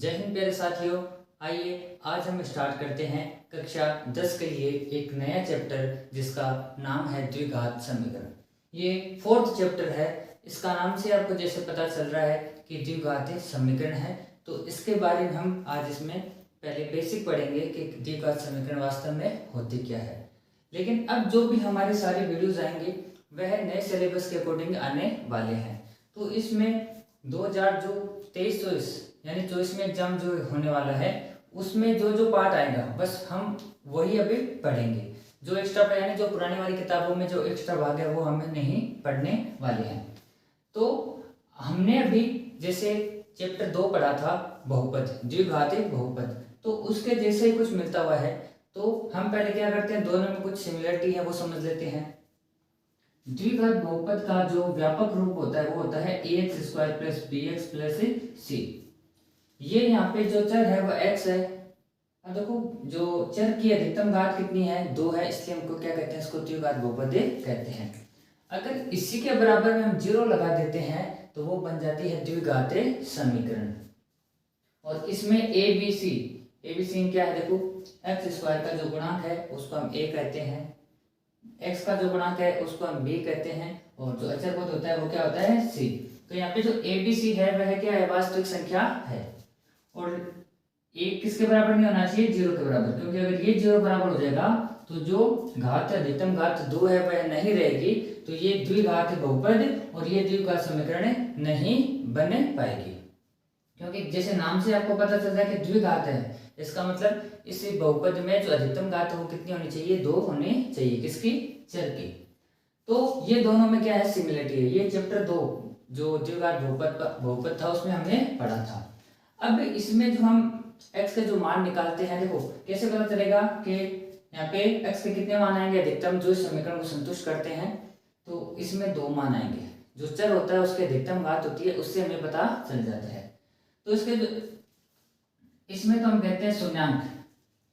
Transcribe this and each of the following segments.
जय हिंद प्यारे साथियों। आइए आज हम स्टार्ट करते हैं कक्षा 10 के लिए एक नया चैप्टर जिसका नाम है द्विघात समीकरण। ये फोर्थ चैप्टर है। इसका नाम से आपको जैसे पता चल रहा है कि द्विघात समीकरण है, तो इसके बारे में हम आज इसमें पहले बेसिक पढ़ेंगे कि द्विघात समीकरण वास्तव में होती क्या है। लेकिन अब जो भी हमारे सारे वीडियोज आएंगे वह नए सिलेबस के अकॉर्डिंग आने वाले हैं। तो इसमें 2023-24 यानी 24 में एग्जाम जो होने वाला है उसमें जो जो पार्ट आएगा बस हम वही अभी पढ़ेंगे। जो एक्स्ट्रा यानी जो पुरानी वाली किताबों में जो एक्स्ट्रा भाग है वो हमें नहीं पढ़ने वाले हैं। तो हमने अभी जैसे चैप्टर 2 पढ़ा था बहुपद, द्विघाती बहुपद, तो उसके जैसे ही कुछ मिलता हुआ है। तो हम पहले क्या करते हैं, दोनों में कुछ सिमिलरिटी है वो समझ लेते हैं। द्विघात बहुपद का जो व्यापक रूप होता है वो होता है ax² + bx + c। ये यहाँ पे जो चर है वो x है। अब देखो जो चर की अधिकतम घात कितनी है, 2 है, इसलिए हमको क्या कहते हैं, इसको द्विघात बहुपद कहते हैं। अगर इसी के बराबर में हम 0 लगा देते हैं तो वो बन जाती है द्विघात समीकरण। और इसमें एबीसी क्या है, देखो x² का जो गुणांक है उसको हम a कहते हैं, x का जो गुणांक है उसको हम b कहते हैं, और जो अचर पद होता है वो क्या होता है c। तो यहाँ पे जो abc है वह क्या है, वास्तविक संख्या है। और एक किसके बराबर नहीं होना चाहिए, 0 के बराबर, क्योंकि अगर ये 0 बराबर हो जाएगा तो जो घात अधिकतम घात 2 है वह नहीं रहेगी, तो ये द्विघात बहुपद और ये द्विघात समीकरण नहीं बन पाएगी। क्योंकि जैसे नाम से आपको पता चलता है कि द्विघात है, इसका मतलब इस बहुपद में जो अधिकतम घात है वो कितनी होनी चाहिए, 2 होनी चाहिए, किसकी, चर की। तो ये दोनों में क्या है, सिमिलरिटी है। ये चैप्टर 2 जो द्विघात बहुपद था उसमें हमने पढ़ा था। अब इसमें जो हम x के जो मान निकालते हैं, देखो कैसे पता चलेगा कि यहाँ पे x के कितने मान आएंगे अधिकतम जो इस समीकरण को संतुष्ट करते हैं। तो इसमें 2 मान आएंगे, जो चर होता है उसके अधिकतम घात होती है, उससे हमें पता चल जाता है। तो इसमें तो हम कहते हैं शून्यांक,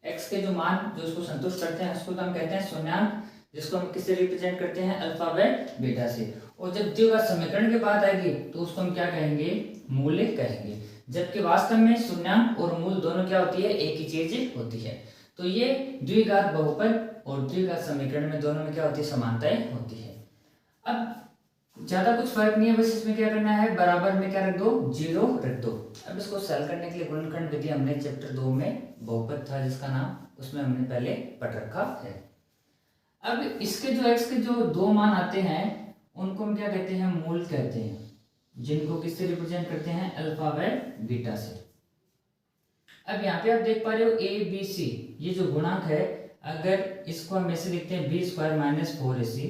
x के जो मान जो इसको संतुष्ट करते हैं उसको तो हम कहते हैं शून्यांक, जिसको हम किससे रिप्रेजेंट करते हैं, अल्फा व बीटा से। और जब द्विघात समीकरण की बात आएगी तो उसको हम क्या कहेंगे, मूल कहेंगे। जबकि वास्तव में शून्यांक और मूल दोनों क्या होती है, एक ही चीज होती है। तो ये द्विघात बहुपद और द्विघात समीकरण में दोनों में क्या होती है, समानताएं होती है। अब ज्यादा कुछ फर्क नहीं है, बस इसमें क्या करना है, बराबर में क्या रख दो, 0 रख दो। अब इसको सॉल्व करने के लिए गुणनखंड विधि हमने चैप्टर 2 में बहुपद था जिसका नाम, उसमें हमने पहले पढ़ रखा है। अब इसके जो x के जो 2 मान आते हैं उनको हम क्या कहते हैं, मूल कहते हैं, जिनको किससे रिप्रेजेंट करते हैं, अल्फा व बीटा से। अब यहाँ पे आप देख पा रहे हो a b c, ये जो गुणांक है अगर इसको हम ऐसे लिखते हैं b² - 4ac,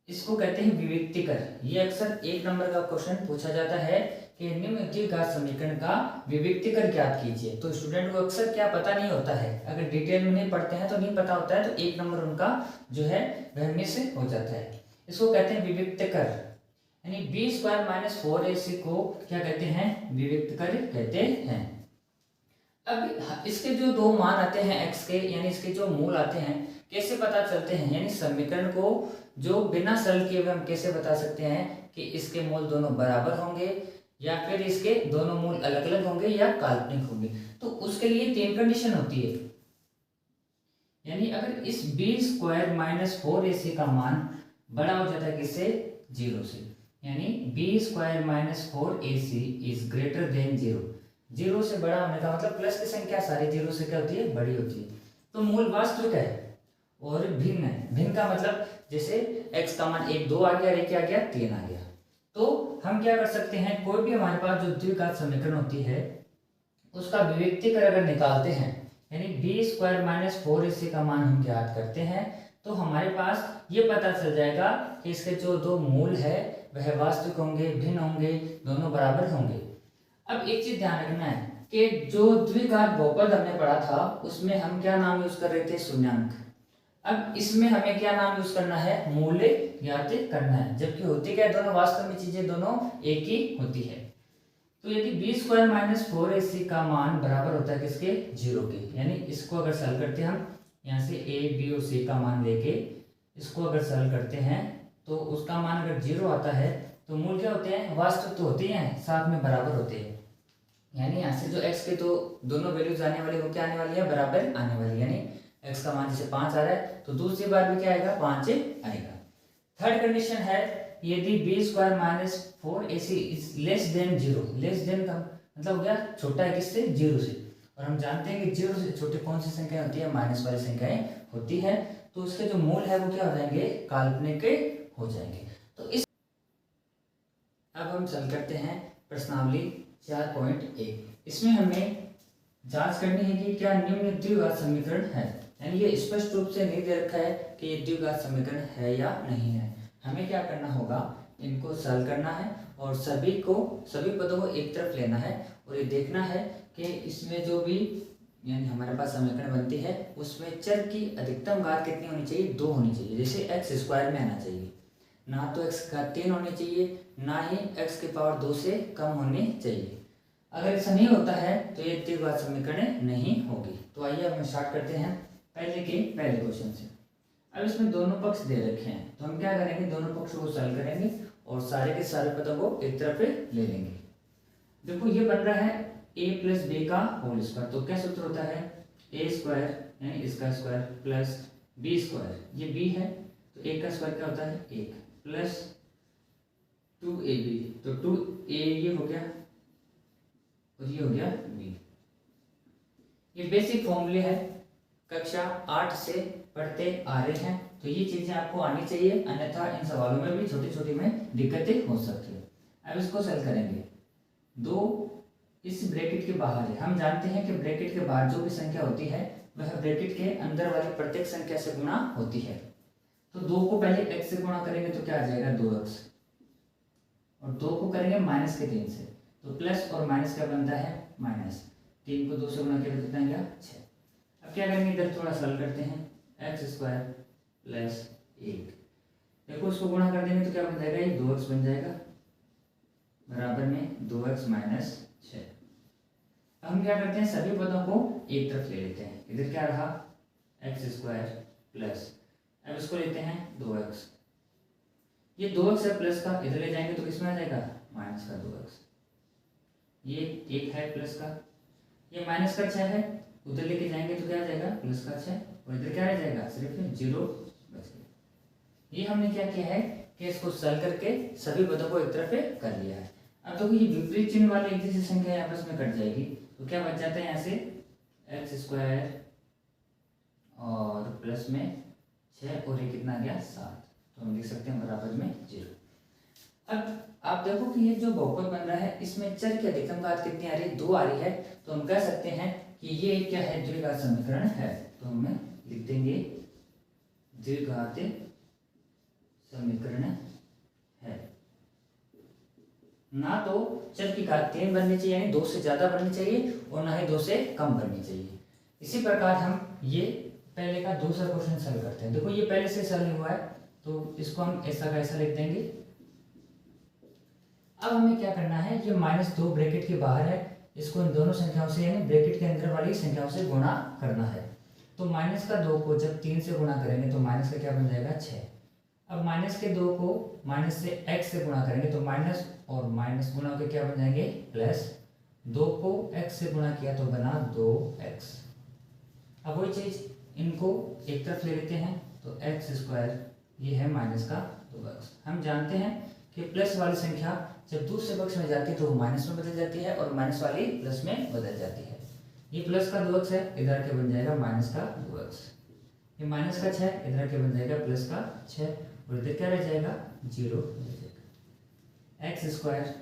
इसको कहते हैं विविक्तिकर। ये अक्सर 1 नंबर का क्वेश्चन पूछा जाता है कि निम्न द्विघात समीकरण का विविक्तिकर ज्ञात कीजिए। तो स्टूडेंट को अक्सर क्या पता नहीं होता है, अगर डिटेल में नहीं पढ़ते हैं तो नहीं पता होता है, तो 1 नंबर उनका जो है वह मिस हो जाता है। इसको कहते हैं विविक्तिकर, यानी b² - 4ac को क्या कहते हैं, विविक्तिकर कहते हैं। अब इसके जो 2 मान आते हैं x के, यानी इसके जो मूल आते हैं, कैसे पता चलते हैं, यानी समीकरण को जो बिना सरल किए हुए हम कैसे बता सकते हैं कि इसके मूल दोनों बराबर होंगे या फिर इसके दोनों मूल अलग अलग होंगे या काल्पनिक होंगे। तो उसके लिए 3 कंडीशन होती है। यानी अगर इस b² - 4ac का मान बड़ा हो जाता है किससे, 0 से, यानी b² - 4ac is greater than 0। 0 से बड़ा होने का मतलब प्लस की संख्या सारी 0 से क्या होती है, बड़ी होती है। तो मूल वास्तविक है और भिन्न है। भिन्न का मतलब जैसे x का मान 1 2 आ गया, एक क्या आ गया, 3 आ गया। तो हम क्या कर सकते हैं, कोई भी हमारे पास जो द्विघात समीकरण होती है उसका विविक्तिकर अगर निकालते हैं, यानी b² - 4ac का मान हम ज्ञात करते हैं, तो हमारे पास ये पता चल जाएगा कि इसके जो 2 मूल है वह वास्तविक होंगे, भिन्न होंगे, दोनों बराबर होंगे। अब एक चीज ध्यान रखना है कि जो द्विघात बहुपद हमने पढ़ा था उसमें हम क्या नाम यूज कर रहे थे, शून्यांक। अब इसमें हमें क्या नाम यूज करना है, मूल्य ज्ञात करना है, जबकि होती क्या है, दोनों वास्तव में चीजें दोनों एक ही होती है। तो यदि b² - 4ac का मान बराबर होता है किसके, 0 के, यानी इसको अगर सरल करते हैं हम, यहाँ से a b और c का मान लेके इसको अगर सरल करते हैं तो उसका मान अगर 0 आता है तो मूल क्या होते हैं, वास्तविक तो होते हैं, साथ में बराबर होते हैं। यानी यहाँ से जो x के दोनों वैल्यूज आने वाली वो क्या आने वाली है, बराबर आने वाली है। यानी x का मान जैसे 5 आ रहा है तो दूसरी बार भी क्या आएगा, 5 आएगा। थर्ड कंडीशन है यदि b square minus 4ac is less than 0, less than का मतलब हो गया छोटा है किससे, 0 से, और हम जानते हैं कि 0 से छोटी कौन सी संख्या होती है, माइनस वाली संख्याएं होती है, तो उसके जो मूल है वो क्या हो जाएंगे, काल्पनिक हो जाएंगे। तो इस अब हम चल करते हैं प्रश्नावली 4.1। इसमें हमें जांच करनी है कि क्या निम्न द्विघात समीकरण है, यानी ये स्पष्ट रूप से नहीं दे रखा है कि ये द्विघात समीकरण है या नहीं है। हमें क्या करना होगा, इनको सॉल्व करना है और सभी पदों को एक तरफ लेना है और ये देखना है कि इसमें जो भी यानी हमारे पास समीकरण बनती है उसमें चर की अधिकतम घात कितनी होनी चाहिए, 2 होनी चाहिए। जैसे एक्स स्क्वायर में आना चाहिए, ना तो एक्स घात 3 होनी चाहिए, ना ही एक्स की पावर 2 से कम होनी चाहिए। अगर ऐसा नहीं होता है तो ये द्विघात समीकरण नहीं होगी। तो आइए हम स्टार्ट करते हैं पहले क्वेश्चन से। अब इसमें दोनों पक्ष दे रखे हैं तो हम क्या करेंगे, दोनों पक्षों को सॉल्व करेंगे और सारे के सारे पदों को एक तरफ ले लेंगे। देखो ये बन रहा है a प्लस बी का होल स्क्वायर, तो क्या सूत्र होता है, a स्क्वायर यानी इसका स्क्वायर प्लस बी स्क्वायर, ये b है तो a का स्क्वायर क्या होता है 1 प्लस 2ab, तो 2a ये हो गया और ये हो गया b। ये बेसिक फॉर्मूले है, कक्षा 8 से पढ़ते आ रहे हैं, तो ये चीजें आपको आनी चाहिए, अन्यथा इन सवालों में भी छोटी छोटी में दिक्कतें हो सकती है। अब इसको सॉल्व करेंगे। 2 इस ब्रैकेट के बाहर है, हम जानते हैं कि ब्रैकेट के बाहर जो भी संख्या होती है वह ब्रैकेट के अंदर वाली प्रत्येक संख्या से गुणा होती है। तो 2 को पहले x से गुणा करेंगे तो क्या आ जाएगा 2x, और 2 को करेंगे माइनस के 3 से, तो प्लस और माइनस क्या बनता है माइनस, 3 को 2 से गुणा किया तो कितना गया 6। अब क्या करेंगे, इधर थोड़ा सॉल्व करते हैं, एक्स स्क्वायर प्लस 1, देखो उसको गुणा कर देंगे तो क्या बन जाएगा, ये 2x बन जाएगा बराबर में 2x माइनस 6। अब हम क्या करते हैं, सभी पदों को एक तरफ ले लेते हैं। इधर क्या रहा एक्स स्क्वायर प्लस, अब इसको लेते हैं 2x, ये 2x है प्लस का, इधर ले जाएंगे तो किसमें आ जाएगा माइनस का 2x, ये 1 है प्लस का, ये माइनस का 6 है, उधर लेके जाएंगे तो क्या आ जाएगा प्लस का 6, और इधर क्या रह जाएगा सिर्फ 0 बच गया। ये हमने क्या किया है कि इसको सॉल्व करके सभी पदों को एक तरफ कर लिया है। अब देखो ये विपरीत चिन्ह वाली एक जैसी संख्या आपस में कट जाएगी, तो क्या बच जाता है यहाँ से एक्स स्क्वायर और प्लस में 6 और ये कितना गया 7, तो हम लिख सकते हैं बराबर में 0। अब आप देखो कि ये जो बहुपद बन रहा है इसमें चर की अधिकतम घात कितनी आ रही है, 2 आ रही है, तो हम कह सकते हैं कि ये क्या है द्विघात समीकरण है। तो हम लिख देंगे द्विघात समीकरण है। ना तो चर की घात 3 बननी चाहिए यानी 2 से ज्यादा बननी चाहिए, और ना ही 2 से कम बननी चाहिए। इसी प्रकार हम ये पहले का दूसरा क्वेश्चन सॉल्व करते हैं। देखो ये पहले से सॉल्व हुआ है तो इसको हम ऐसा का ऐसा लिख देंगे। अब हमें क्या करना है, ये -2 ब्रैकेट के बाहर है, इसको इन दोनों संख्याओं से यानी ब्रैकेट के अंदर वाली संख्याओं से गुणा करना है। तो -2 को जब 3 से गुणा करेंगे तो माइनस का क्या बन जाएगा 6। अब -2 को माइनस से x से गुणा करेंगे तो माइनस और माइनस गुणा के क्या बन जाएंगे प्लस, 2 को x से गुणा किया तो बना 2x। अब वही चीज इनको एक तरफ ले लेते हैं, तो एक्स स्क्वायर ये है माइनस का 2x। हम जानते हैं कि प्लस वाली संख्या जब दूसरे पक्ष में जाती है तो वो माइनस में बदल जाती है और माइनस वाली प्लस में बदल जाती है। ये प्लस का 2x है, इधर के बन जाएगा माइनस का 2x, ये माइनस का 6 इधर के बन जाएगा प्लस का 6, और इधर क्या रह जाएगा 0 रह जाएगा। एक्स स्क्वायर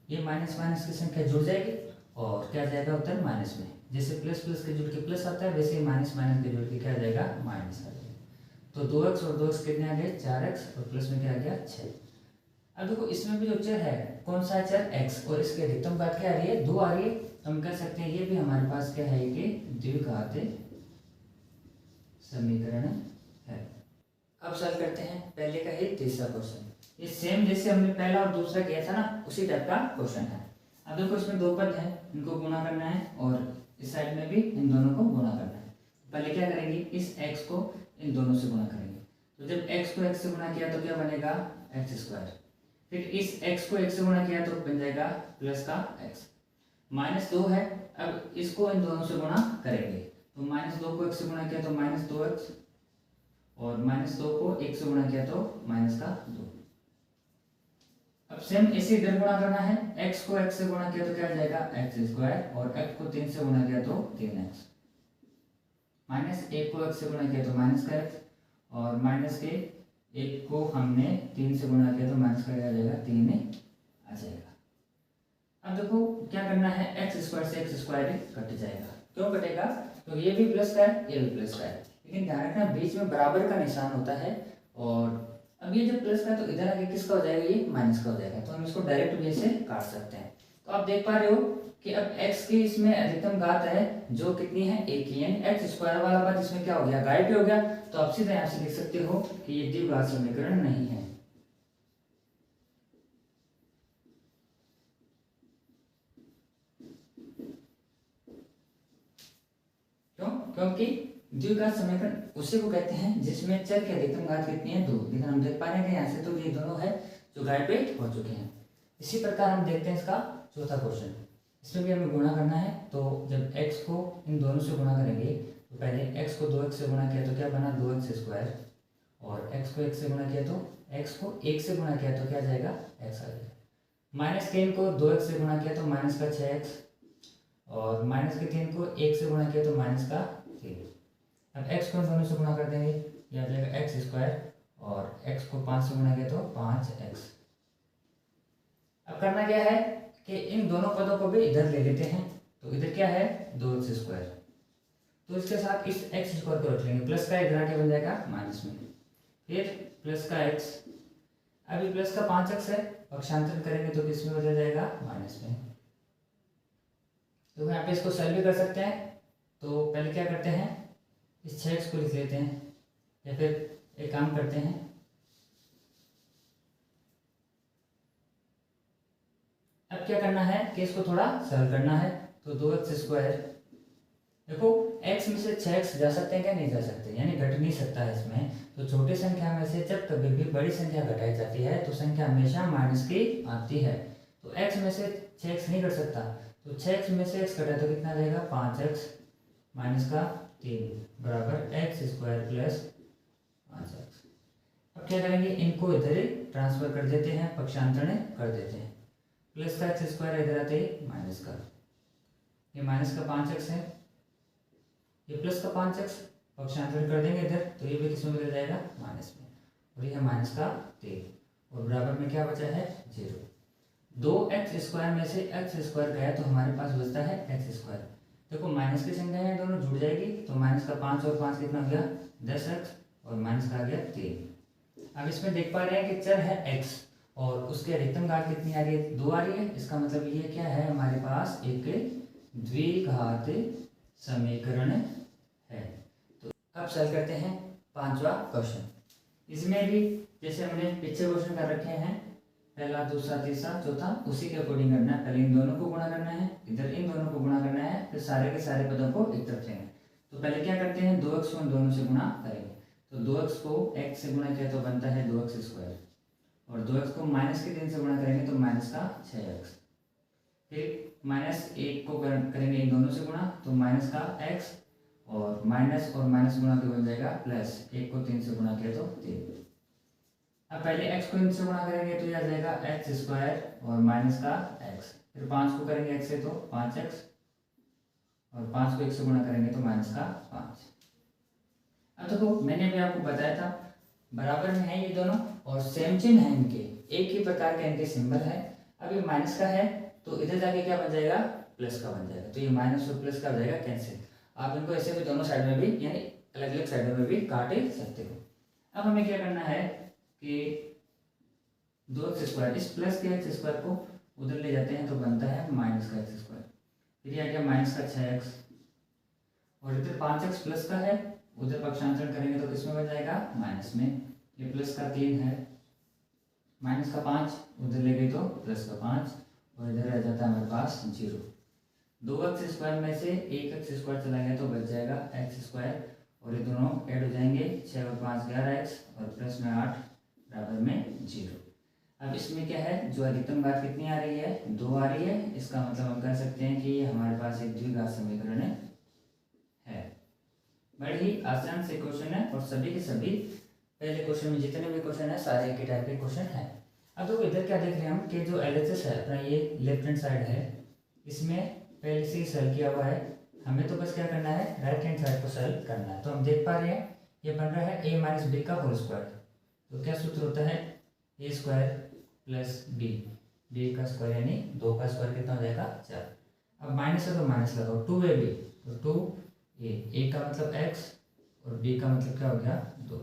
ये माइनस माइनस की संख्या जुड़ जाएगी और क्या जाएगा उत्तर माइनस में, जैसे प्लस प्लस के जुड़ के प्लस आता है वैसे ही माइनस माइनस के जुड़ के क्या आ जाएगा माइनस आ जाएगा। तो 2x और 2x कितने आ गए 4x, और प्लस में क्या आ गया 6। अब देखो इसमें भी जो चर है कौन सा चर x, और इसकी अधिकतम घात क्या आ रही है 2 आ रही है, तो हम कह सकते हैं ये भी हमारे पास क्या है कि द्विघात समीकरण है। अब सॉल्व करते हैं पहले का ही तीसरा क्वेश्चन। ये सेम जैसे हमने पहला और दूसरा किया था ना उसी टाइप का क्वेश्चन है। अब देखो इसमें 2 पद हैं, इनको गुणा करना है और इस साइड में भी इन दोनों को गुणा करना है। पहले क्या करेंगे, इस x को इन दोनों से गुणा करेंगे, तो जब x को x से गुणा किया तो क्या बनेगा एक्स स्क्वायर, फिर इस x को x से गुणा किया तो बन जाएगा प्लस का x, -2 है। अब इसको इन दोनों से गुणा करेंगे तो -2 को 1 से गुणा किया तो -2x, और -2 को 1 से गुणा किया तो -2। अब सेम इसी इधर गुणा करना है, x को x से गुणा किया तो क्या आ जाएगा x² और x को 3 से गुणा किया तो 3x, -1 को x से गुणा किया तो -x, और -1 को हमने 3 से गुणा किया तो माइनस का क्या आ जाएगा 3 आ जाएगा। अब देखो क्या करना है, x² से x² कट जाएगा। क्यों कटेगा? तो ये भी प्लस का है, ये भी प्लस का है, लेकिन ध्यान रखना बीच में बराबर का निशान होता है। और अब ये जब प्लस का है तो इधर आगे किसका हो जाएगा, ये माइनस का हो जाएगा, तो हम इसको डायरेक्ट वे से काट सकते हैं। तो आप देख पा रहे हो कि अब x की इसमें अधिकतम घात है जो कितनी है, एक ही, यानी x² वाला पद इसमें क्या हो गया, गायब हो गया। तो आप सीधे यहाँ से लिख सकते हो कि ये द्विघात समीकरण नहीं है। क्यों? क्योंकि द्विघात समीकरण उसी को कहते हैं जिसमें चर की अधिकतम घात कितनी है, 2। लेकिन हम देख पा रहे हैं यहाँ से तो ये दोनों है जो गायब हो चुके हैं। इसी प्रकार हम देखते हैं इसका चौथा क्वेश्चन। इसमें भी हमें गुणा करना है। तो जब x को इन दोनों से गुणा करेंगे तो पहले x को 2x से गुणा किया तो क्या बना 2x², और x को 1 से गुणा किया तो x को 1 से गुणा किया तो क्या जाएगा x आ जाएगा। -3 को 2x से गुणा किया तो -6x, और -3 को 1 से गुणा किया तो -3। अब x को इन दोनों से गुणा कर देंगे, यह आ जाएगा x², और x को 5 से गुणा किया तो 5x। अब करना क्या है कि इन दोनों पदों को भी इधर ले लेते हैं। तो इधर क्या है 2x², तो इसके साथ इस x² को रख लेंगे, प्लस का इधर आके बन जाएगा माइनस में, फिर प्लस का x, अभी प्लस का 5x है, पक्षांतर करेंगे तो किस में बदल जाएगा माइनस में। तो यहाँ पे इसको सॉल्व भी कर सकते हैं। तो पहले क्या करते हैं, इस 6x को लिख लेते हैं, या फिर एक काम करते हैं, अब क्या करना है कि इसको थोड़ा सरल करना है। तो 2x², देखो x में से 6x जा सकते हैं क्या, नहीं जा सकते, यानी घट नहीं सकता है इसमें। तो छोटी संख्या में से जब कभी भी बड़ी संख्या घटाई जाती है तो संख्या हमेशा माइनस की आती है। तो x में से 6x नहीं घट सकता, तो 6x में से x घटा तो कितना रहेगा 5x -3 बराबर x² प्लस 5x। अब क्या करेंगे, इनको इधर ही ट्रांसफर कर देते हैं, पक्षांतरण कर देते हैं। प्लस का x² इधर आते ही माइनस का, ये माइनस का 5x है, ये प्लस का 5x, पक्षांतरण कर देंगे इधर तो ये भी किस में बदल जाएगा माइनस में, और ये है -3, और बराबर में क्या बचा है 0। 2x² में से x² गया तो हमारे पास बचता है x²। देखो माइनस की संख्या है दोनों जुड़ जाएगी, तो माइनस का 5 और 5 कितना हो गया 10x, और माइनस का आ गया 3। अब इसमें देख पा रहे हैं कि चर है x और उसकी अधिकतम घात कितनी आ रही है, 2 आ रही है। इसका मतलब ये क्या है, हमारे पास एक द्विघात समीकरण है। तो अब सॉल्व करते हैं पांचवा क्वेश्चन। इसमें भी जैसे हमने पीछे क्वेश्चन कर रखे हैं, पहला दूसरा तीसरा चौथा, उसी के अकॉर्डिंग करना है। पहले इन दोनों को गुणा करना है, इधर इन दोनों को गुणा करना है, फिर सारे के सारे पदों को एक तरफ लेंगे। तो पहले क्या करते हैं, 2x को इन दोनों से गुणा करेंगे। तो 2x को x से गुणा किया तो बनता है 2x², और 2x को -3 से गुणा करेंगे तो -6x, फिर -1 को करेंगे इन दोनों से गुणा तो -x, और माइनस गुणा के बन जाएगा प्लस, 1 को 3 से गुणा किया तो 3। अब पहले x को इनसे गुणा करेंगे तो यह आ जाएगा x² और -x, फिर 5 को करेंगे x से तो 5x, और 5 को 1 से गुणा करेंगे तो -5। अब देखो मैंने भी आपको बताया था बराबर में है ये दोनों और सेम चिन्ह है इनके, एक ही प्रकार के इनके सिंबल है। अब ये माइनस का है तो इधर जाके क्या बन जाएगा प्लस का बन जाएगा, तो ये माइनस और प्लस का हो जाएगा कैंसिल। आप इनको ऐसे भी दोनों साइड में भी यानी अलग अलग साइडों में भी काट सकते हो। अब हमें क्या करना है कि 2x², इस प्लस के x² को उधर ले जाते हैं तो बनता है माइनस का x², फिर ये आ गया माइनस का 6x, और इधर 5x प्लस का है, उधर पक्षांतरण करेंगे तो किसमें बन जाएगा माइनस में। ये प्लस का 3 है, माइनस का 5 उधर ले गए तो प्लस का 5, और इधर रह जाता है हमारे पास 0। 2x² में से 1x² चला गया तो बच जाएगा x², और ये दोनों ऐड हो जाएंगे, 6 और 5 11x, और प्लस में 8 बराबर में 0। अब इसमें क्या है, जो अधिकतम घात कितनी आ रही है, 2 आ रही है। इसका मतलब हम कह सकते हैं कि ये हमारे पास एक द्विघात समीकरण है। बड़े ही आसान से क्वेश्चन है और सभी के सभी पहले क्वेश्चन में जितने भी क्वेश्चन है सारे एक ही टाइप के क्वेश्चन है। अब तो इधर क्या देख रहे हैं हम कि जो LHS है अपना ये लेफ्ट हैंड साइड है, इसमें पहले से ही सॉल्व किया हुआ है। हमें तो बस क्या करना है, राइट हैंड साइड को सॉल्व करना है। तो हम देख पा रहे हैं ये बन रहा है a माइनस बी का होल स्क्वायर। तो क्या सूत्र होता है, a स्क्वायर प्लस बी का स्क्वायर यानी 2 का स्क्वायर कितना हो जाएगा, 4। अब माइनस है तो माइनस लगाओ, 2ab तो 2a का मतलब x और b का मतलब क्या हो गया, 2।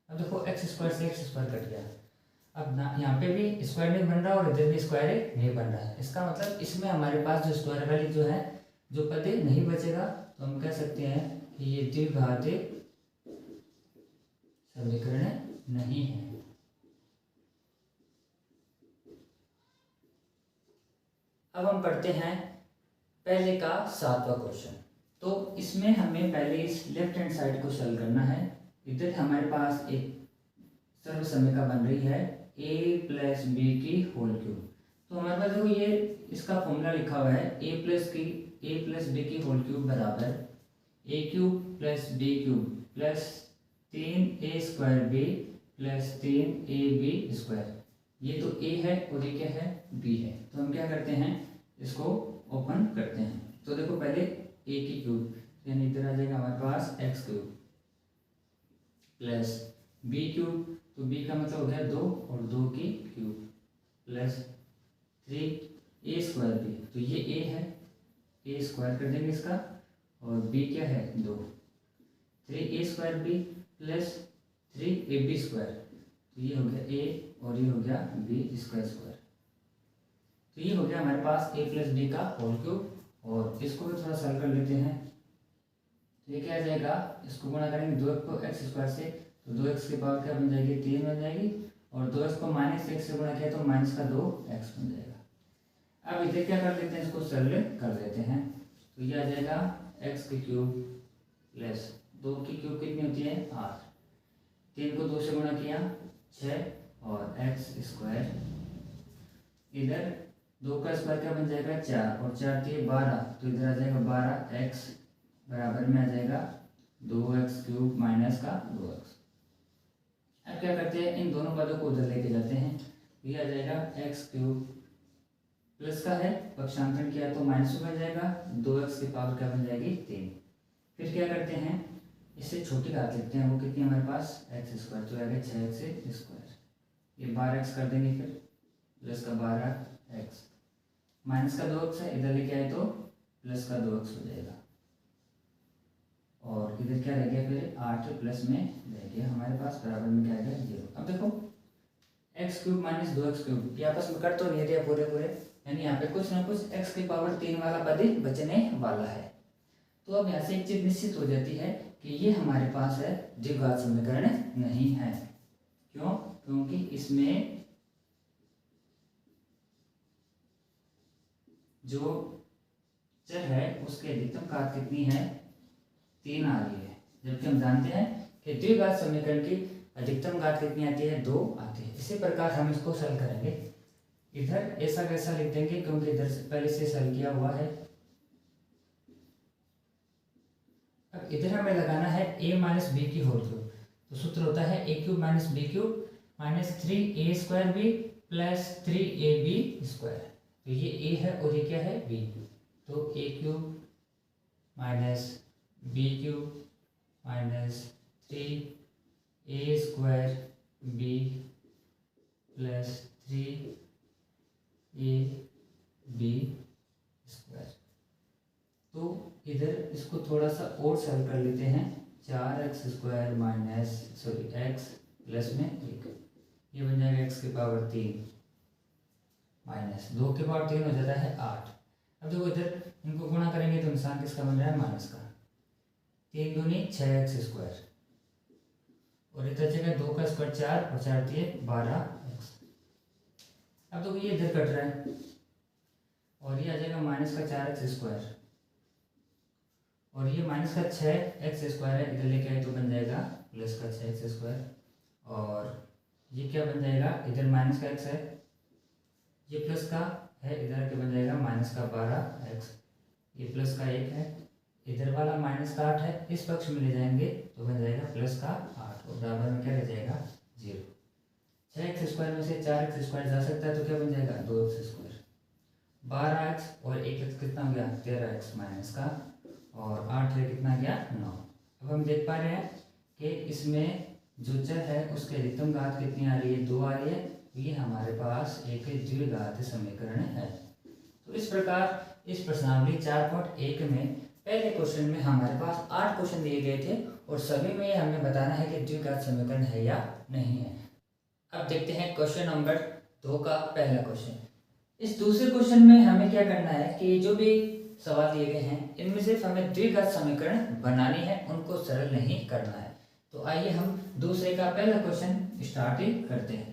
अब देखो x स्क्वायर से x स्क्वायर कट गया। अब ना यहाँ पे भी स्क्वायर नहीं बन रहा और इधर भी स्क्वायर नहीं बन रहा है। इसका मतलब इसमें हमारे पास जो स्क्वायर वाली जो है जो पद नहीं बचेगा, तो हम कह सकते हैं कि ये द्विघात समीकरण नहीं है। अब हम पढ़ते हैं पहले का 7वां क्वेश्चन। तो इसमें हमें पहले इस लेफ्ट हैंड साइड को सॉल्व करना है। इधर हमारे पास एक सर्व समीकरण बन रही है a प्लस बी की होल क्यूब। तो हमारे पास देखो ये इसका फॉर्मूला लिखा हुआ है a प्लस बी की होल क्यूब बराबर a cube plus b cube plus 3a square b plus 3ab square. ये तो a है और ये क्या है, b है। तो हम क्या करते हैं, इसको ओपन करते हैं। तो देखो पहले a की क्यूब यानी इधर आ जाएगा हमारे पास x cube plus b cube, तो b का मतलब हो गया 2 और 2 की cube plus 3a square b, तो ये a है, a स्क्वायर कर देंगे इसका और b क्या है 2, 3a square b plus 3ab square, तो ये हो गया a और ये हो गया b स्क्वायर स्क्वायर। तो ये हो गया हमारे पास a प्लस बी का होल क्यूब। और इसको भी थोड़ा सॉल्व कर लेते हैं। तो ये क्या आ जाएगा, इसको गुणा करेंगे 2 को x स्क्वायर से, तो 2x की पावर क्या बन जाएगी, 3 बन जाएगी। और 2x को माइनस x से गुणा किया तो माइनस का 2x बन जाएगा। अब इधर क्या कर लेते हैं, इसको सरल कर देते हैं। तो ये आ जाएगा x की क्यूब प्लस 2 की क्यूब कितनी होती है 8, 3 को 2 से गुणा किया 6 और x स्क्वायर, इधर 2 का स्क्वायर क्या बन जाएगा 4 और 4 3 12, तो इधर आ जाएगा 12x बराबर में आ जाएगा 2x क्यूब माइनस का 2x। अब क्या करते हैं, इन दोनों पदों को उधर लेके जाते हैं। ये आ जाएगा x क्यूब प्लस का है, पक्षांतरण किया तो माइनस बन जाएगा, 2x की पावर क्या बन जाएगी 3। फिर क्या करते हैं, इससे छोटी घात लिखते हैं, वो कितनी हमारे पास x स्क्वायर, तो आगे 6x स्क्वायर, ये 12x कर देंगे, फिर प्लस का 12x माइनस का 2x है, इधर लेके आए तो प्लस का 2x हो जाएगा। और इधर क्या रह गया, फिर 8 प्लस में रह गया हमारे पास, बराबर में क्या आ गया 0। अब देखो x cube minus 2x cube ये आपस में कट तो नहीं रहे पूरे, यानी यहाँ पे कुछ ना कुछ x की पावर 3 वाला पद बचने वाला है। तो अब यहाँ से एक चीज निश्चित हो जाती है कि ये हमारे पास है द्विघात समीकरण नहीं है। क्यों, क्योंकि इसमें जो चर है उसकी अधिकतम घात कितनी है, 3 आ रही है, जबकि हम जानते हैं कि द्विघात समीकरण की अधिकतम घात कितनी आती है, 2 आती है। इसी प्रकार हम इसको सरल करेंगे। इधर ऐसा कैसा लिख देंगे, क्योंकि इधर से पहले से सरल किया हुआ है। अब इधर हमें लगाना है a माइनस बी की होल क्यूब। तो सूत्र होता है a cube minus b cube minus 3a square b plus 3ab square. तो ये a है और ये क्या है b, तो a cube minus b cube minus 3a square b plus 3ab square. तो इधर इसको थोड़ा सा और सरल कर लेते हैं, 4x square minus x plus में 1, ये बन जाएगा x की पावर 3 माइनस 2 की पावर 3 हो जाता है 8। अब देखो इधर इनको गुणा करेंगे तो निशान किसका बन रहा है, माइनस का, 3 दूनी 6x स्क्वायर और इधर जगह 2 का स्क्वायर 4 और 4 3 12x। अब देखो ये इधर कट रहा है और ये आ जाएगा माइनस का 4x स्क्वायर और ये माइनस का 6x स्क्वायर है, इधर लेके आए तो बन जाएगा प्लस का 6x स्क्वायर और ये क्या बन जाएगा, इधर माइनस का एक्स है, ये प्लस का है, इधर के बन जाएगा माइनस का 12x, ये प्लस का 1 है, इधर वाला माइनस का 8 है, इस पक्ष में ले जाएंगे तो बन जाएगा प्लस का 8 और बराबर में क्या रह जाएगा 0। 6x² में से 4x² जा सकता है तो क्या बन जाएगा 2x²। 12x और 1x कितना हो गया 13x माइनस का, और 8 है कितना गया 9। अब हम देख पा रहे हैं कि इसमें जो चर है उसके अधिकतम घात कितनी आ रही है 2 आ रही है, ये हमारे पास एक द्विघात समीकरण है। तो इस प्रकार इस प्रश्नावली 4.1 में पहले क्वेश्चन में हमारे पास 8 क्वेश्चन दिए गए थे और सभी में हमें बताना है कि द्विघात समीकरण है या नहीं है। अब देखते हैं क्वेश्चन नंबर 2 का पहला क्वेश्चन। इस दूसरे क्वेश्चन में हमें क्या करना है कि जो भी सवाल दिए गए हैं इनमें सिर्फ हमें द्विघात समीकरण बनानी है, उनको सरल नहीं करना है। तो आइए हम दूसरे का पहला क्वेश्चन स्टार्ट करते हैं।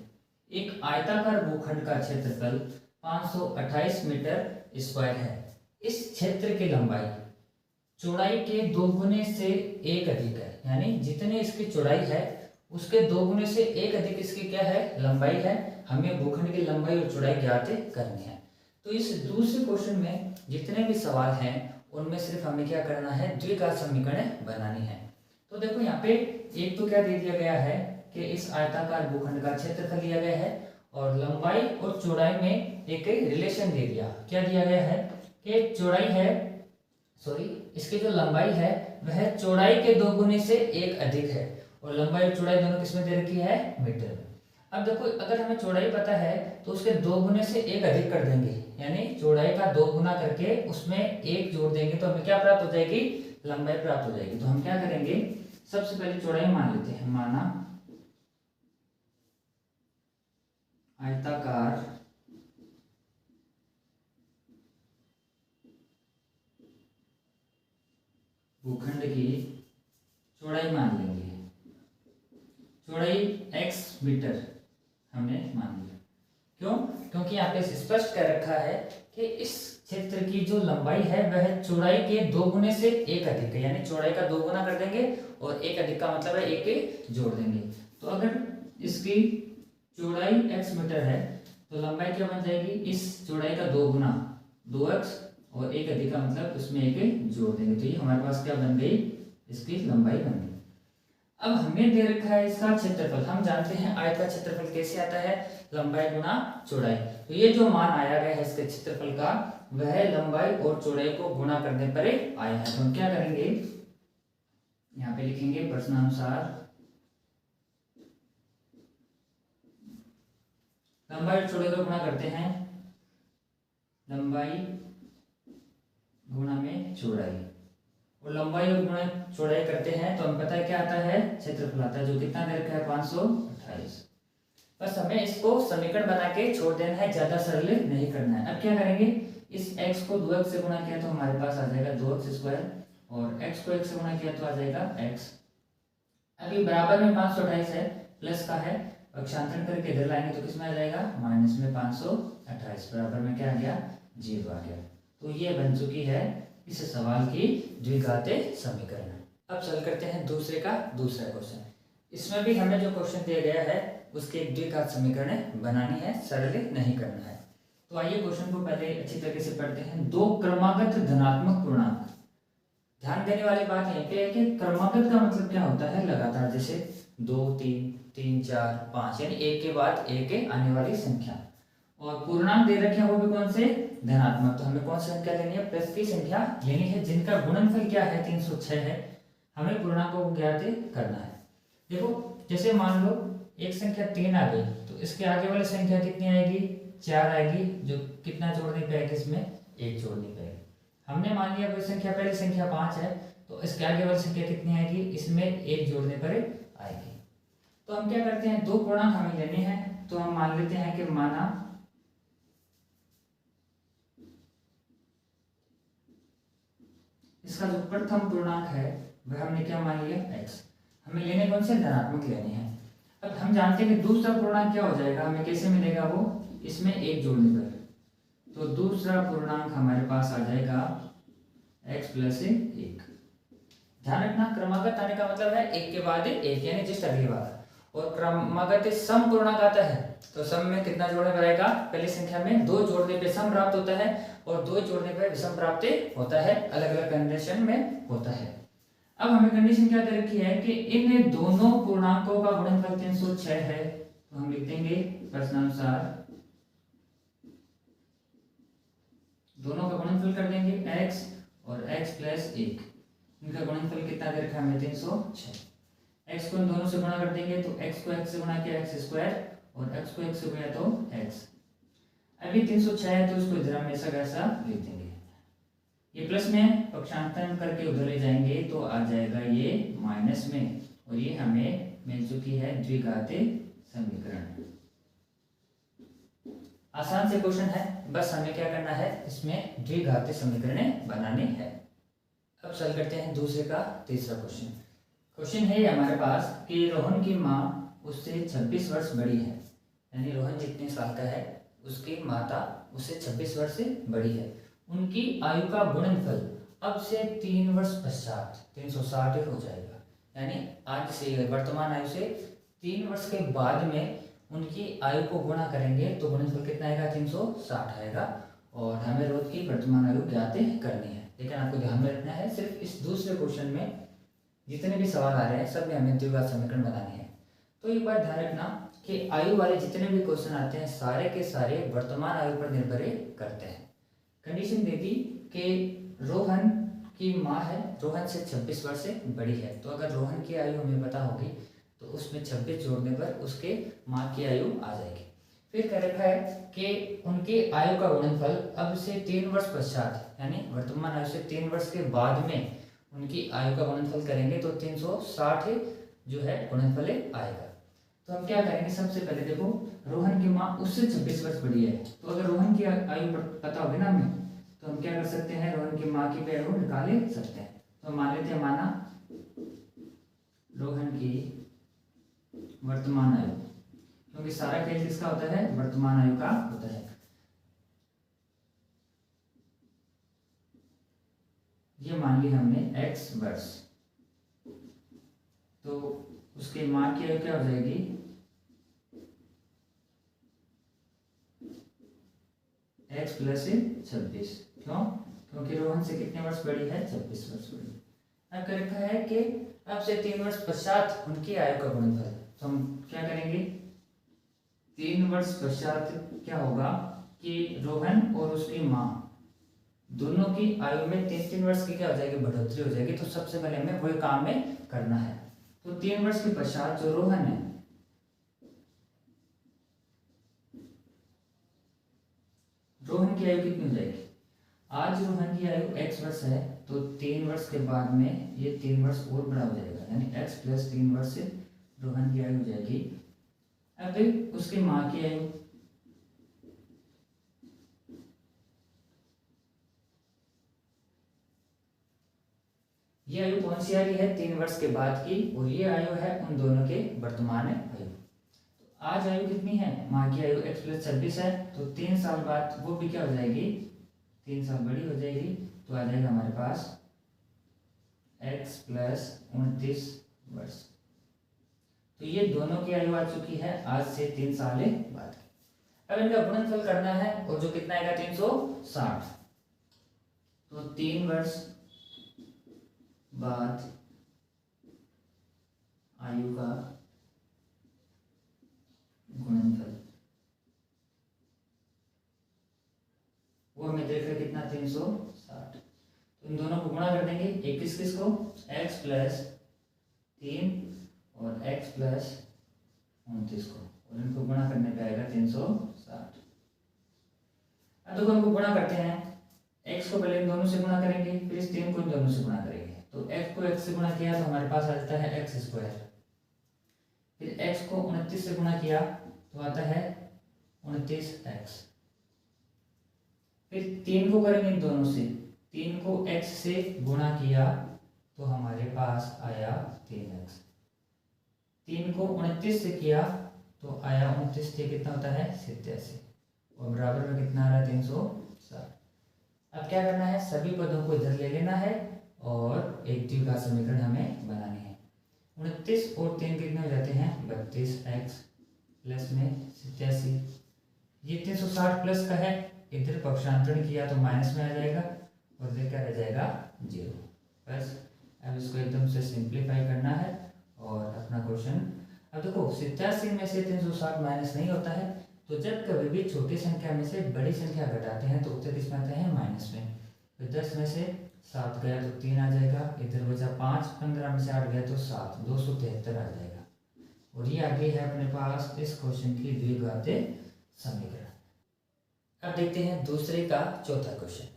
एक आयताकार भूखंड का क्षेत्रफल 528 मीटर स्क्वायर है। इस क्षेत्र की लंबाई चौड़ाई के 2 गुने से 1 अधिक है, यानी जितने इसकी चौड़ाई है उसके 2 गुने से 1 अधिक इसकी क्या है लंबाई है। हमें भूखंड की लंबाई और चौड़ाई ज्ञात करनी है। तो इस दूसरे क्वेश्चन में जितने भी सवाल हैं उनमें सिर्फ हमें क्या करना है द्विघात समीकरण बनानी है। तो देखो यहाँ पे एक तो क्या दे दिया गया है कि इस आयताकार भूखंड का क्षेत्रफल लिया गया है और लंबाई और चौड़ाई में एक रिलेशन दे दिया। क्या दिया गया है कि चौड़ाई है इसकी जो लंबाई है वह चौड़ाई के 2 गुने से 1 अधिक है और लंबाई और चौड़ाई दोनों किसमें दे रखी है मीटर में। अब देखो अगर हमें चौड़ाई पता है तो उसके 2 गुने से 1 अधिक कर देंगे, यानी चौड़ाई का 2 गुना करके उसमें 1 जोड़ देंगे तो हमें क्या प्राप्त हो जाएगी लंबाई प्राप्त हो जाएगी। तो हम क्या करेंगे सबसे पहले चौड़ाई मान लेते हैं। माना आयताकार भूखंड की चौड़ाई मान लेंगे, चौड़ाई x मीटर हमने मान लिया। क्यों? क्योंकि यहाँ पे स्पष्ट कर रखा है कि इस क्षेत्र की जो लंबाई है वह चौड़ाई के 2 गुने से 1 अधिक है, यानी चौड़ाई का 2 गुना कर देंगे और 1 अधिक का मतलब है 1 जोड़ देंगे। तो अगर इसकी चौड़ाई x मीटर है तो लंबाई क्या बन जाएगी इस चौड़ाई का 2 गुना 2x और 1 अधिक का मतलब उसमें 1 जोड़ देंगे। तो ये हमारे पास क्या बन गई इसकी लंबाई बन गई। अब हमें दे रखा है इसका क्षेत्रफल। हम जानते हैं आयत का क्षेत्रफल कैसे आता है लंबाई गुना चौड़ाई। तो ये जो मान आया गया है इसके क्षेत्रफल का वह लंबाई और चौड़ाई को गुणा करने पर आया है। तो हम क्या करेंगे यहाँ पे लिखेंगे प्रश्नानुसार लंबाई और चौड़ाई को गुणा करते हैं, लंबाई गुणा में चौड़ाई, और लंबाई और गुणा चौड़ाई करते हैं तो हमें पता है क्या आता है क्षेत्रफल आता है जो कितना दे रखा है 528। बस हमें इसको समीकरण बना के छोड़ देना है, ज्यादा सरल नहीं करना है। अब क्या करेंगे इस x को 2x से गुणा किया तो हमारे पास आ जाएगा 2x² और x को 1 से गुणा किया तो आ जाएगा x। अभी बराबर में 528 है, प्लस का है, पक्षांतरण करके इधर लाएंगे तो किसमें आ जाएगा माइनस में 528, बराबर में क्या आ गया 0 आ गया। तो ये बन चुकी है इस सवाल की द्विघात समीकरण। अब चल करते हैं दूसरे का दूसरा क्वेश्चन। इसमें भी हमें जो क्वेश्चन दिया गया है उसके एक द्विघात समीकरण बनानी है, सरल नहीं करना है। तो आइए क्वेश्चन को पहले अच्छी तरीके से पढ़ते हैं। 2 क्रमागत धनात्मक पूर्णांक। ध्यान देने वाली बात यह पे है कि क्रमागत का मतलब क्या होता है लगातार, जैसे 2 3 3 4 5 यानी एक के बाद एक आने वाली संख्या, और पूर्णांक दे रखे हैं वो भी कौन से धनात्मक। तो हमें कौन सी संख्या लेनी है प्लस की संख्या लेनी है जिनका गुणनफल क्या है 306 है। हमें पूर्णांकों को ज्ञात करना है। देखो जैसे मान लो एक संख्या 3 आ गई तो इसके आगे वाली संख्या कितनी आएगी 4 आएगी, जो कितना जोड़ नहीं पाएगी इसमें 1 जोड़ नहीं पाएगी। हमने मान लिया कोई संख्या पहली संख्या 5 है तो इसके आगे वाली संख्या कितनी आएगी इसमें 1 जोड़ने पर आएगी। तो हम क्या करते हैं 2 पूर्णांक हमें लेने हैं। तो हम मान लेते हैं कि माना इसका जो प्रथम पूर्णांक है वह हमने क्या मान लिया x। हमें लेने कौन से धनात्मक लेने हैं। अब हम जानते हैं कि दूसरा पूर्णांक क्या हो जाएगा, हमें कैसे मिलेगा वो इसमें 1 जोड़ने पर। तो दूसरा पूर्णांक हमारे पास आ जाएगा x + 1। ध्यान रखना क्रमागत आने का मतलब है एक के बाद एक, यानी जस्ट अगली बार। और क्रमागत सम पूर्णांक आता है तो सम में कितना जोड़ने पर आएगा, पहली संख्या में 2 जोड़ने पे सम प्राप्त होता है और 2 जोड़ने पर विषम प्राप्त होता है, अलग अलग कंडीशन में होता है। अब हमें कंडीशन क्या दे रखी है कि इन दोनों पूर्णांकों का गुणनफल 306 है, तो हम लिख देंगे प्रश्नानुसार दोनों का गुणनफल कर देंगे x और x प्लस 1, इनका गुणनफल कितना दे रखा है हमें 306। x को इन दोनों से गुणा कर देंगे तो x को x से गुणा किया x स्क्वायर और x को x से गुणा तो x। अभी 306 है तो इसको इधर हम ऐसा कैसा लिख देंगे, ये प्लस में पक्षांतरण करके उधर ले जाएंगे तो आ जाएगा ये माइनस में, और ये हमें मिल चुकी है द्विघातीय समीकरण। आसान से क्वेश्चन है, बस हमें क्या करना है, इसमें द्विघातीय समीकरण बनानी है। अब चल करते हैं दूसरे का तीसरा क्वेश्चन। क्वेश्चन है हमारे पास कि रोहन की माँ उससे 26 वर्ष बड़ी है, यानी रोहन जितने साल का है उसकी माता उससे 26 वर्ष से बड़ी है। उनकी आयु का गुणनफल अब से 3 वर्ष पश्चात 360 हो जाएगा, यानी आज से वर्तमान आयु से 3 वर्ष के बाद में उनकी आयु को गुणा करेंगे तो गुणनफल कितना आएगा, 360 आएगा। और हमें रोज की वर्तमान आयु ज्ञात करनी है, लेकिन आपको ध्यान में रखना है सिर्फ इस दूसरे क्वेश्चन में जितने भी सवाल आ रहे हैं सब में हमें द्विघात समीकरण बनानी है। तो एक बार ध्यान रखना कि आयु वाले जितने भी क्वेश्चन आते हैं सारे के सारे वर्तमान आयु पर निर्भर करते हैं। कंडीशन दे दी कि रोहन की माँ है, रोहन से 26 वर्ष से बड़ी है, तो अगर रोहन की आयु हमें पता होगी तो उसमें 26 जोड़ने पर उसके माँ की आयु आ जाएगी। फिर कह रखा है कि उनके आयु का गुणनफल अब से 3 वर्ष पश्चात, यानी वर्तमान आयु से 3 वर्ष के बाद में उनकी आयु का गुणनफल करेंगे तो 360 जो है गुणनफल आएगा। तो हम क्या करेंगे, सबसे पहले देखो रोहन की माँ उससे 26 वर्ष बड़ी है, तो अगर रोहन की आयु पता होगी ना हमें तो हम क्या कर सकते हैं, रोहन की माँ की आयु निकाल सकते हैं। तो मान लेते हैं माना रोहन की वर्तमान आयु, क्योंकि सारा खेल किसका होता है, वर्तमान आयु का होता है। ये मान ली हमने x वर्ष, तो उसके माँ की आयु क्या हो जाएगी, x प्लस 26। क्यों, क्योंकि रोहन से कितने वर्ष बड़ी है, 26 वर्ष बड़ी। अब क्या रखा है कि अब से 3 वर्ष पश्चात उनकी आयु का गुणनफल, तो हम क्या करेंगे, 3 वर्ष पश्चात क्या होगा कि रोहन और उसकी माँ दोनों की आयु में 3-3 वर्ष की क्या हो जाएगी, बढ़ोतरी हो जाएगी। तो सबसे पहले हमें वही काम में करना है। तो 3 वर्ष के पश्चात जो रोहन है, रोहन की आयु कितनी हो जाएगी, आज रोहन की आयु x वर्ष है, तो 3 वर्ष के बाद में ये 3 वर्ष और बड़ा हो जाएगा, यानी x प्लस 3 वर्ष से रोहन की आयु हो जाएगी। अब फिर उसकी माँ की आयु, ये आयु कौन सी आ रही है, 3 वर्ष के बाद की, और ये आयु है उन दोनों के वर्तमान आयु। तो आज आयु कितनी है, माँ की आयु x प्लस 26 है, तो 3 साल बाद वो भी क्या हो जाएगी, 3 साल बड़ी हो जाएगी, तो आ जाएगा हमारे पास x प्लस 29 वर्ष। तो ये दोनों की आयु आ चुकी है आज से 3 साल बाद। अब इनका गुणनफल करना है, और जो कितना आएगा 360, तो 3 वर्ष बाद आयु का गुणनफल, वो हमें देख रहे कितना 360, तो इन दोनों को गुणा कर देंगे, एक किस को, x प्लस 3 और x प्लस 29 को, और इनको गुणा करने पे आएगा 360। अब देखो इनको गुणा करते हैं, x को पहले इन दोनों से गुणा करेंगे, फिर इस 3 को इन दोनों से गुणा करेंगे, तो x को x से गुणा किया तो हमारे पास आ जाता है x स्क्वायर, फिर x को 29 से गुणा किया तो आता है 29x, फिर 3 को करेंगे इन दोनों से, 3 को x से गुणा किया तो हमारे पास आया 3x, 3 को 29 से किया तो आया 29 से कितना होता है 87, और बराबर में कितना आ रहा है 360। अब क्या करना है, सभी पदों को इधर ले लेना है और एक द्विघात समीकरण हमें बनानी है। 29 और 3 कितने हो जाते हैं 32x प्लस में 87। ये 360 प्लस का है, इधर पक्षांतरण किया तो माइनस में आ जाएगा और इधर क्या रह जाएगा 0। बस अब इसको एकदम से सिंप्लीफाई करना है और अपना क्वेश्चन। अब देखो 87 में से 360 माइनस नहीं होता है, तो जब कभी भी छोटी संख्या में से बड़ी संख्या घटाते हैं तो उत्तर किस में आता है माइनस में। तो 10 में से 7 गया तो 3 आ जाएगा, इधर बचा 5, 15 में से 8 गया तो 7, 273 आ जाएगा। और ये आगे है अपने पास इस क्वेश्चन की द्विघातीय समीकरण। अब देखते हैं दूसरे का चौथा क्वेश्चन।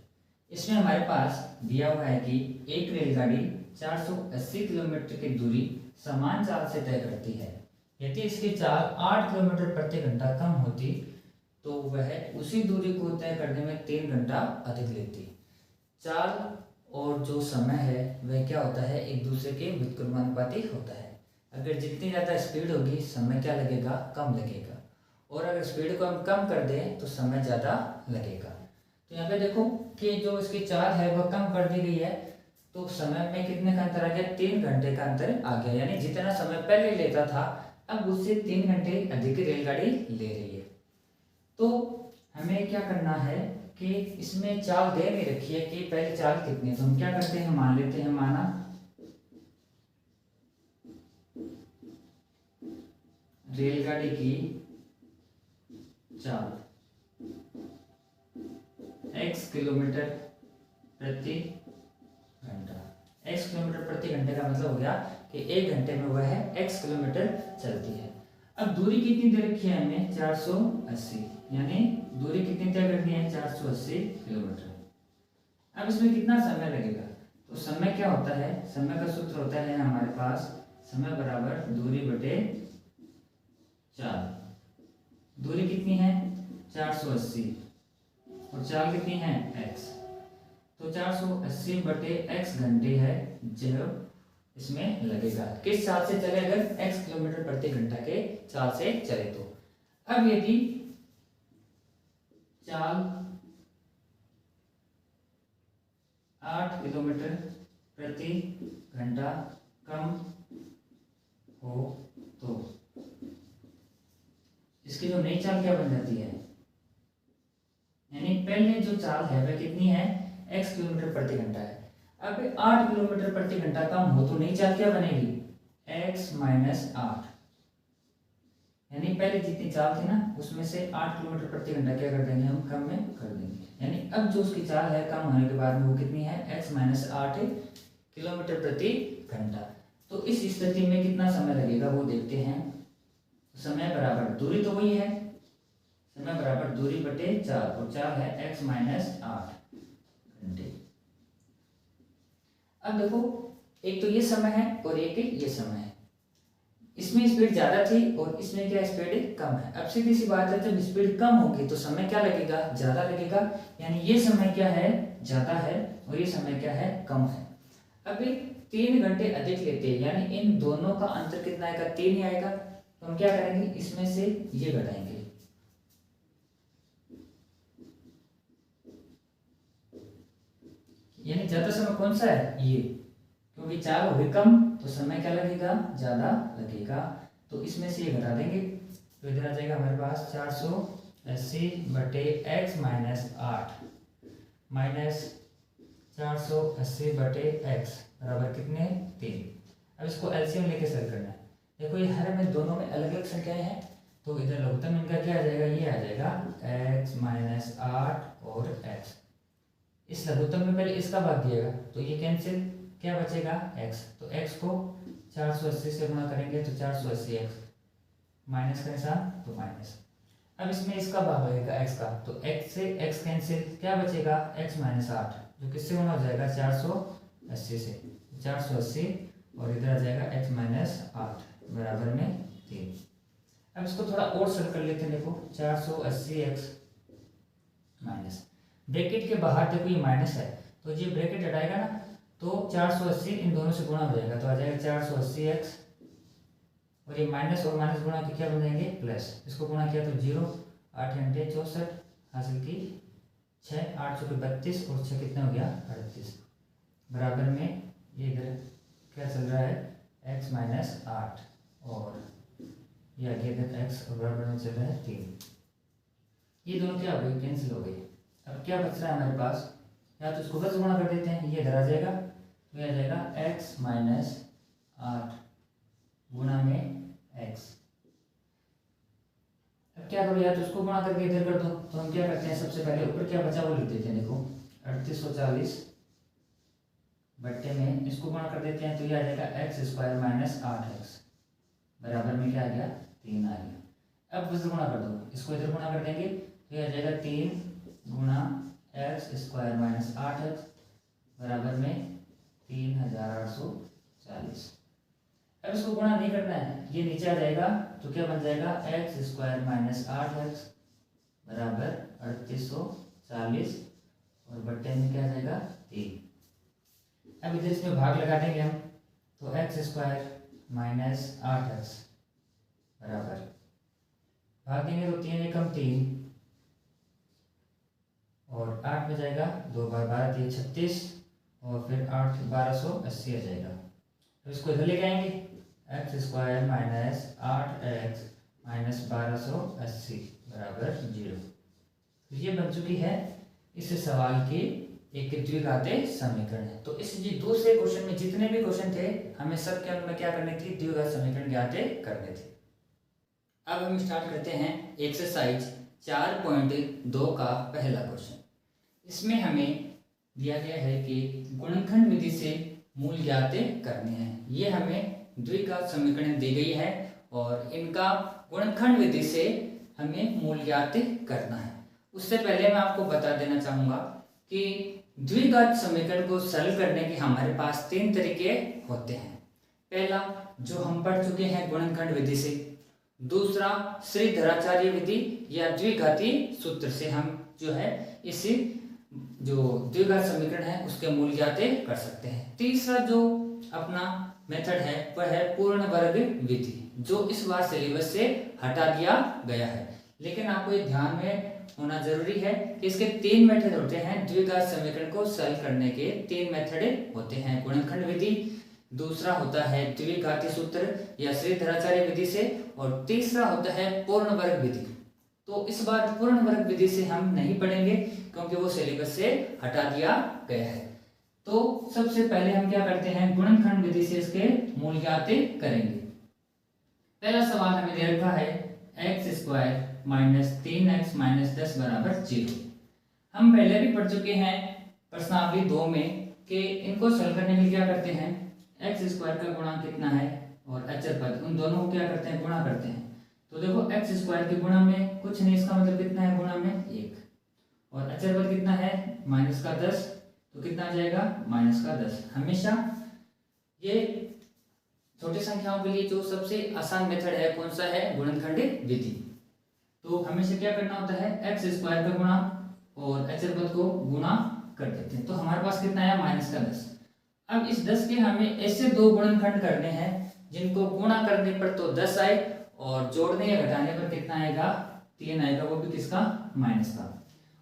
इसमें हमारे पास दिया हुआ है कि एक रेलगाड़ी 480 किलोमीटर की दूरी समान चाल से तय करती है। यदि इसकी चाल 8 किलोमीटर प्रति घंटा कम होती तो वह उसी दूरी को तय करने में 3 घंटा अधिक लेती। चाल और जो समय है वह क्या होता है, एक दूसरे के व्युत्क्रमानुपाती होता है। अगर जितनी ज़्यादा स्पीड होगी समय क्या लगेगा, कम लगेगा, और अगर स्पीड को हम कम कर दें तो समय ज़्यादा लगेगा। तो यहाँ पे देखो कि जो इसकी चाल है वह कम कर दी गई है, तो समय में कितने का अंतर आ गया, 3 घंटे का अंतर आ गया। यानी जितना समय पहले लेता था अब उससे 3 घंटे अधिक रेलगाड़ी ले रही है। तो हमें क्या करना है कि इसमें चाल दे नहीं रखी है कि पहले चाल कितनी है, तो हम क्या करते हैं, मान लेते हैं, माना रेलगाड़ी की चाल x किलोमीटर प्रति घंटा। x किलोमीटर प्रति घंटे का मतलब हो गया कि 1 घंटे में वह x किलोमीटर चलती है। अब दूरी कितनी दे रखी है हमें, 480, यानी दूरी कितनी तय करनी है, 480 किलोमीटर। अब इसमें कितना समय लगेगा, तो समय क्या होता है, समय का सूत्र होता है हमारे पास समय बराबर दूरी बटे चाल। दूरी कितनी है 480 और चाल कितनी है x, तो 480 बटे x घंटे है जो इसमें लगेगा। किस चाल से चले, अगर x किलोमीटर प्रति घंटा के चाल से चले तो। अब यदि चाल 8 किलोमीटर प्रति घंटा कम हो तो इसकी जो नई चाल क्या बन जाती है, यानी पहले जो चाल है वह कितनी है, x किलोमीटर प्रति घंटा है। अब 8 किलोमीटर प्रति घंटा कम हो तो नई चाल क्या बनेगी, x माइनस 8, यानी पहले जितनी चाल थी ना उसमें से 8 किलोमीटर प्रति घंटा क्या कर देंगे, हम कम में कर देंगे। यानी अब जो उसकी चाल है कम होने के बाद में वो कितनी है, x माइनस 8 किलोमीटर प्रति घंटा। तो इस स्थिति में कितना समय लगेगा वो देखते हैं। समय बराबर दूरी तो वही है, समय बराबर दूरी बटे चाल, और चाल है x माइनस 8 घंटे। अब देखो एक तो ये समय है और एक ये समय है, इसमें स्पीड ज्यादा थी और इसमें क्या स्पीड कम है। अब सीधी सी बात है जब स्पीड कम होगी तो समय क्या लगेगा, ज्यादा लगेगा, यानी ये समय क्या है ज्यादा है और ये समय क्या है कम है। अभी 3 घंटे अधिक लेते हैं, यानी इन दोनों का अंतर कितना आएगा, 3 ही आएगा। तो हम क्या करेंगे, इसमें से ये घटाएंगे, यानी ज्यादा समय कौन सा है ये, क्योंकि चाल होगी कम तो समय क्या लगेगा, ज्यादा लगेगा। तो इसमें से ये घटा देंगे तो इधर आ जाएगा हमारे पास 480 बटे x माइनस 8 माइनस 480 बटे x बराबर कितने 3। अब इसको एलसीएम लेके सॉल्व करना है। देखो ये हर में दोनों में अलग अलग संख्याएं हैं, तो इधर लघुत्तम इनका क्या आ जाएगा, ये आ जाएगा x माइनस 8 और x। इस लघुत्तम में पहले इसका भाग दिएगा तो ये कैंसिल, क्या बचेगा x, तो x को 480 से गुणा करेंगे तो 480x, माइनस का निशान तो माइनस। अब इसमें इसका भाग लगेगा x का, तो x से x कैंसिल, क्या बचेगा x माइनस 8, जो किससे गुणा हो जाएगा 480 से, 480 और इधर आ जाएगा x माइनस 8 बराबर में 3। अब इसको थोड़ा और सरल कर लेते हैं। देखो 480x माइनस, ब्रैकेट के बाहर देखो ये माइनस है तो ये ब्रैकेट हटाएगा ना, तो 480 इन दोनों से गुणा हो जाएगा तो आ जाएगा 480x, और ये माइनस और माइनस गुणा के क्या बन जाएंगे प्लस, इसको गुणा किया तो 0, 8 घंटे 64 हासिल की 6, 8 चौके 32 और 6 कितना हो गया 38 बराबर में ये इधर क्या चल रहा है x माइनस 8 और ये आगे तक x और बराबर में चल रहा है 3। ये दोनों क्या हो गए, कैंसिल हो गए। अब क्या बच रहा है हमारे पास, या तो इसको बस गुणा कर देते हैं, ये इधर आ जाएगा तो ये आ जाएगा x माइनस 8 गुणा में x। अब क्या करो, या तो उसको गुणा करके इधर कर दो, तो हम क्या करते हैं सबसे पहले ऊपर क्या बचा वो लिख देते हैं। देखो 3840 बट्टे में इसको गुणा कर देते हैं तो ये आ जाएगा एक्स स्क्वायर माइनस 8x बराबर में क्या आ गया 3 आ गया। अब बस गुणा कर दो, इसको इधर गुणा कर देंगे तो ये आ जाएगा 3 गुणा एक्स स्क्वायर माइनस 8x बराबर में 3840। अब इसको गुणा नहीं करना है, ये नीचे आ जाएगा तो क्या बन जाएगा एक्स स्क्वायर माइनस 8x बराबर 3840 और बट्टे में क्या आ जाएगा 3। अब इधर इसमें भाग लगा देंगे हम, तो एक्स स्क्वायर माइनस 8x बराबर भाग देंगे तो 3 एकम 3 और 8 में जाएगा 2 बार 12 3 36 और फिर 8 1280 आ जाएगा। तो इसको इधर लेके आएंगे, x square minus 8x minus 1280 बराबर 0। तो ये बन चुकी है इस सवाल की एक द्विघातीय समीकरण है। तो इस दूसरे क्वेश्चन में जितने भी क्वेश्चन थे हमें सब के अंदर क्या करने थी, द्विघात समीकरण ज्ञात करने थे। अब हम स्टार्ट करते हैं एक्सरसाइज 4.2 का पहला क्वेश्चन। इसमें हमें दिया गया है कि गुणनखंड विधि से मूल ज्ञात करने हैं। ये हमें द्विघात समीकरण दी गई है और इनका गुणनखंड विधि से हमें मूल ज्ञात करना है। उससे पहले मैं आपको बता देना चाहूँगा कि द्विघात समीकरण को सरल करने के हमारे पास 3 तरीके होते हैं। पहला जो हम पढ़ चुके हैं गुणनखंड विधि से, दूसरा श्रीधराचार्य विधि या द्विघाती सूत्र से हम जो है इस जो द्विघात समीकरण है उसके मूल ज्ञात कर सकते हैं। तीसरा जो अपना मेथड है वह है पूर्ण वर्ग विधि, जो इस बार सिलेबस से हटा दिया गया है। लेकिन आपको ये ध्यान में होना जरूरी है कि इसके 3 मेथड होते हैं। द्विघात समीकरण को सरल करने के 3 मेथड होते हैं, गुणनखंड विधि, दूसरा होता है द्विघाती सूत्र या श्रीधराचार्य विधि से, और तीसरा होता है पूर्ण वर्ग विधि। तो इस बार पूर्ण वर्ग विधि से हम नहीं पढ़ेंगे क्योंकि वो सिलेबस से हटा दिया गया है। तो सबसे पहले हम क्या करते हैं, गुणनखंड विधि से इसके मूल ज्ञात करेंगे। पहला सवाल हमें दे रखा है x square minus 3x minus 10 बराबर 0। हम पहले भी पढ़ चुके हैं प्रश्नावली 2 में कि इनको सरल करने के लिए क्या करते हैं, एक्स स्क्वायर का गुणा कितना है और अचर पद, उन दोनों को क्या करते हैं, गुणा करते हैं। तो देखो एक्स स्क्वायर के गुणा में कुछ नहीं, इसका मतलब कितना है, गुणा में 1, और अचर पद कितना है माइनस का 10, तो कितना आ जाएगा माइनस का 10। हमेशा ये छोटी संख्याओं के लिए जो सबसे आसान मेथड है कौन सा है, गुणनखंड विधि। तो हमेशा क्या करना होता है, एक्स स्क्वायर का गुणा और अचर पद को गुणा कर देते हैं। तो हमारे पास कितना है माइनस का 10। अब इस 10 के हमें ऐसे 2 गुणनखंड करने हैं जिनको गुणा करने पर तो 10 आए और जोड़ने या घटाने पर कितना आएगा, 3 आएगा, वो भी किसका, माइनस का।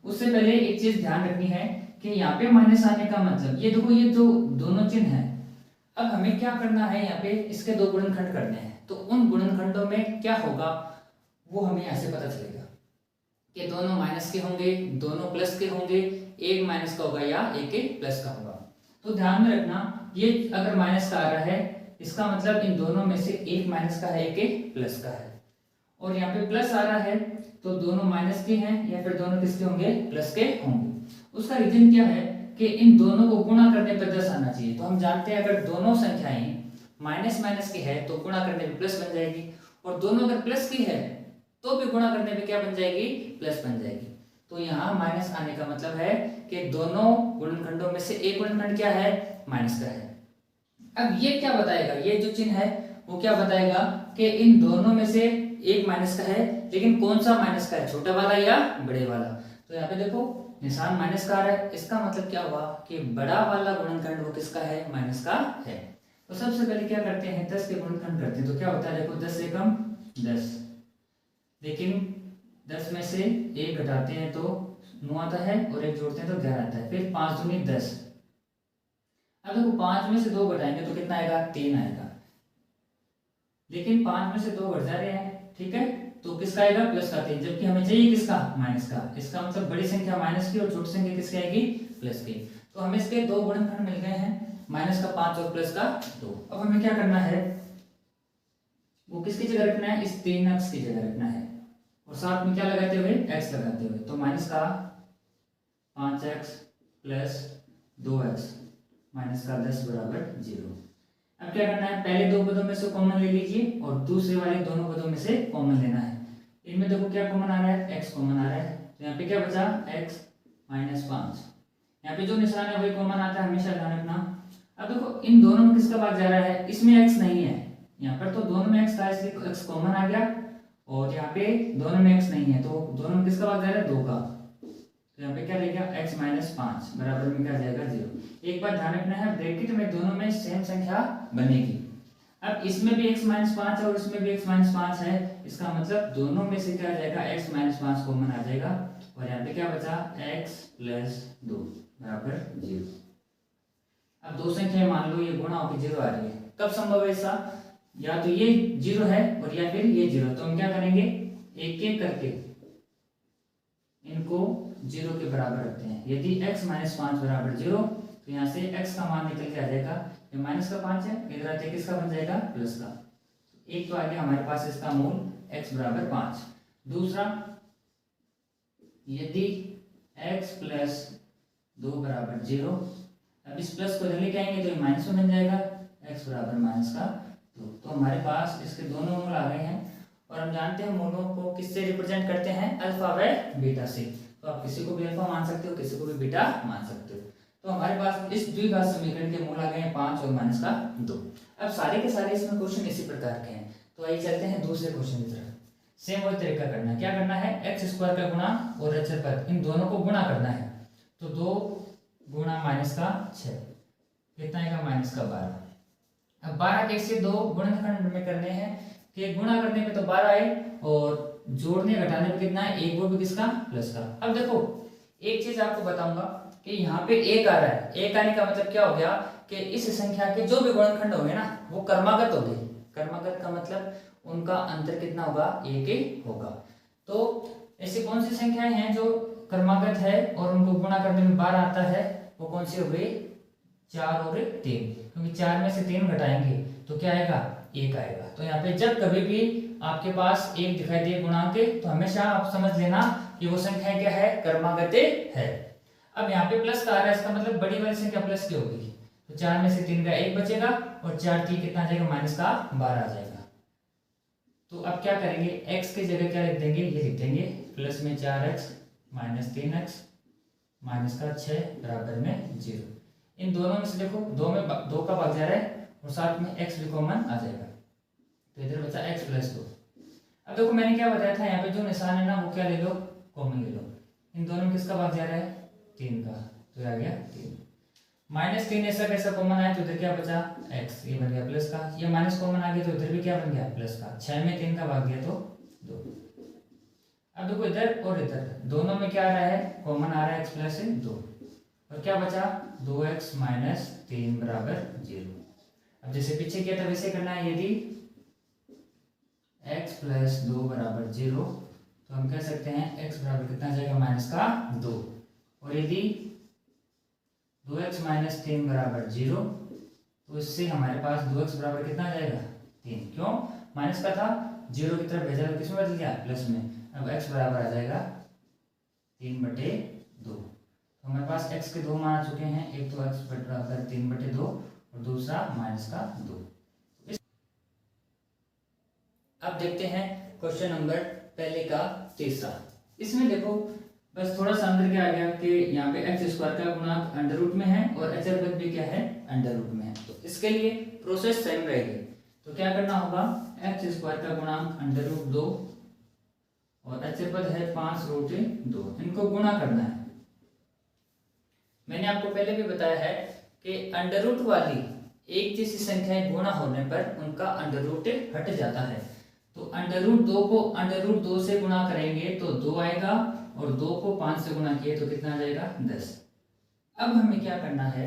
उससे पहले एक चीज ध्यान रखनी है कि यहाँ पे माइनस आने का मतलब, ये देखो ये जो दोनों चिन्ह है, अब हमें क्या करना है, यहाँ पे इसके 2 गुणनखंड करने हैं। तो उन गुणनखंडों में क्या होगा वो हमें यहाँ से पता चलेगा कि दोनों माइनस के होंगे, दोनों प्लस के होंगे, एक माइनस का होगा या एक प्लस का होगा। तो ध्यान में रखना, ये अगर माइनस का आ रहा है इसका मतलब इन दोनों में से एक माइनस का है, एक प्लस का है। और यहाँ पे प्लस आ रहा है तो दोनों माइनस के हैं या फिर दोनों किसके होंगे, प्लस के होंगे। उसका रीजन क्या है कि इन दोनों को गुणा करने पर 10 आना चाहिए। तो हम जानते हैं अगर दोनों संख्याएं माइनस माइनस की है तो गुणा करने पे प्लस बन जाएगी, और दोनों अगर प्लस की है तो भी गुणा करने पे क्या बन जाएगी, प्लस बन जाएगी। तो यहाँ माइनस आने का मतलब है कि दोनों गुणनखंडों में से एक गुणनखंड क्या है, माइनस का है। अब ये क्या बताएगा, ये जो चिन्ह है वो क्या बताएगा कि इन दोनों में से एक माइनस का है, लेकिन कौन सा माइनस का है, छोटा वाला या बड़े वाला। तो यहाँ पे देखो निशान माइनस का आ रहा है, इसका मतलब क्या हुआ कि बड़ा वाला गुणनखंड वो किसका है, माइनस का है। तो सबसे पहले क्या करते हैं, 10 के गुणनखंड करते हैं। तो क्या होता है, देखो 10 से कम 10, लेकिन 10 में से 1 घटाते हैं तो 9 आता है और 1 जोड़ते हैं तो 11 आता है। फिर 5 दूनी 10। अब देखो 5 में से 2 घटाएंगे तो कितना आएगा, 3 आएगा। लेकिन 5 में से 2 घट जा रहे हैं, ठीक है, तो किसका आएगा प्लस का 3, जबकि हमें चाहिए किसका माइनस का। इसका मतलब बड़ी संख्या माइनस की और छोटी संख्या किसकी आएगी प्लस की। तो हमें इसके दो गुणनखंड मिल गए हैं, माइनस का 5 और प्लस का 2। अब हमें क्या करना है, वो किसकी जगह रखना है, इस 3x की जगह रखना है और साथ में क्या लगाते हुए x लगाते हुए। तो माइनस का 5x प्लस 2x माइनस का 10 बराबर 0। अब क्या करना है, पहले दो पदों में से कॉमन ले लीजिए और दूसरे वाले दोनों पदों में से कॉमन लेना है। इनमें देखो क्या कॉमन आ रहा है, x कॉमन आ रहा है, तो यहाँ पे क्या बचा x माइनस 5। यहाँ पे जो निशान है वही कॉमन आता है, हमेशा ध्यान रखना। अब देखो इन दोनों में किसका भाग जा रहा है, इसमें x नहीं है, यहाँ पर तो दोनों में x था इसलिए x कॉमन आ गया, और यहाँ पे दोनों में x नहीं है तो दोनों में किसका भाग जा रहा है 2 का। तो यहाँ पे क्या रहेगा x माइनस 5 बराबर में क्या जाएगा 0। एक बात ध्यान रखना है, ब्रैकेट में दोनों में सेम संख्या बनेगी। अब इसमें भी x माइनस 5 है और इसमें भी x माइनस 5 है, इसका मतलब दोनों में से क्या जाएगा x माइनस 5 कॉमन आ जाएगा, और यहाँ पे क्या बचा x प्लस 2 बराबर 0। अब दो संख्याएं मान लो ये गुणा होकर 0 आ रही है, कब संभव है ऐसा, या तो ये 0 है और या फिर ये 0। तो हम क्या करेंगे, एक एक करके इनको 0 के बराबर रखते हैं। यदि x माइनस 5 बराबर 0 तो यहाँ से x का मान निकल के आ जाएगा, ये माइनस का 5 है, इधर आते किसका बन जाएगा प्लस का। एक तो आ गया हमारे पास इसका मूल x बराबर 5। दूसरा, यदि x प्लस 2 बराबर 0, अब इस प्लस को इधर लेके आएंगे तो ये माइनस में बन जाएगा, x बराबर माइनस का 2। तो हमारे पास इसके दोनों मूल आ गए हैं, और हम जानते हैं मूलों को किससे रिप्रेजेंट करते हैं, अल्फा व बीटा से। तो आप किसी को भी अल्फा मान सकते हो, किसी को भी बीटा मान सकते हो। तो हमारे पास इस द्विघात समीकरण के मूल आ गए हैं 5 और माइनस का 2। अब सारे के सारे इसमें क्वेश्चन इसी प्रकार के हैं। तो आइए चलते हैं दूसरे क्वेश्चन की तरफ। सेम वही तरीका करना है, क्या करना है, एक्स स्क्वायर का गुणा और अचर पद इन दोनों को गुणा करना है। तो 2 गुणा माइनस का 6 कितना आएगा, माइनस का 12। अब 12 कैसे दो गुणनखंड में करने हैं कि गुणा करने पे तो 12 आए और जोड़ने घटाने पे कितना है, एक वो भी किसका प्लस का। अब देखो एक चीज आपको बताऊंगा कि यहाँ पे एक आ रहा है, एक आने का मतलब क्या हो गया कि इस संख्या के जो भी गुणनखंड होंगे ना वो कर्मागत हो गए। कर्मागत का मतलब उनका अंतर कितना होगा, एक ही होगा। तो ऐसी कौन सी संख्याएं हैं जो कर्मागत है और उनको गुणा करने में 12 आता है, वो कौन सी हो गई, 4 और 3। क्योंकि 4 में से 3 घटाएंगे तो क्या आएगा, 1 आएगा। तो यहाँ पे जब कभी भी आपके पास 1 दिखाई दे गुणांक तो हमेशा आप समझ लेना कि वो संख्या क्या है, कर्मागत है। अब यहाँ पे प्लस का आ रहा है, इसका मतलब बड़ी वाली संख्या प्लस की होगी। तो 4 में से 3 का 1 बचेगा और 4 3 कितना आ जाएगा, माइनस का 12 आ जाएगा। तो अब क्या करेंगे, x की जगह क्या लिख देंगे, ये लिख देंगे प्लस में 4x माइनस 3x माइनस का 6 बराबर में 0। इन दोनों में से देखो 2 का भाग जा रहा है और साथ में x भी कॉमन आ जाएगा, तो इधर बचा x प्लस 2। अब देखो मैंने क्या बताया था, यहाँ पे जो निशान है ना वो क्या ले लो, कॉमन ले लो। इन दोनों में किसका भाग जा रहा है, 3 का, तो आ गया 3। माइनस 3 ऐसा कैसा कॉमन आया तो इधर क्या बचा x, ये बन गया प्लस का। ये माइनस कॉमन आ गया तो इधर भी क्या बन गया प्लस का। 6 में 3 का भाग दिया तो 2। अब देखो इधर और इधर दोनों में क्या आ रहा है, कॉमन आ रहा है x प्लस 2, और क्या बचा 2x माइनस 3 बराबर 0। अब जैसे पीछे किया था वैसे करना है। यदि x प्लस 2 बराबर 0 तो हम कह सकते हैं x बराबर कितना आ जाएगा, माइनस का 2। और यदि 2x माइनस 3 बराबर 0 तो इससे हमारे पास 2x बराबर कितना आ जाएगा 3। क्यों, माइनस का था, 0 की तरफ भेजा तो किसमें बदल गया, प्लस में। अब x बराबर आ जाएगा 3/2। तो हमारे पास x के 2 मान आ चुके हैं, एक तो x बराबर 3/2 और दूसरा माइनस का 2। अब देखते हैं क्वेश्चन नंबर पहले का तीसरा। इसमें देखो बस थोड़ा सा अंदर क्या आ गया कि यहाँ पे एक्स स्क्वायर का गुणांक अंडर रूट में है और अचर पद भी क्या है, अंडर रूट में है। तो इसके लिए प्रोसेस सेम रहेगी। तो क्या करना होगा, एक्स स्क्वायर का गुणांक अंडर रूट 2 और अचर पद है 5√2, इनको गुणा करना है। मैंने आपको पहले भी बताया है कि अंडर रूट वाली एक जैसी संख्याएं गुणा होने पर उनका अंडर रूट हट जाता है। तो अंडर रूट 2 को अंडर रूट 2 से गुणा करेंगे तो 2 आएगा, और 2 को 5 से गुणा किए तो कितना आ जाएगा 10। अब हमें क्या करना है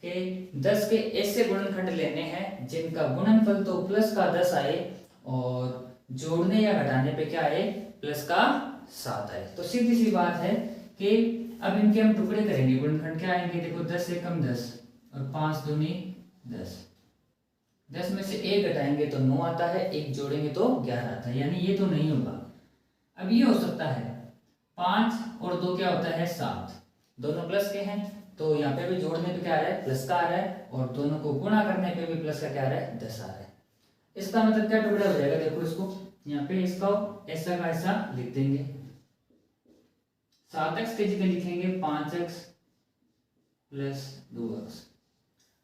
कि 10 के ऐसे गुणनखंड लेने हैं जिनका गुणनफल तो प्लस का 10 आए और जोड़ने या घटाने पे क्या आए, प्लस का 7 आए। तो सीधी सी बात है कि अब इनके हम टुकड़े करेंगे, गुणनखंड क्या आएंगे, देखो 10 एकम 10 और 5 दूनी 10। 10 में से 1 घटाएंगे तो 9 आता है, 1 जोड़ेंगे तो 11 आता है, यानी ये तो नहीं होगा। अब ये हो सकता है 5 और 2 क्या होता है 7, दोनों प्लस के हैं, तो यहाँ पे भी जोड़ने पे क्या आ रहा है, प्लस का आ रहा है, और दोनों को गुणा करने पे भी प्लस का क्या आ रहा है, 10 आ रहा है। इसका मतलब क्या टुकड़ा हो जाएगा, देखो इसको यहाँ पे इसका ऐसा का ऐसा लिख देंगे, 7x की जगह लिखेंगे 5x प्लस 2x।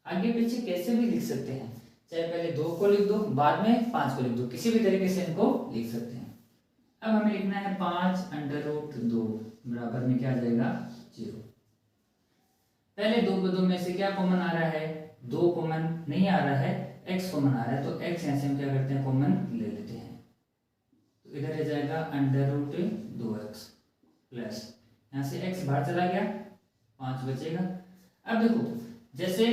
आगे पीछे कैसे भी लिख सकते हैं, चाहे पहले 2 को लिख दो बाद में 5 को लिख दो, किसी भी तरीके से इनको लिख सकते हैं। अब हमें लिखना है 5 अंडर रूट 2 बराबर में क्या आ जाएगा 0। पहले 2 पदों में से क्या कॉमन आ रहा है, 2 कॉमन नहीं आ रहा है, x कॉमन आ रहा है, तो x यहाँ से हम क्या करते हैं कॉमन ले लेते हैं, तो इधर आ जाएगा अंडर रूट 2x प्लस यहाँ से x बाहर चला गया, 5 बचेगा। अब देखो जैसे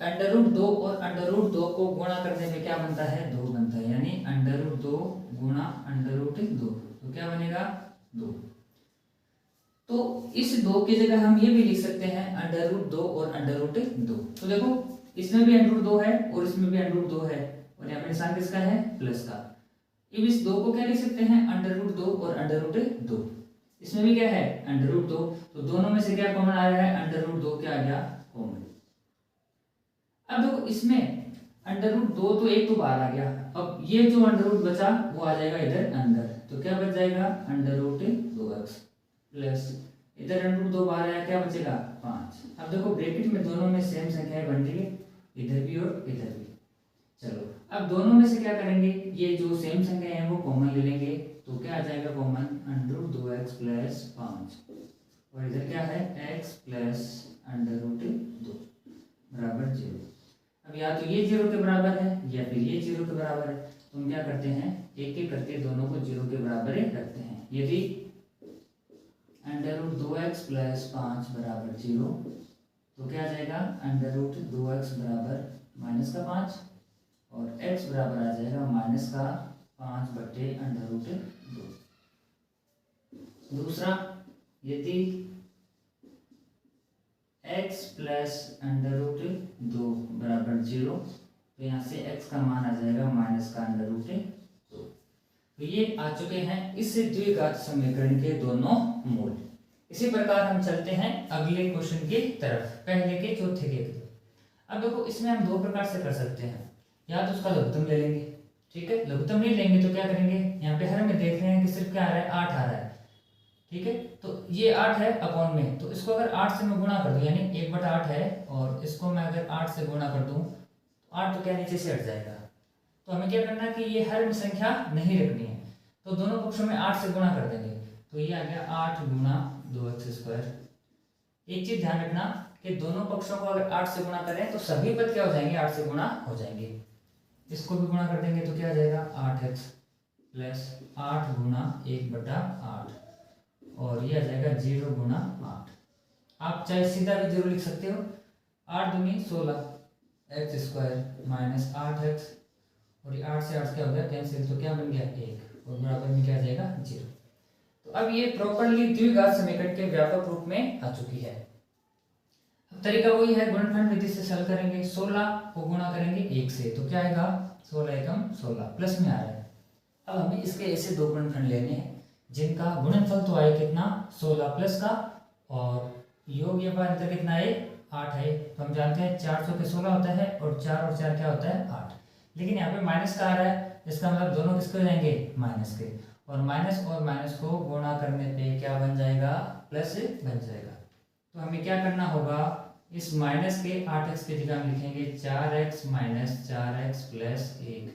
अंडर रूट 2 और अंडर रूट 2 को गुणा करने में क्या बनता है, 2 बनता है, यानी अंडर रूट 2 गुणा अंडर रूट 2, तो क्या बनेगा 2। तो इस 2 की जगह हम ये भी लिख सकते हैं अंडर रूट 2 और अंडर रूट 2। तो देखो इसमें भी अंडर रूट 2 है और इसमें भी अंडर रूट 2 है, और यहाँ पे निशान किसका है, प्लस का। अब इस 2 को क्या लिख सकते हैं अंडर रूट 2 और अंडर रूट 2, इसमें भी क्या है अंडर रूट 2, तो दोनों में से क्या कॉमन आ रहा है, अंडर रूट 2 क्या आ गया कॉमन। अब देखो इसमें अंडर रूट 2 तो एक तो बाहर आ गया, अब ये जो अंडर रूट बचा वो आ जाएगा इधर अंदर, तो क्या बच जाएगा अंडर रूट 2x प्लस इधर अंडर रूट 2 बाहर आया, क्या बचेगा 5। अब देखो ब्रैकेट में दोनों में सेम संख्याएं बन रही है, इधर भी और इधर भी। चलो अब दोनों में से क्या करेंगे, ये जो सेम संख्याएं हैं वो कॉमन ले लेंगे, तो क्या आ जाएगा common under root 2x plus 5, और इधर क्या है x प्लस अंडर रूट 2 बराबर 0। अब या तो ये 0 के बराबर है या फिर ये 0 के बराबर है, तो हम क्या करते हैं एक एक करके दोनों को 0 के बराबर रखते हैं। यदि अंडर रूट 2x प्लस 5 बराबर 0, तो क्या आ जाएगा अंडर रूट 2x बराबर माइनस का 5 और x बराबर आ जाएगा माइनस का 5 बटे अंडर रूट 2। दूसरा, यदि x प्लस अंडर रूट 2 बराबर 0, तो यहाँ से x का मान आ जाएगा माइनस का अंडर रूट 2। तो ये आ चुके हैं इस द्विघात समीकरण के दोनों मूल। इसी प्रकार हम चलते हैं अगले क्वेश्चन की तरफ, पहले के चौथे के तरफ। अब देखो इसमें हम दो प्रकार से कर सकते हैं, या तो उसका लघुत्तम ले लेंगे, ठीक है, लघुत्तम नहीं लेंगे तो क्या करेंगे, यहाँ पे हर में देख रहे हैं कि सिर्फ क्या आ रहा है 8 आ रहा है, ठीक है, तो ये 8 है अपॉन में, तो इसको अगर 8 से मैं गुणा कर दूं, यानी 1/8 है, और इसको मैं अगर 8 से गुणा कर दूं तो 8 तो क्या नीचे से हट जाएगा। तो हमें क्या करना है कि ये हर में संख्या नहीं रखनी है, तो दोनों पक्षों में 8 से गुणा कर देंगे, तो ये आ गया 8 गुणा 2x²। एक चीज ध्यान रखना कि दोनों पक्षों को अगर 8 से गुणा करें तो सभी पद क्या हो जाएंगे 8 से गुणा हो जाएंगे। इसको भी गुणा कर देंगे तो क्या आ जाएगा 8x प्लस 8 गुणा 1/8, और ये आ जाएगा 0 गुणा 8। आप चाहे सीधा भी 0 लिख सकते हो, 8 दूनी 16 x² माइनस 8x, और ये 8 से 8 क्या हो गया कैंसिल, तो क्या बन गया 1, और बराबर में क्या आ जाएगा 0। तो अब ये प्रॉपर्ली द्विघात समीकरण के व्यापक रूप में आ चुकी है। अब तरीका वही है, गुणनखंड विधि से हल करेंगे, 16 को गुणा करेंगे 1 से, तो क्या आएगा 16 एकम 16 प्लस में आ रहा है। अब हमें इसके ऐसे दो गुणनखंड लेने हैं जिनका गुणनफल तो आए कितना 16 प्लस का, और योग या अंतर कितना है 8 है। तो हम जानते हैं 400 के 16 होता है और 4 और 4 क्या होता है 8, लेकिन यहाँ पे माइनस का आ रहा है, इसका मतलब दोनों किसके हो जाएंगे माइनस के, और माइनस को गुणा करने पे क्या बन जाएगा प्लस बन जाएगा। तो हमें क्या करना होगा, इस माइनस के 8x की जगह हम लिखेंगे 4x माइनस 4x प्लस 1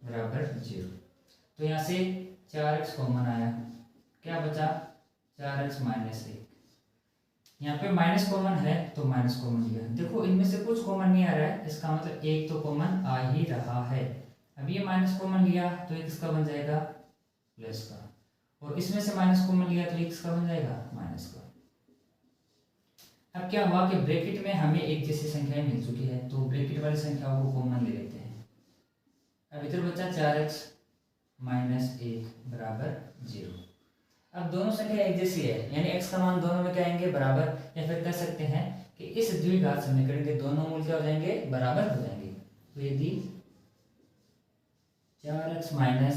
बराबर 0। तो यहाँ से 4x कॉमन आया, क्या बचा 4x माइनस 1, यहाँ पे माइनस कॉमन है तो माइनस कॉमन लिया। देखो इनमें से कुछ कॉमन नहीं आ रहा है, इसका मतलब एक तो कॉमन आ ही रहा है। अब ये माइनस कॉमन लिया तो एक किसका बन जाएगा प्लस का, और इसमें से माइनस कॉमन लिया तो एक किसका बन जाएगा माइनस का। अब क्या हुआ कि ब्रैकेट में हमें एक जैसी संख्याएं मिल चुकी है, तो ब्रैकेट वाली संख्याओं को कॉमन ले लेते हैं। अब इधर बचा 4x -1 बराबर 0। अब दोनों संख्या एक जैसी है, यानी x का मान दोनों में क्या आएंगे, बराबर, या फिर कह सकते हैं कि इस द्विघात समीकरण के दोनों मूल क्या हो जाएंगे, बराबर हो जाएंगे। तो यदि 4x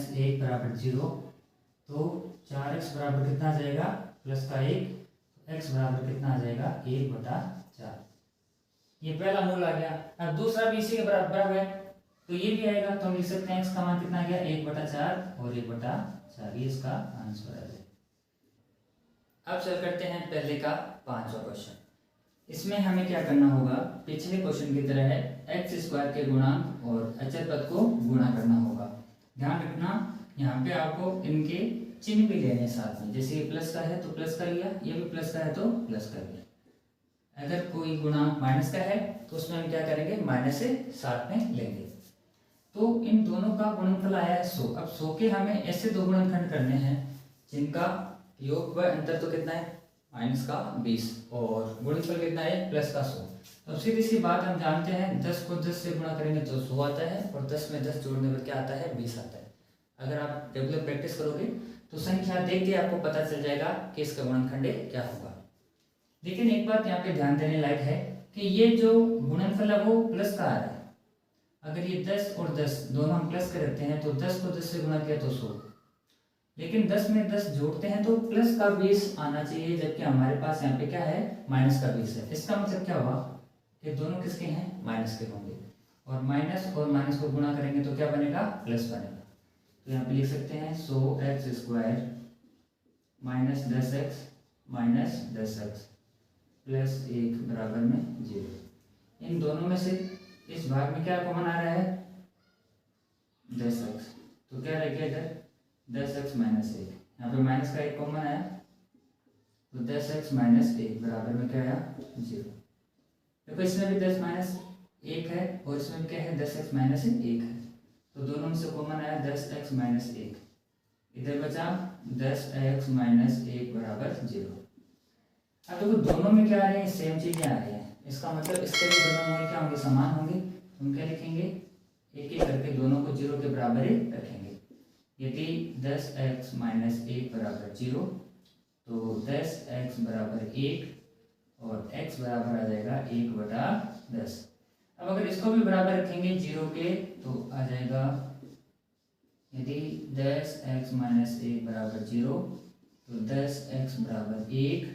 - 1 बराबर 0, तो 4x बराबर कितना आ जाएगा, +1, x बराबर कितना आ जाएगा, 1/4। ये पहला मूल आ गया। अब दूसरा भी इसी के बराबर है, तो ये भी आएगा, तो हम लिख सकते हैं x का मान कितना आ गया, 1/4 और 1/4, ये इसका आंसर आ जाएगा। अब चल करते हैं पहले का 5वां क्वेश्चन। इसमें हमें क्या करना होगा, पिछले क्वेश्चन की तरह है, x² के गुणांक और अचर पद को गुणा करना होगा। ध्यान रखना, यहाँ पे आपको इनके चिन्ह भी लेने साथ में, जैसे ये प्लस का है तो प्लस कर लिया, ये भी प्लस का है तो प्लस कर लिया। अगर कोई गुणांक माइनस का है तो उसमें हम क्या करेंगे, माइनस से साथ में लेंगे। तो इन दोनों का गुणनफल आया है 100। अब 100 के हमें ऐसे दो गुणनखंड करने हैं जिनका योग व अंतर तो कितना है, -20, और गुणनफल कितना है, +100। तो सीधी सी बात हम जानते हैं, 10 को 10 से गुणा करेंगे तो 100 आता है, और 10 में 10 जोड़ने पर क्या आता है, 20 आता है। अगर आप रेगुलर प्रैक्टिस करोगे तो संख्या देख के आपको पता चल जाएगा कि इसका गुणनखंड क्या होगा। लेकिन एक बात यहाँ पे ध्यान देने लायक है कि ये जो गुणनफल है वो प्लस का आ रहा है। अगर ये 10 और 10 दोनों हम प्लस के रखते हैं तो 10 को 10 से गुणा किया तो 100, लेकिन 10 में 10 जोड़ते हैं तो प्लस का 20 आना चाहिए, जबकि हमारे पास यहाँ पे क्या है, माइनस का 20 है। इसका मतलब क्या हुआ कि दोनों किसके हैं, माइनस के होंगे, और माइनस और माइनस को गुणा करेंगे तो क्या बनेगा, प्लस बनेगा। तो यहाँ पे लिख सकते हैं 100x² -10x - 10x +1 बराबर में 0। इन दोनों में से इस भाग में क्या कॉमन आ रहा है, 10x, तो क्या रह गया इधर, 10x - 1। यहाँ पे माइनस का 1 कॉमन आया, तो 10x - 1 बराबर में क्या आया, 0। देखो इसमें भी 10 - 1 है और इसमें भी क्या है, 10x - 1 है, तो दोनों में से कॉमन आया 10x - 1, इधर बचा 10x - 1 बराबर 0। अब देखो दोनों में क्या आ रहे हैं, सेम चीजें आ रही हैं, इसका मतलब इसके भी दोनों मूल क्या होंगे, समान होंगे। हम क्या लिखेंगे, एक एक करके दोनों को 0 के बराबर ही रखेंगे। यदि 10x - 1 बराबर 0, तो 10x बराबर 1 और x बराबर आ जाएगा 1/10। अब अगर इसको भी बराबर रखेंगे 0 के, तो आ जाएगा, यदि 10x - 1 बराबर 0, तो 10x बराबर 1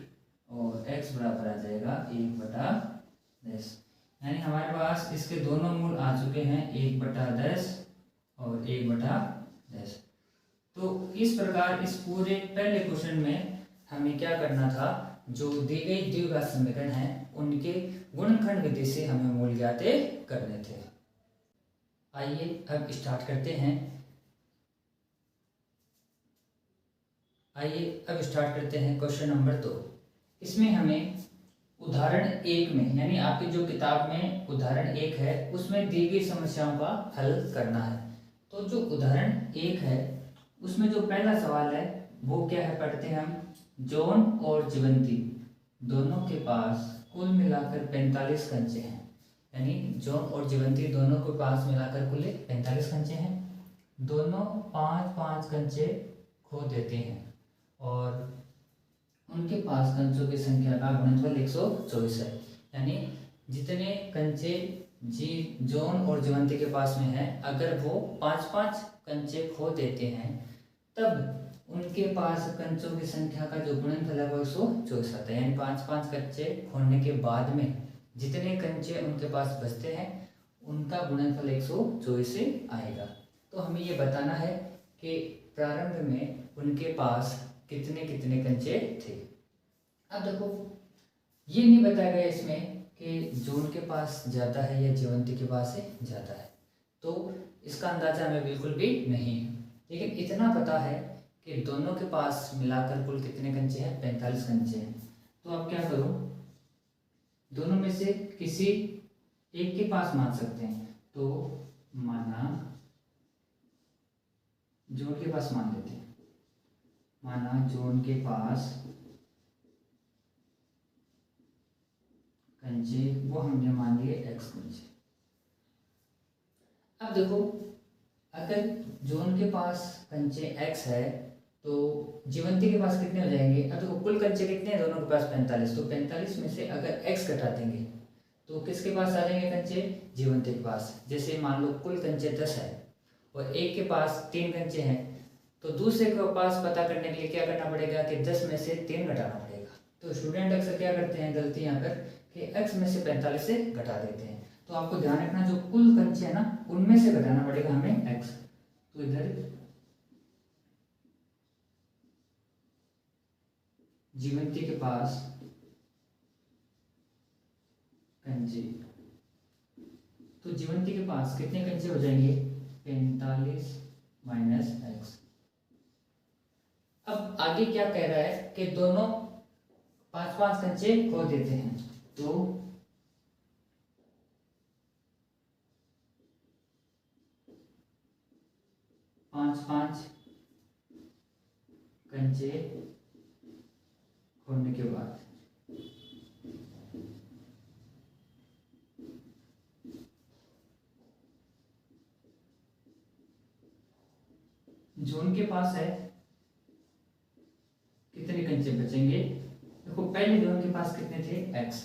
और x बराबर आ जाएगा 1/10। यानी हमारे पास इसके दोनों मूल आ चुके हैं, 1/10 और 1/10। तो इस प्रकार इस पूरे पहले क्वेश्चन में हमें क्या करना था, जो दी गई द्विघात समीकरण है उनके गुणनखंड विधि से हमें मूल ज्ञात करने थे। आइए अब स्टार्ट करते हैं। Question number 2। इसमें हमें उदाहरण 1 में, यानी आपकी जो किताब में उदाहरण 1 है उसमें दी गई समस्याओं का हल करना है। तो जो उदाहरण 1 है उसमें जो पहला सवाल है वो क्या है, पढ़ते हैं हम। जॉन और जीवंती दोनों के पास कुल मिलाकर 45 कंचे हैं, यानी जॉन और जीवंती दोनों के पास मिलाकर कुल 45 कंचे हैं। दोनों 5-5 कंचे खो देते हैं और उनके पास कंचों की संख्या का गुणनफल 124 है। यानी जितने कंचे जॉन और जीवंती के पास में है, अगर वो 5-5 कंचे खो देते हैं तब उनके पास कंचों की संख्या का जो गुणनफल है वो 124 आता है। यानी 5-5 कंचे खोने के बाद में जितने कंचे उनके पास बचते हैं उनका गुणनफल 124 से आएगा। तो हमें ये बताना है कि प्रारंभ में उनके पास कितने कितने कंचे थे। अब देखो ये नहीं बताया गया इसमें कि जॉन के पास ज़्यादा है या जीवंती के पास ज़्यादा है, तो इसका अंदाजा हमें बिल्कुल भी नहीं है। लेकिन इतना पता है कि दोनों के पास मिलाकर कुल कितने कंचे हैं, 45 कंचे हैं। तो आप क्या करो, दोनों में से किसी एक के पास मान सकते हैं। तो माना जॉन के पास मान लेते हैं, माना जॉन के पास कंचे वो हमने मान लिए x कंचे। अब देखो अगर जोन के पास कंचे x है तो जीवंती के पास कितने हो जाएंगे? अब देखो कुल कंचे कितने हैं दोनों के पास? 45। तो 45 में से अगर x घटा देंगे तो किसके पास आ जाएंगे कंचे? जीवंती के पास। जैसे मान लो कुल कंचे 10 है और एक के पास 3 कंचे हैं, तो दूसरे के पास पता करने के लिए क्या करना पड़ेगा कि 10 में से 3 घटाना पड़ेगा। तो स्टूडेंट अक्सर क्या करते हैं गलती यहाँ पर कि x में से 45 से घटा देते हैं। तो आपको ध्यान रखना जो कुल कंचे है ना उनमें से घटाना पड़ेगा हमें x। तो इधर जीवंती के पास कंचे, तो जीवंती के पास कितने कंचे हो जाएंगे? 45 माइनस x। अब आगे क्या कह रहा है कि दोनों 5-5 कंचे खो देते हैं, तो 5-5 कंचे खोने के बाद जोन के पास है कितने कंचे बचेंगे? देखो पहले जोन के पास कितने थे? x,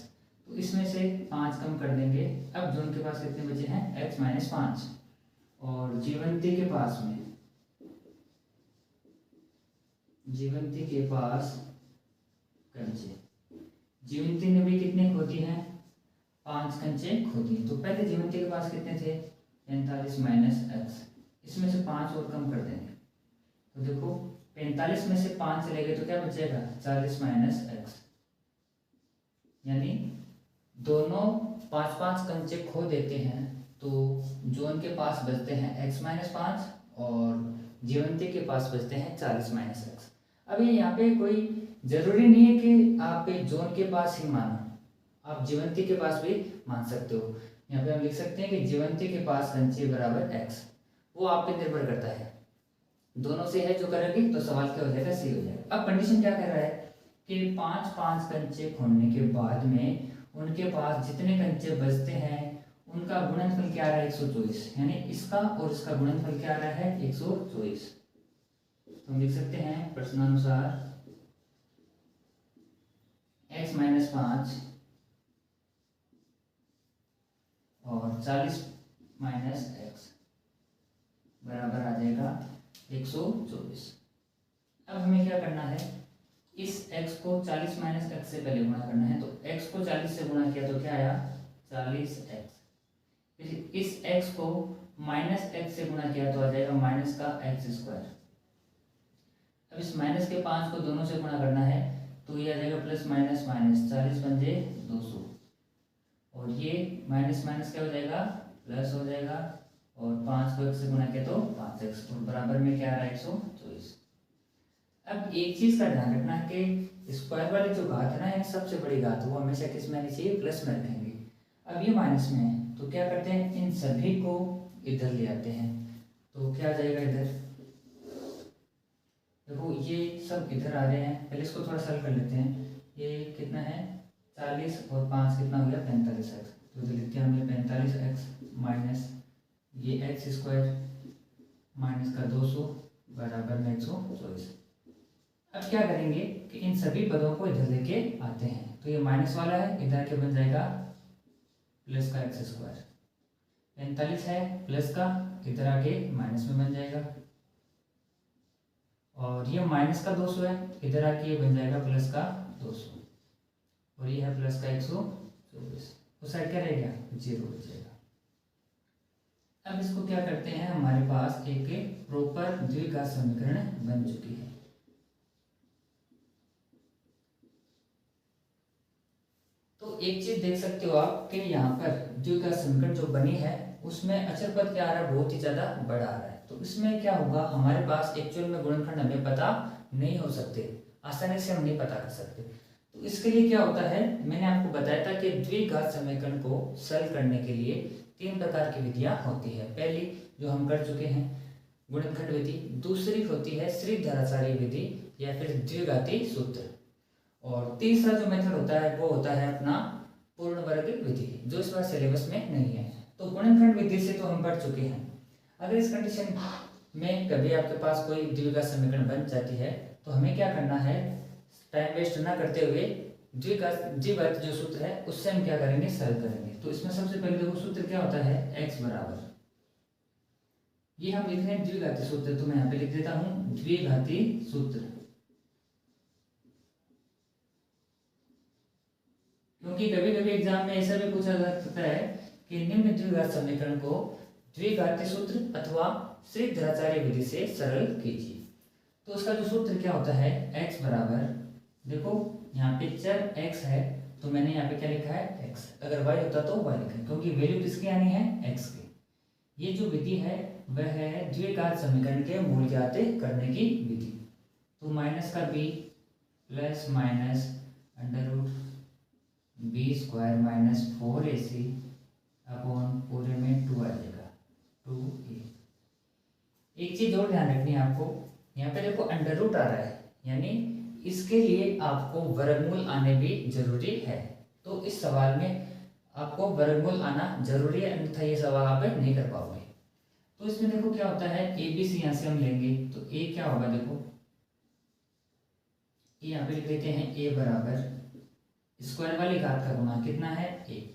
तो इसमें से 5 कम कर देंगे। अब जोन के पास कितने बचे हैं? x minus 5। और जीवंती के पास में, जीवंती के पास कंचे, जीवंती ने भी कितने खो दिए हैं? 5 कंचे खो दिए। तो पहले जीवंती के पास कितने थे? 45 माइनस x, इसमें से 5 और कम कर देंगे। तो देखो 45 में से 5 चले गए तो क्या बचेगा? 40 माइनस x। यानी दोनों 5-5 कंचे खो देते हैं तो जोन के पास बचते हैं x माइनस 5 और जीवंती के पास बचते हैं 40 माइनस x। अभी यहाँ पे कोई जरूरी नहीं है कि आप जोन के पास ही मानो, आप जीवंती के पास भी मान सकते हो। यहाँ पे हम लिख सकते हैं कि जीवंती के पास कंचे बराबर x, वो आप पे निर्भर करता है। दोनों से है जो करेंगे तो सवाल क्या हो जाएगा? सी हो जाएगा। अब कंडीशन क्या कह रहा है कि 5-5 कंचे खोलने के बाद में उनके पास जितने कंचे बचते हैं उनका गुणनफल क्या रहा है? 124। यानी इसका और इसका गुणनफल क्या रहा है? 124। तो हम लिख सकते हैं प्रश्नानुसार x माइनस 5 और 40 माइनस x बराबर आ जाएगा 124। अब हमें क्या करना है? इस x को 40 माइनस x से पहले गुणा करना है। तो x को 40 से गुणा किया तो क्या आया? 40x। फिर इस x को माइनस x से गुणा किया तो आ जाएगा माइनस का x स्क्वायर। अब इस माइनस के 5 को दोनों से गुणा करना है तो ये आ जाएगा प्लस माइनस माइनस, 40 पंजे 200 और ये माइनस माइनस क्या हो जाएगा? प्लस हो जाएगा और 5 को x से गुणा किया तो 5x और बराबर में क्या आ रहा है? 124। अब एक चीज का ध्यान रखना है कि स्क्वायर वाली जो घात है ना, यानी सबसे बड़ी घात, वो हमेशा किस में आनी चाहिए? प्लस में रखेंगे। अब ये माइनस में है तो क्या करते हैं? इन सभी को इधर ले आते हैं तो क्या आ जाएगा? इधर देखो ये सब इधर आ रहे हैं। पहले इसको थोड़ा सरल कर लेते हैं। ये कितना है? 40 और 5 कितना हो गया? 45x। तो इधर लिखते हैं हमने 45x माइनस ये एक्स स्क्वायर माइनस का 200 बराबर में 124। अब क्या करेंगे कि इन सभी पदों को इधर लेके आते हैं। तो ये माइनस वाला है, इधर के बन जाएगा प्लस का एक्स स्क्वायर। 45 है प्लस का, इधर आके माइनस में बन जाएगा। और ये माइनस का 200 है, इधर आके ये बन जाएगा प्लस का 200 और ये है प्लस का 124। उस साइड क्या रहेगा? 0 बचेगा। अब इसको क्या करते हैं? हमारे पास एक प्रॉपर द्विघात समीकरण बन चुकी है। तो एक चीज देख सकते हो आप कि यहाँ पर द्विघात समीकरण जो बनी है उसमें अचर पद क्या आ रहा है? बहुत ही ज्यादा बड़ा आ रहा है। तो इसमें क्या होगा? हमारे पास एक्चुअल में गुणनखंड हमें पता नहीं हो सकते, आसानी से हम नहीं पता कर सकते। तो इसके लिए क्या होता है? मैंने आपको बताया था कि द्विघात समीकरण को सरल करने के लिए 3 प्रकार की विधियां होती है। पहली जो हम कर चुके हैं गुणनखंड विधि, दूसरी होती है श्रीधराचार्य विधि या फिर द्विघाती सूत्र, और तीसरा जो मेथड होता है वो होता है अपना पूर्ण वर्ग विधि, जो इस बार सिलेबस में नहीं है। तो गुणनखंड विधि से तो हम पढ़ चुके हैं। अगर इस कंडीशन में कभी आपके पास कोई द्विघात समीकरण बन जाती है तो हमें क्या करना है, टाइम वेस्ट ना करते हुए द्विघात जो सूत्र है उससे हम क्या करेंगे, सरल करेंगे। तो इसमें सबसे पहले देखो सूत्र क्या होता है, x बराबर, ये हम लिख रहे हैं द्विघाती सूत्र, तो मैं यहाँ पे लिख देता हूँ द्विघाती सूत्र, क्योंकि कभी कभी एग्जाम में ऐसा भी पूछा जा सकता है कि निम्न द्विघात समीकरण को द्विघाती सूत्र अथवा श्रीधराचार्य विधि से सरल कीजिए। तो उसका जो सूत्र क्या होता है, x बराबर, देखो यहाँ पे चर x है तो मैंने यहाँ पे क्या लिखा है x, अगर y होता तो y लिखा, क्योंकि वैल्यू किसकी आनी है, x की। ये जो विधि है वह है द्विघात समीकरण के मूल ज्ञात करने की विधि। तो माइनस का b plus minus under root b square minus 4ac upon पूरे में 2 आ जाएगा 2a। एक चीज और ध्यान रखनी है आपको, यहाँ पे देखो अंडर रूट आ रहा है, यानी इसके लिए आपको वर्गमूल आने भी जरूरी है। तो इस सवाल में आपको वर्गमूल आना जरूरी है, अन्यथा ये सवाल आप नहीं कर पाओगे। तो इसमें देखो क्या होता है, ए बी सी यहाँ से हम लेंगे तो ए क्या होगा, देखो ए यहाँ पे लिख देते हैं, ए बराबर स्क्वायर वाली घात का गुणा कितना है 1,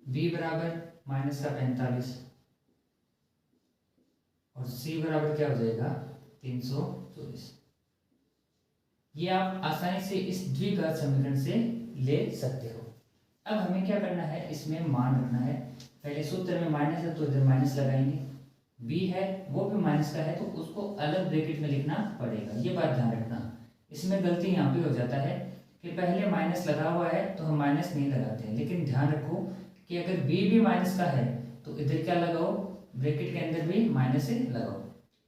बी बराबर माइनस का 45 और सी बराबर क्या हो जाएगा 324। ये आप आसानी से इस द्विघात समीकरण से ले सकते हो। अब हमें क्या करना है, इसमें मान रखना है, पहले सूत्र में माइनस है तो इधर माइनस लगाएंगे, बी है वो भी माइनस का है तो उसको अलग ब्रैकेट में लिखना पड़ेगा, ये बात ध्यान रखना। इसमें गलती यहाँ पे हो जाता है कि पहले माइनस लगा हुआ है तो हम माइनस नहीं लगाते हैं, लेकिन ध्यान रखो कि अगर बी भी माइनस का है तो इधर क्या लगाओ, ब्रैकेट के अंदर भी माइनस ही लगाओ,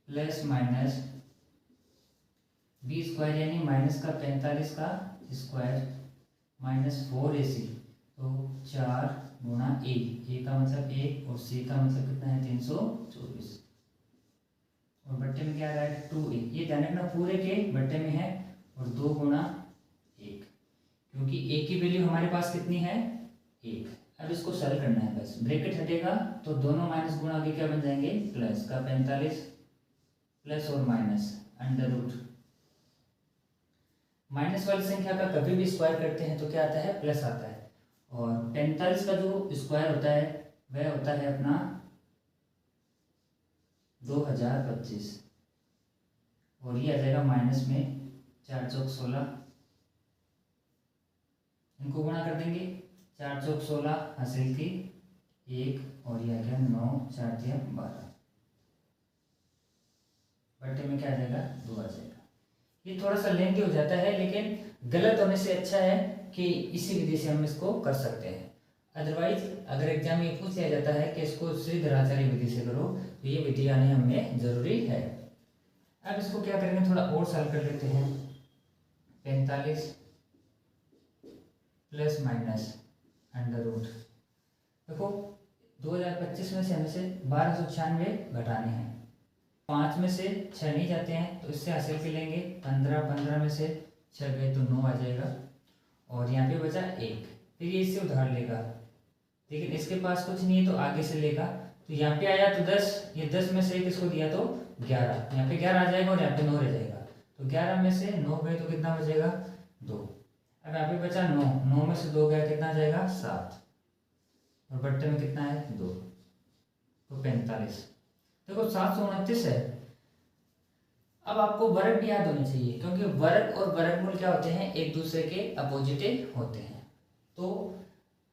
प्लस माइनस बी स्क्वायर यानी माइनस का 45 का स्क्वायर माइनस 4ac, तो 4 गुणा ए का मतलब 1 और सी का मतलब कितना है 324, और बट्टे में क्या आ रहा है 2a। ये ध्यान रखना पूरे के बट्टे में है और 2 गुणा 1, क्योंकि a की वैल्यू हमारे पास कितनी है 1। अब इसको सरल करना है, बस ब्रैकेट हटेगा तो दोनों माइनस गुणा के क्या बन जाएंगे, प्लस का 45 प्लस और माइनस अंडर रूट, माइनस वाली संख्या का कभी भी स्क्वायर करते हैं तो क्या आता है प्लस आता है, और 45 का जो स्क्वायर होता है वह होता है अपना 2025, और ये आ जाएगा माइनस में 4 चौक 16, इनको गुणा कर देंगे, 4 चौक 16 हासिल की 1 और ये आ गया 9 4 दिया 12, बट्टे में क्या आ जाएगा 2 आ जाएगा। ये थोड़ा सा लेंथी हो जाता है, लेकिन गलत होने से अच्छा है कि इसी विधि से हम इसको कर सकते हैं। अदरवाइज अगर एग्जाम में पूछ लिया जाता है कि इसको श्रीधराचार्य विधि से करो तो ये विधि आनी हमें जरूरी है। अब इसको क्या करेंगे, थोड़ा और सरल कर लेते हैं, 45 प्लस माइनस अंडर रूट, देखो 2025 में से हमें से 1296 घटाने हैं, 5 में से 6 नहीं जाते हैं तो इससे हासिल कर लेंगे 15 में से 6 गए तो 9 आ जाएगा, और यहाँ पे बचा 1, फिर ये इससे उधार लेगा, लेकिन इसके पास कुछ नहीं है तो आगे से लेगा, तो यहाँ पे आया तो 10, ये 10 में से 1 इसको दिया तो 11, यहाँ पे 11 आ जाएगा और यहाँ पे 9 रह जाएगा, तो 11 में से 9 गए तो कितना बचेगा 2। अब यहाँ पे बचा 9 में से 2 गया कितना आ जाएगा 7, और बट्टे में कितना है 2, तो 45। देखो 729 है। अब आपको वर्ग भी याद होने चाहिए, क्योंकि वर्ग और वर्गमूल क्या होते हैं, एक दूसरे के अपोजिट होते हैं। तो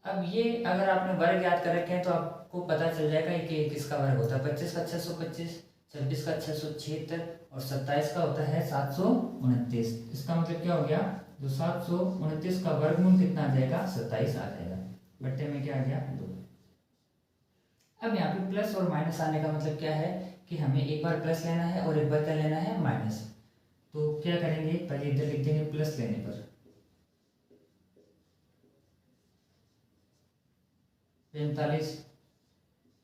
अब ये अगर आपने वर्ग याद कर रखे हैं तो आपको पता चल जाएगा कि किसका वर्ग होता है, 25 का 625, 26 का 676 और 27 का होता है 729। इसका मतलब क्या हो गया, जो 729 का वर्गमूल कितना आ जाएगा 27 आ जाएगा, बट्टे में क्या आ गया 2। अब यहाँ पे प्लस और माइनस आने का मतलब क्या है कि हमें एक बार प्लस लेना है और एक बार क्या लेना है माइनस। तो क्या करेंगे, पहले इधर लिख देंगे प्लस लेने पर 45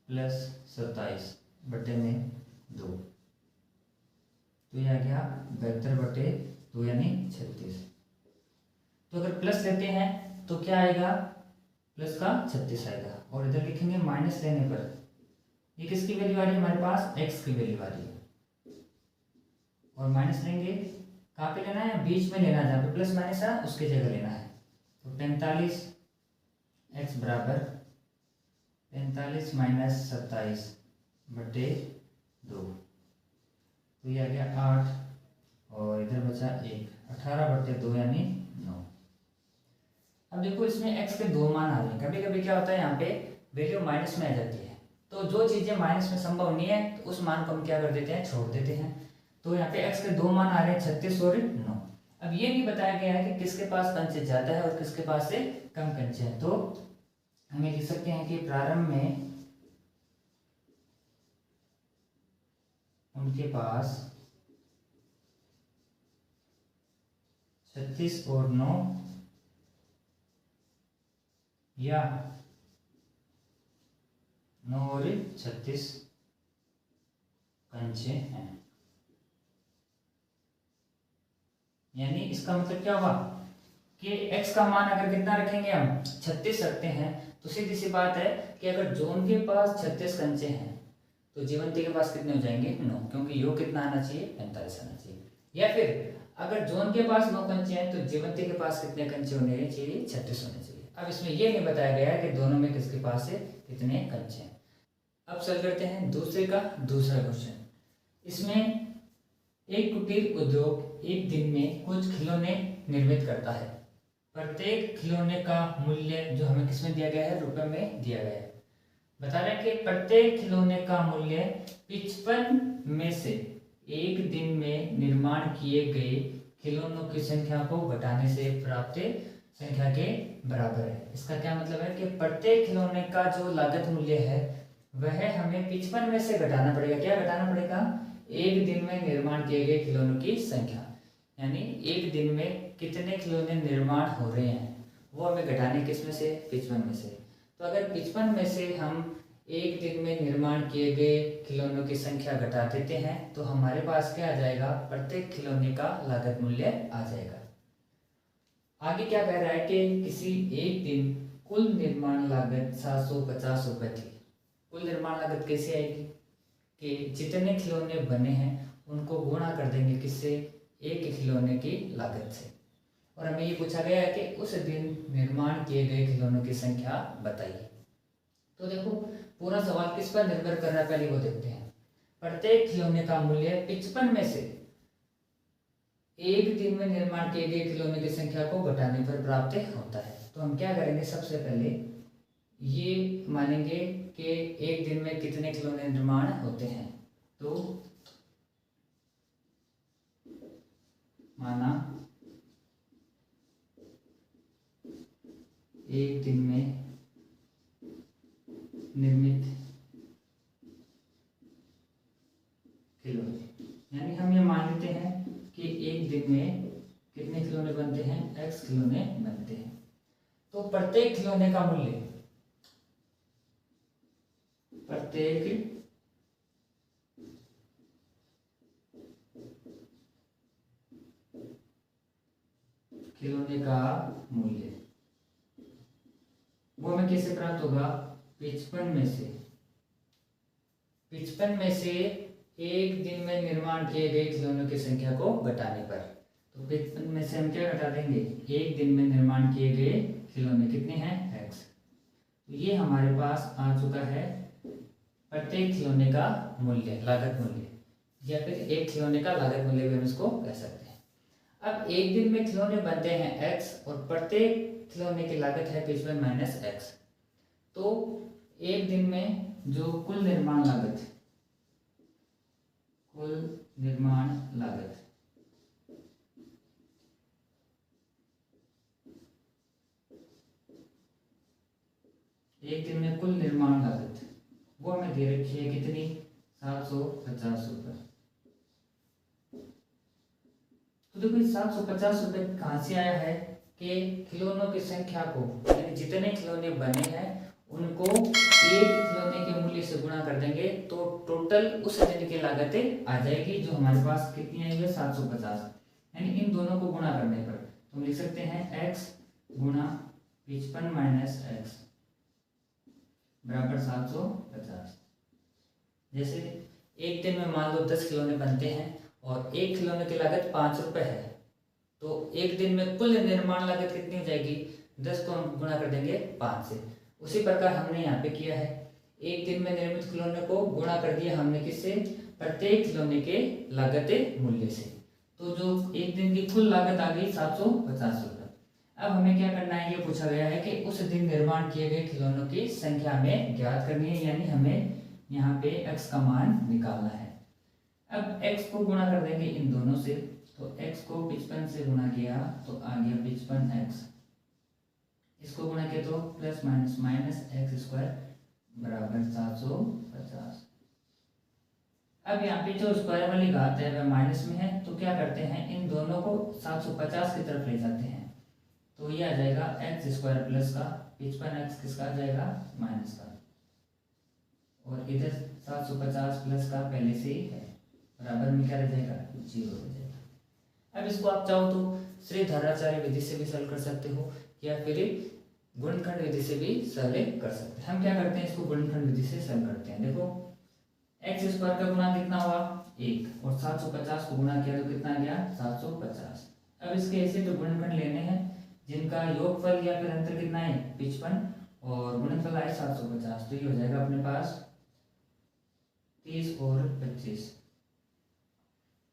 प्लस 27 बटे में 2, तो यह आ गया 72 बटे 2 यानी 36। तो अगर प्लस लेते हैं तो क्या आएगा, प्लस का 36 आएगा, और इधर लिखेंगे माइनस लेने पर ये किसकी वैल्यू आ रही है हमारे पास, x की वैल्यू आ रही है, और माइनस लेंगे कहाँ पे लेना है, बीच में लेना है, जहाँ पे प्लस माइनस है उसकी जगह लेना है। तो 45 x बराबर 45 माइनस 27 बटे 2, तो ये आ गया 8 और इधर बचा 1, 18 बटे 2 यानी 9। अब देखो इसमें x के दो मान आ रहे हैं, कभी कभी क्या होता है यहाँ पे वैल्यू माइनस में आ जाती है, तो जो चीजें माइनस में संभव नहीं है तो उस मान को हम क्या कर देते हैं, छोड़ देते हैं। तो यहाँ पे x के दो मान आ रहे हैं 36 और 9। अब ये नहीं बताया गया है कि किसके पास कंचे ज्यादा है और किसके पास से कम कंचे हैं, तो हमें लिख सकते हैं कि प्रारंभ में उनके पास 36 और 9 या 9 और 36 कंचे हैं। यानी इसका मतलब क्या हुआ कि x का मान अगर कितना रखेंगे, हम 36 रखते हैं, तो सीधी सी बात है कि अगर जोन के पास 36 कंचे हैं तो जीवंती के पास कितने हो जाएंगे, 9, क्योंकि योग कितना आना चाहिए, 45 आना चाहिए। या फिर अगर जोन के पास 9 कंचे हैं तो जीवंती के पास कितने कंचे होने चाहिए, 36 होने चाहिए। अब इसमें यह नहीं बताया गया है कि दोनों में किसके पास है कितने कंचे हैं। अब चल करते हैं दूसरे का दूसरा क्वेश्चन। इसमें एक कुटीर उद्योग एक दिन में कुछ खिलौने निर्मित करता है। प्रत्येक खिलौने का मूल्य जो हमें किसमें दिया गया है, रुपए में दिया गया है। बता रहे हैं कि प्रत्येक खिलौने का मूल्य 55 में से एक दिन में निर्माण किए गए खिलौनों की संख्या को घटाने से प्राप्त संख्या के बराबर है। इसका क्या मतलब है कि प्रत्येक खिलौने का जो लागत मूल्य है वह हमें 55 में से घटाना पड़ेगा। क्या घटाना पड़ेगा, एक दिन में निर्माण किए गए खिलौनों की संख्या, यानी एक दिन में कितने खिलौने निर्माण हो रहे हैं वो हमें घटाने किसमें से, 55 में से। तो अगर 55 में से हम एक दिन में निर्माण किए गए खिलौनों की संख्या घटा देते हैं तो हमारे पास क्या आ जाएगा, प्रत्येक खिलौने का लागत मूल्य आ जाएगा। आगे क्या कह रहा है कि किसी एक दिन कुल निर्माण लागत 750 रुपए थी। कुल निर्माण लागत कैसे आएगी कि जितने खिलौने बने हैं उनको गुणा कर देंगे किससे, एक खिलौने की लागत से। और हमें ये पूछा गया है कि उस दिन निर्माण किए गए खिलौनों की संख्या बताइए। तो देखो पूरा सवाल किस पर निर्भर कर रहा है, पहले वो देखते हैं। प्रत्येक खिलौने का मूल्य 55 में से एक दिन में निर्माण किए गए खिलौने की संख्या को घटाने पर प्राप्त होता है। तो हम क्या करेंगे, सबसे पहले ये मानेंगे कि एक दिन में कितने खिलौने निर्माण होते हैं। तो माना एक दिन में निर्मित खिलौने, यानी हम ये मान लेते हैं कि एक दिन में कितने खिलौने बनते हैं, x खिलौने बनते हैं। तो प्रत्येक खिलौने का मूल्य, प्रत्येक खिलौने का मूल्य वो हमें कैसे प्राप्त होगा, 55 में से 55 में से एक दिन में निर्माण किए गए खिलौनों की संख्या को घटाने पर। तो 55 में से हम क्या घटा देंगे, एक दिन में निर्माण किए गए खिलौने कितने हैं, x। तो ये हमारे पास आ चुका है प्रत्येक खिलौने का मूल्य, लागत मूल्य, या फिर एक खिलौने का लागत मूल्य भी हम इसको कह सकते हैं। अब एक दिन में खिलौने बनते हैं x और प्रत्येक खिलौने की लागत है 55 माइनस x। तो एक दिन में जो कुल निर्माण लागत एक दिन में कुल निर्माण लागत वो हमें दे रखी है कितनी, 750 रुपए। तो देखो 750 रुपए कहाँ से आया है कि खिलौनों की संख्या को, यानी जितने खिलौने बने हैं उनको एक खिलौने के मूल्य से गुणा कर देंगे तो टोटल उस दिन की लागतें आ जाएगी, जो हमारे पास कितनी आई है, 750। यानी इन दोनों को गुणा करने पर तो हम लिख सकते हैं x गुणा 55 माइनस x बराबर 750। जैसे एक दिन में मान लो 10 खिलौने बनते हैं और एक खिलौने की लागत 5 रुपये है, तो एक दिन में कुल निर्माण लागत कितनी हो जाएगी, 10 को हम गुणा कर देंगे 5 से। उसी प्रकार हमने यहाँ पे किया है, एक दिन में निर्मित खिलौने को गुणा कर दिया हमने किससे, प्रत्येक खिलौने के लागत मूल्य से। तो जो एक दिन की कुल लागत आ गई 750 रुपये। अब हमें क्या करना है, ये पूछा गया है कि उस दिन निर्माण किए गए खिलौनों की संख्या हमें ज्ञात करनी है, यानी हमें यहाँ पे x का मान निकालना है। अब x को गुणा कर देंगे इन दोनों से, तो x को 55 से गुणा किया तो आ गया 55x, इसको गुणा किया तो plus minus minus x square बराबर 750। अब यहाँ पे जो स्क्वायर वाली घात है वह माइनस में है, तो क्या करते हैं, इन दोनों को 750 की तरफ ले जाते हैं, तो ये आ जाएगा एक्स स्क्वायर प्लस का 55x किसका आ जाएगा, माइनस का, और इधर 750 प्लस का पहले से ही है, बराबर में क्या रह जाएगा, 0 हो जाएगा। अब इसको आप चाहो तो श्रीधराचार्य विधि से भी सॉल्व कर सकते हो, या फिर गुणनखंड विधि से भी सॉल्व कर सकते हैं। हम क्या करते हैं, इसको गुणनखंड विधि से सॉल्व करते हैं। देखो एक्स स्क्वायर का गुणा कितना हुआ 1, और 750 को गुणा किया तो कितना गया 750। अब इसके ऐसे तो गुणनखंड लेने हैं जिनका योगफल या फिर अंतर कितना है 55 और गुणनफल आए 750, तो ये हो जाएगा अपने पास 30 और 25।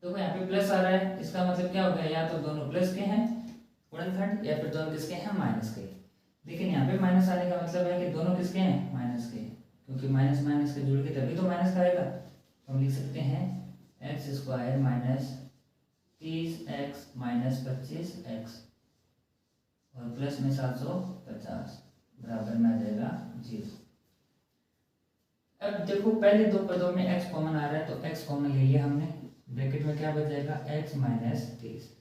देखो यहाँ पे प्लस आ रहा है, इसका मतलब क्या हो गया, या तो दोनों प्लस के हैं गुणनखंड या फिर दोनों किसके हैं माइनस के। लेकिन यहाँ पे माइनस आने का मतलब है कि दोनों किसके हैं माइनस के, क्योंकि माइनस माइनस के जुड़ के तभी तो माइनस का आएगा। तो हम लिख सकते हैं x square minus 30x minus 25x और प्लस में 750 बराबर में आ जाएगा 0। अब देखो पहले दो पदों में x कॉमन आ रहा है, तो x कॉमन ले लिया हमने, ब्रैकेट में क्या बच जाएगा x माइनस 30।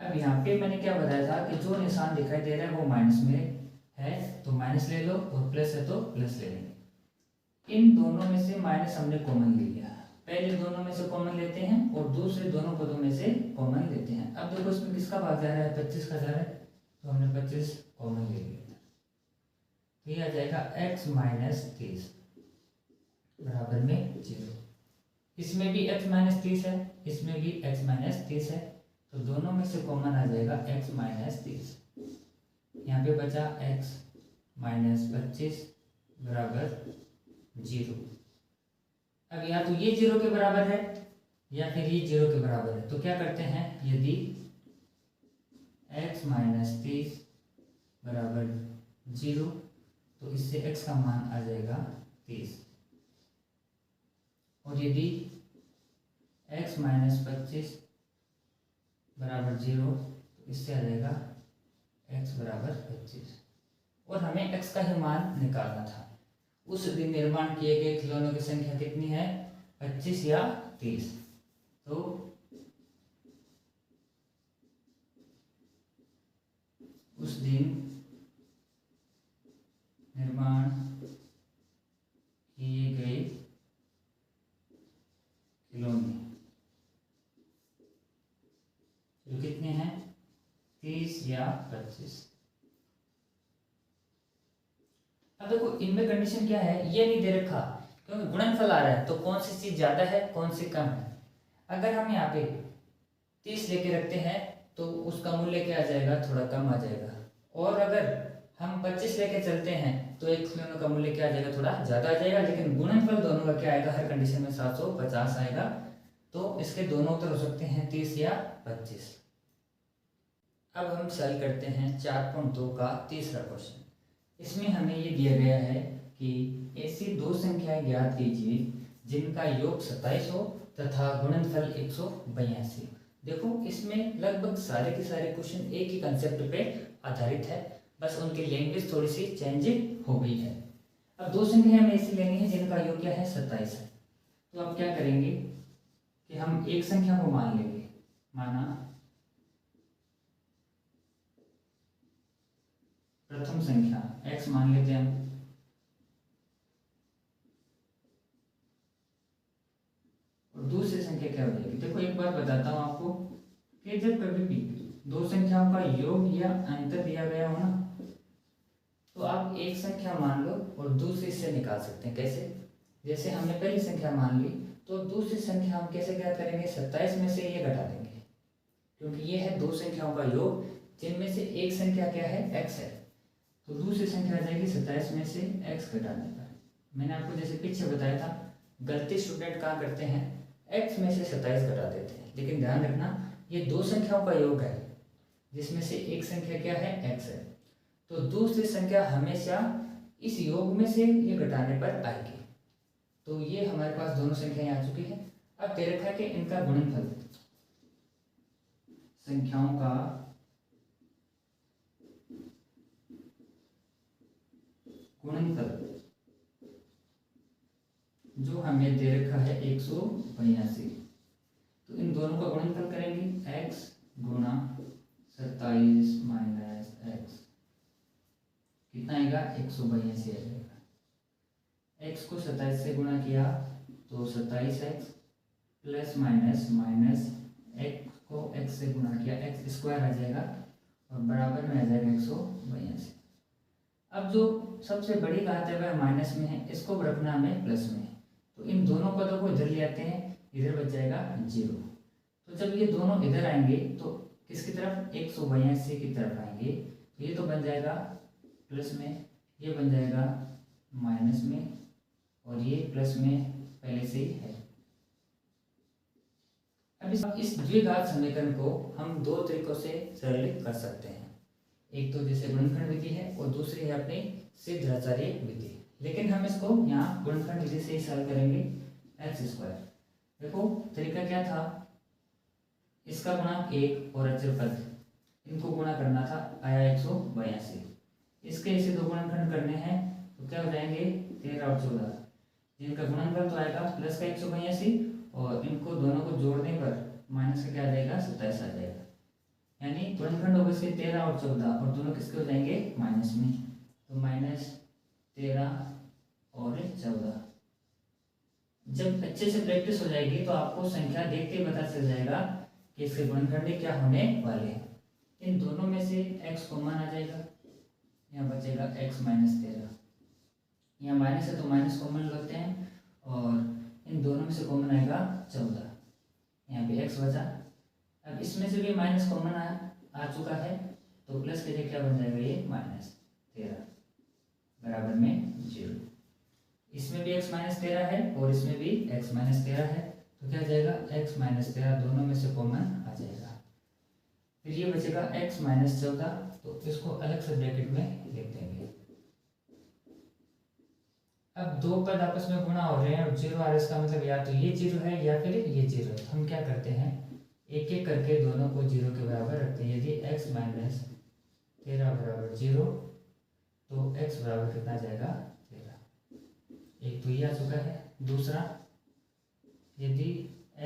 अब यहाँ पे मैंने क्या बताया था कि जो निशान दिखाई दे रहा है वो माइनस में है तो माइनस ले लो, और प्लस है तो प्लस ले लेंगे। इन दोनों में से माइनस हमने कॉमन ले लिया, पहले दोनों में से कॉमन लेते हैं और दूसरे दोनों पदों में से कॉमन लेते हैं। अब देखो इसमें किसका भाग जा रहा है 25 का जा रहा है, तो हमने 25 कॉमन ले लिया, तो ये आ जाएगा x माइनस 30 बराबर में 0। इसमें भी x माइनस 30 है, इसमें भी x माइनस 30 है, तो दोनों में से कॉमन आ जाएगा x माइनस 30। यहाँ पे बचा x माइनस 25 बराबर 0। अब या तो ये 0 के बराबर है या फिर ये 0 के बराबर है, तो क्या करते हैं, यदि x माइनस 30 बराबर 0 तो इससे x का मान आ जाएगा 30, और यदि x माइनस 25 बराबर 0 तो इससे आ जाएगा x बराबर 25, और हमें x का ही मान निकालना था। उस दिन निर्माण किए गए खिलौनों की संख्या कितनी है 25 या 30, तो उस दिन निर्माण किए गए खिलौने जो कितने हैं 30 या 25। अब देखो इनमें कंडीशन क्या है, ये नहीं दे रखा, क्योंकि गुणनफल आ रहा है तो कौन सी चीज ज्यादा है कौन सी कम है। अगर हम यहाँ पे 30 लेके रखते हैं तो उसका मूल्य क्या आ जाएगा, थोड़ा कम आ जाएगा, और अगर हम 25 लेके चलते हैं तो एक खिलौने का मूल्य क्या आ जाएगा, थोड़ा ज्यादा आ जाएगा। लेकिन गुणनफल दोनों का क्या आएगा, हर कंडीशन में 750 आएगा, तो इसके दोनों उत्तर हो सकते हैं 30 या 25। अब हम सॉल्व करते हैं 4.2 का तीसरा क्वेश्चन। इसमें हमें ये दिया गया है कि ऐसी दो संख्याएं ज्ञात कीजिए जिनका योग 27 हो तथा गुणनफल 182। देखो इसमें लगभग सारे के सारे क्वेश्चन एक ही कंसेप्ट पे आधारित है, बस उनकी लैंग्वेज थोड़ी सी चेंज हो गई है। अब दो संख्याएं हमें ऐसी लेनी है जिनका योग क्या है 27 है, तो अब क्या करेंगे कि हम एक संख्या को मान लेंगे, माना प्रथम संख्या x मान लेते हैं हम, और दूसरी संख्या क्या हो जाएगी। देखो एक बात बताता हूं आपको कि जब कभी भी दो संख्याओं का योग या अंतर दिया गया हो ना, तो आप एक संख्या मान लो और दूसरी से निकाल सकते हैं। कैसे, जैसे हमने पहली संख्या मान ली, तो दूसरी संख्या हम कैसे ज्ञात करेंगे? 27 में से ये घटा देंगे, क्योंकि ये है दो संख्याओं का योग जिनमें से एक संख्या क्या है? x है। तो दूसरी संख्या आ जाएगी 27 में से x घटाने पर। मैंने आपको जैसे पीछे बताया था, गलती स्टूडेंट कहाँ करते हैं? x में से 27 घटा देते हैं। लेकिन ध्यान रखना, ये दो संख्याओं का योग है जिसमें से एक संख्या क्या है? x है। तो दूसरी संख्या हमेशा इस योग में से ये घटाने पर आएगी। तो ये हमारे पास दोनों संख्याएं आ चुकी है। अब दे रखा है कि इनका गुणनफल, संख्याओं का गुणनफल जो हमें दे रखा है 182, तो इन दोनों का गुणनफल करेंगे x गुणा 27 माइनस x, कितना आएगा? 182 आ जाएगा। x को 27 से गुणा किया तो 27x plus minus minus x को x से गुणा किया, x स्क्वायर आ जाएगा और बराबर में आ जाएगा 182। अब जो सबसे बड़ी घात है वह माइनस में है, इसको रखना हमें प्लस में है। तो इन दोनों पदों को इधर ले आते हैं, इधर बच जाएगा 0। तो जब ये दोनों इधर आएंगे तो किसकी तरफ? 182 की तरफ आएंगे। तो ये तो बन जाएगा प्लस में, ये बन जाएगा माइनस में, और ये प्लस में पहले से ही है। अब इस द्विघात समीकरण को हम दो तरीकों से सरल कर सकते हैं। एक तो जैसे गुणनखंड विधि है और दूसरी है अपनी सिद्धाचार्य विधि। लेकिन हम इसको यहाँ गुणनखंड विधि से ही सरल करेंगे। x², देखो तरीका क्या था? इसका गुणांक 1 और अचर पद, इनको गुणा करना था, आया 182। इसके इसे दो गुणनखंड करने हैं तो क्या हो जाएंगे? 13 और 14, जिनका गुणनफल तो आएगा प्लस का 182, और इनको दोनों को जोड़ने पर माइनस का क्या आ जाएगा? 27 आ जाएगा। यानी गुणनखंड होगा इसके 13 और 14, और दोनों किसके हो जाएंगे? माइनस में। तो माइनस 13 और 14। जब अच्छे से प्रैक्टिस हो जाएगी तो आपको संख्या देखते ही पता चल जाएगा कि इसके गुणनखंड क्या होने वाले हैं। इन दोनों में से x कॉमन आ जाएगा, यहाँ बचेगा x माइनस 13। यहाँ माइनस है तो माइनस कॉमन लगते हैं, और इन दोनों में से कॉमन आएगा 14, यहाँ पे x बचा। अब इसमें से भी माइनस कॉमन आ चुका है, तो प्लस के लिए क्या बन जाएगा? ये माइनस 13 बराबर में 0। इसमें भी x माइनस 13 है और इसमें भी x माइनस 13 है, तो क्या जाएगा? x माइनस 13 दोनों में से कॉमन आ जाएगा। फिर ये बचेगा x माइनस 14, तो इसको अलग से ब्रैकेट में लिख देंगे। अब दो पद आपस में गुणा हो रहे हैं और 0 आ रहा है, इसका मतलब या तो ये 0 है या फिर ये 0 है। हम क्या करते हैं? एक एक करके दोनों को 0 के बराबर रखते हैं। यदि x माइनस 13 बराबर 0, तो x बराबर कितना जाएगा? 13। एक तो ये आ चुका है। दूसरा, यदि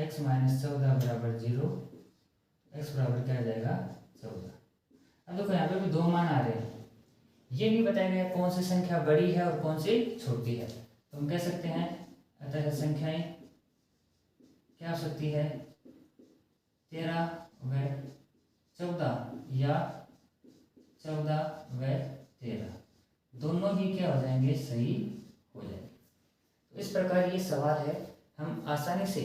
x माइनस 14 बराबर 0, x बराबर क्या आ जाएगा? 14। अब देखो यहाँ पे भी दो मान आ रहे हैं, ये नहीं बताया गया कौन सी संख्या बड़ी है और कौन सी छोटी है। तो हम कह सकते हैं अतः संख्याएं क्या हो सकती है? 13 व 14 या 14 व 13, दोनों ही क्या हो जाएंगे? सही हो जाएंगे। तो इस प्रकार ये सवाल है, हम आसानी से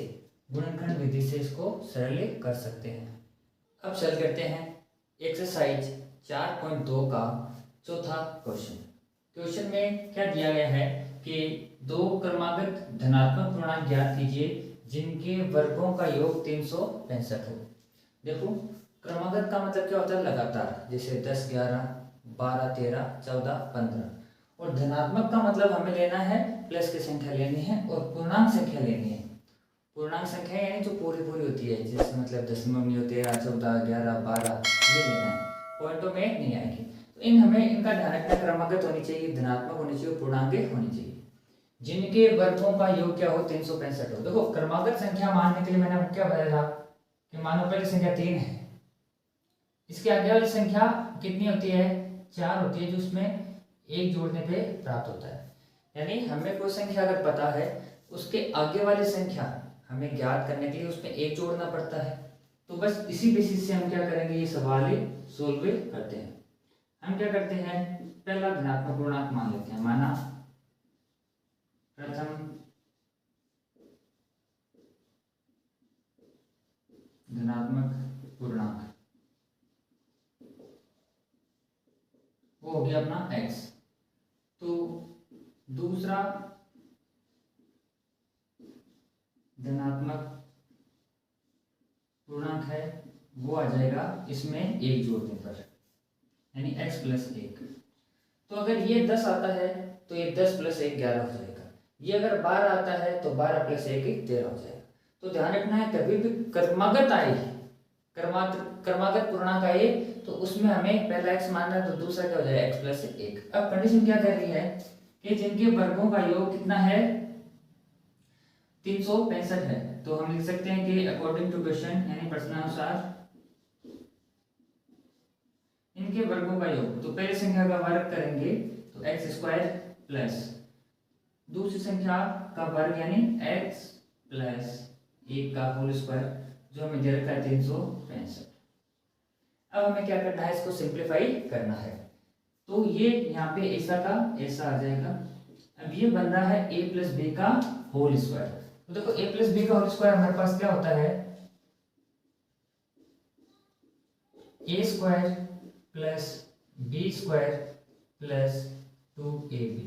गुणनखंड विधि से इसको सरल कर सकते हैं। अब सरल करते हैं एक्सरसाइज 4.2 का चौथा क्वेश्चन। क्वेश्चन में क्या दिया गया है कि दो क्रमागत धनात्मक पूर्णांक ज्ञात कीजिए जिनके वर्गों का योग 365 हो। देखो, क्रमागत का मतलब क्या होता है? लगातार, जैसे 10, 11, 12, 13, 14, 15। और धनात्मक का मतलब हमें लेना है प्लस की संख्या लेनी है और पूर्णांक संख्या लेनी है। पूर्णांक संख्या यानी जो पूरी होती है, जैसे मतलब दशमलव नहीं होते, 14, 11, 12, ये लेना है, पॉइंटों में नहीं आएगी। तो हमें इनका ध्यान रखना, क्रमागत होनी चाहिए, धनात्मक होनी चाहिए, पूर्णांक होनी चाहिए, जिनके वर्गों का योग क्या हो? 365 हो। देखो, क्रमागत संख्या मानने के लिए मैंने क्या बताया था कि मानो पहली संख्या 3 है, इसके आगे वाली संख्या कितनी होती है? 4 होती है, जो उसमें एक जोड़ने पे प्राप्त होता है। यानी हमें कोई संख्या अगर पता है, उसके आगे वाली संख्या हमें ज्ञात करने के लिए उसमें एक जोड़ना पड़ता है। तो बस इसी बेसिस से हम क्या करेंगे? ये सवाल सोल्व करते हैं। हम क्या करते हैं? पहला धनात्मक पूर्णांक मान लेते हैं। माना प्रथम धनात्मक पूर्णांक, वो हो गया अपना x। तो दूसरा धनात्मक पूर्णांक है वो आ जाएगा इसमें एक जोड़ने पर, यानी x प्लस 1। तो अगर ये 10 आता है तो ये 10 प्लस 1 11 हो जाएगा। ये अगर 12 आता है तो 12 प्लस 1 13 हो जाएगा। तो ध्यान रखना है, कभी भी क्रमागत आए, क्रमागत पूर्णांक आए तो उसमें हमें पहला x मानना है, तो दूसरा क्या हो जाएगा x प्लस 1। अब कंडीशन क्या कह रही है कि जिनके वर्गों का योग कितना है 365 है, तो हम लिख सकते हैं कि अकॉर्डिंग टू क्वेश्चन, यानी प्रश्नानुसार इनके वर्गों का योग, तो पहली संख्या का वर्ग करेंगे तो एक्स स्क्वायर प्लस दूसरी संख्या का वर्ग यानी x प्लस 1 का होल स्क्वायर, जो हमें दे रखा है 365। अब हमें क्या करना है, इसको सिंप्लीफाई करना है। तो ये यहाँ पे ऐसा का ऐसा आ जाएगा। अब ये बन रहा है a प्लस बी का होल स्क्वायर। तो देखो a प्लस बी का होल स्क्वायर हमारे पास क्या होता है, a square plus b square plus 2ab।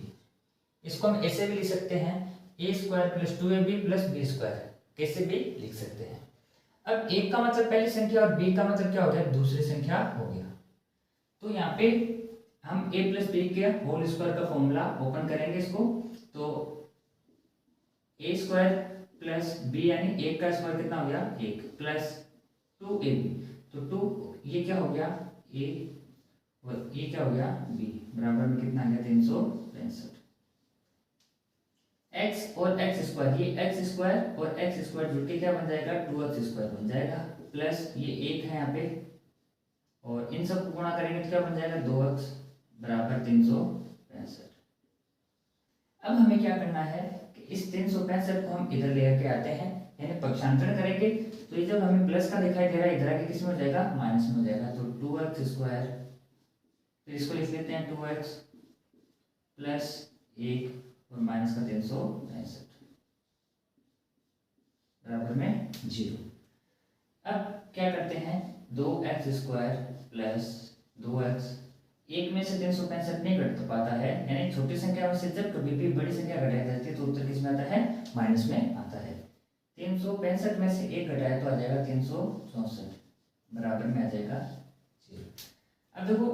इसको हम ऐसे भी लिख सकते हैं a square plus 2ab plus b square, कैसे भी लिख सकते हैं। अब एक का मतलब पहली संख्या और बी का मतलब क्या हो गया दूसरी संख्या हो गया। तो यहाँ पे हम a प्लस बी के होल स्क्वायर का फॉर्मूला ओपन करेंगे इसको, तो a स्क्वायर प्लस बी यानी 1 का स्क्वायर कितना हो गया 1 प्लस 2ab, तो 2 ये क्या हो गया a और ये क्या हो गया b, बराबर में कितना आ गया 365। x और x स्क्वायर, ये x स्क्वायर और x स्क्वायर जुड़ के क्या बन जाएगा 2x स्क्वायर बन जाएगा, प्लस ये 1 है यहाँ पे और इन सब को गुणा करेंगे तो क्या बन जाएगा 2x बराबर 365। अब हमें क्या करना है कि इस 365 को हम इधर लेकर आते हैं, यानी पक्षांतरण करेंगे। तो ये जब हमें प्लस का दिखाई दे रहा है इधर आके किस में हो जाएगा माइनस में हो जाएगा, तो 2x स्क्वायर, फिर इसको लिख लेते हैं 2x प्लस 1 और माइनस का 365 बराबर में 0। अब क्या करते हैं 2x स्क्वायर प्लस 2x, एक में से 365 नहीं घट पाता है, यानी छोटी संख्या में से जब कभी भी बड़ी संख्या घटाई जाती है तो उत्तर किस में आता है माइनस में आता है। 365 में से 1 घटाया तो आ जाएगा 364 बराबर में आ जाएगा 0। अब देखो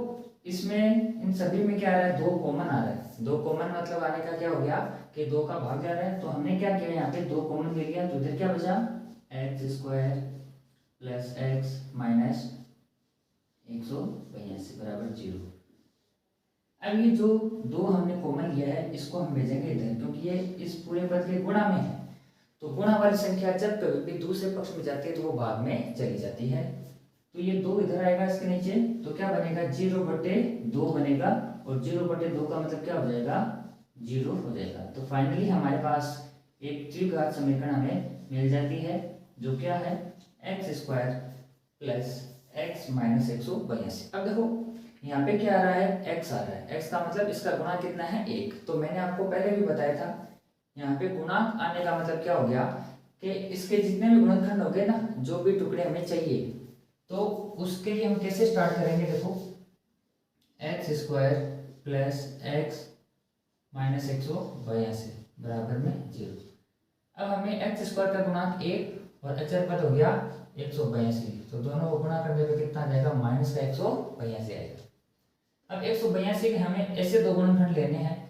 इसमें इन सभी में क्या आ रहा है 2 कॉमन आ रहा है। 2 कॉमन मतलब आने का क्या हो गया कि 2 का भाग जा रहा है, तो हमने क्या किया यहाँ पे 2 कॉमन ले लिया, तो इधर क्या बचा x square plus x minus 182 बराबर 0। अब ये जो 2 हमने कॉमन लिया है इसको हम भेजेंगे इधर, क्योंकि ये इस पूरे पद के गुणा में है। तो गुणा वाली संख्या जब कभी भी दूसरे पक्ष में जाती है तो वो भाग में चली जाती है। तो ये 2 इधर आएगा इसके नीचे, तो क्या बनेगा 0/2 बनेगा, और 0/2 का मतलब क्या हो जाएगा 0 हो जाएगा। तो फाइनली हमारे पास एक द्विघात समीकरण हमें मिल जाती है, जो क्या है x square plus x minus 182। अब देखो यहाँ पे क्या आ रहा है x आ रहा है, x का मतलब इसका गुणा कितना है 1। तो मैंने आपको पहले भी बताया था यहाँ पे गुणांक आने का मतलब क्या हो गया कि इसके जितने भी गुणनखंड हो गए ना, जो भी टुकड़े हमें चाहिए, तो उसके लिए हम कैसे स्टार्ट करेंगे। देखो x square plus x minus 182 बराबर में 0। अब हमें एक्स स्क्वायर का गुणांक 1 और अचर पद हो गया 182, तो दोनों को गुणा करने पे कितना आ जाएगा माइनस का 182 आएगा। अब 182 के हमें ऐसे 2 गुणनखंड लेने हैं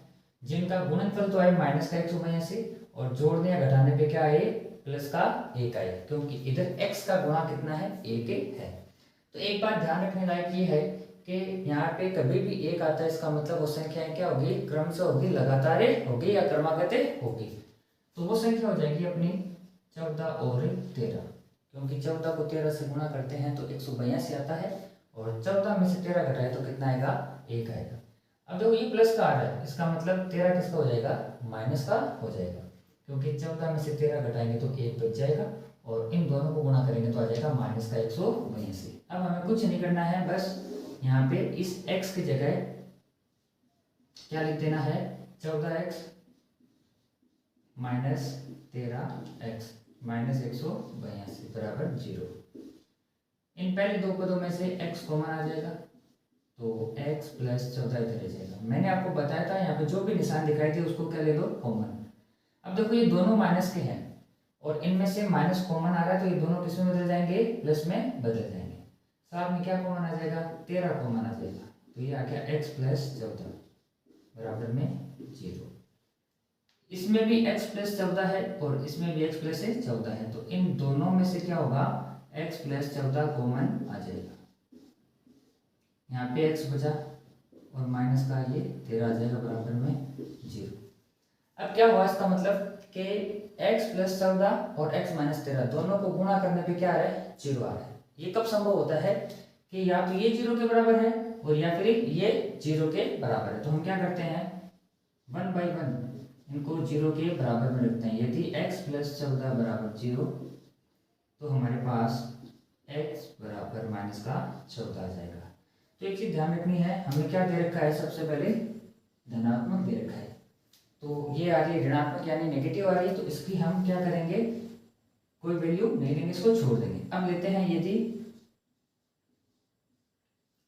जिनका गुणनफल तो आए माइनस का 182 और जोड़ने या घटाने पे क्या आए प्लस का 1 आए, क्योंकि इधर x का गुणा कितना है 1 है। तो एक बात ध्यान रखने लायक ये है कि यहाँ पे कभी भी 1 आता है इसका मतलब वो संख्या क्या होगी क्रमशः होगी, लगातार होगी या क्रमागत होगी। तो वो संख्या हो जाएगी अपनी 14 और 13, क्योंकि 14 को 13 से गुणा करते हैं तो 182 आता है, और 14 में से 13 घटाए तो कितना आएगा 1 आएगा। अब देखो ये प्लस का आ रहा है, इसका मतलब 13 किसका हो जाएगा माइनस का हो जाएगा, क्योंकि 14 में से 13 घटाएंगे तो 1 बच जाएगा, और इन दोनों को गुणा करेंगे तो आ जाएगा माइनस का 182। अब हमें कुछ नहीं करना है, बस यहाँ पे इस x की जगह क्या लिख देना है 14x माइनस 13x माइनस 182 बराबर 0। इन पहले दो पदों में से x कॉमन आ जाएगा, तो x प्लस 14 इधर रह जाएगा। मैंने आपको बताया था यहाँ पे जो भी निशान दिखाई थे उसको क्या ले लो कॉमन। अब देखो ये दोनों माइनस के हैं और इनमें से माइनस कॉमन आ रहा है, तो ये दोनों किस में बदल जाएंगे, प्लस में बदल जाएंगे। साथ में क्या कॉमन आ जाएगा, 13 कॉमन आ जाएगा, तो ये आ गया x प्लस 14 बराबर में 0। इसमें भी x प्लस 14 है और इसमें भी x प्लस 14 है, तो इन दोनों में से क्या होगा, x प्लस 14 कॉमन आ जाएगा। यहाँ पे x बचा और माइनस का ये 13 आ जाएगा बराबर में 0। अब क्या हुआ, इसका मतलब कि x प्लस 14 और x माइनस 13 दोनों को गुणा करने पे क्या आ रहा है, 0 आ रहा है। ये कब संभव होता है कि या तो ये 0 के बराबर है और या फिर ये 0 के बराबर है। तो हम क्या करते हैं, 1 बाई 1 इनको 0 के बराबर में रखते हैं। यदि x प्लस 14 बराबर 0 तो हमारे पास x बराबर माइनस का 14 आ जाएगा। तो एक चीज ध्यान रखनी है, हमें क्या दे रखा है, सबसे पहले धनात्मक दे रखा है, तो ये आ रही है ऋणात्मक यानी नेगेटिव आ रही है, तो इसकी हम क्या करेंगे, कोई वैल्यू नहीं लेंगे, इसको छोड़ देंगे। अब लेते हैं यदि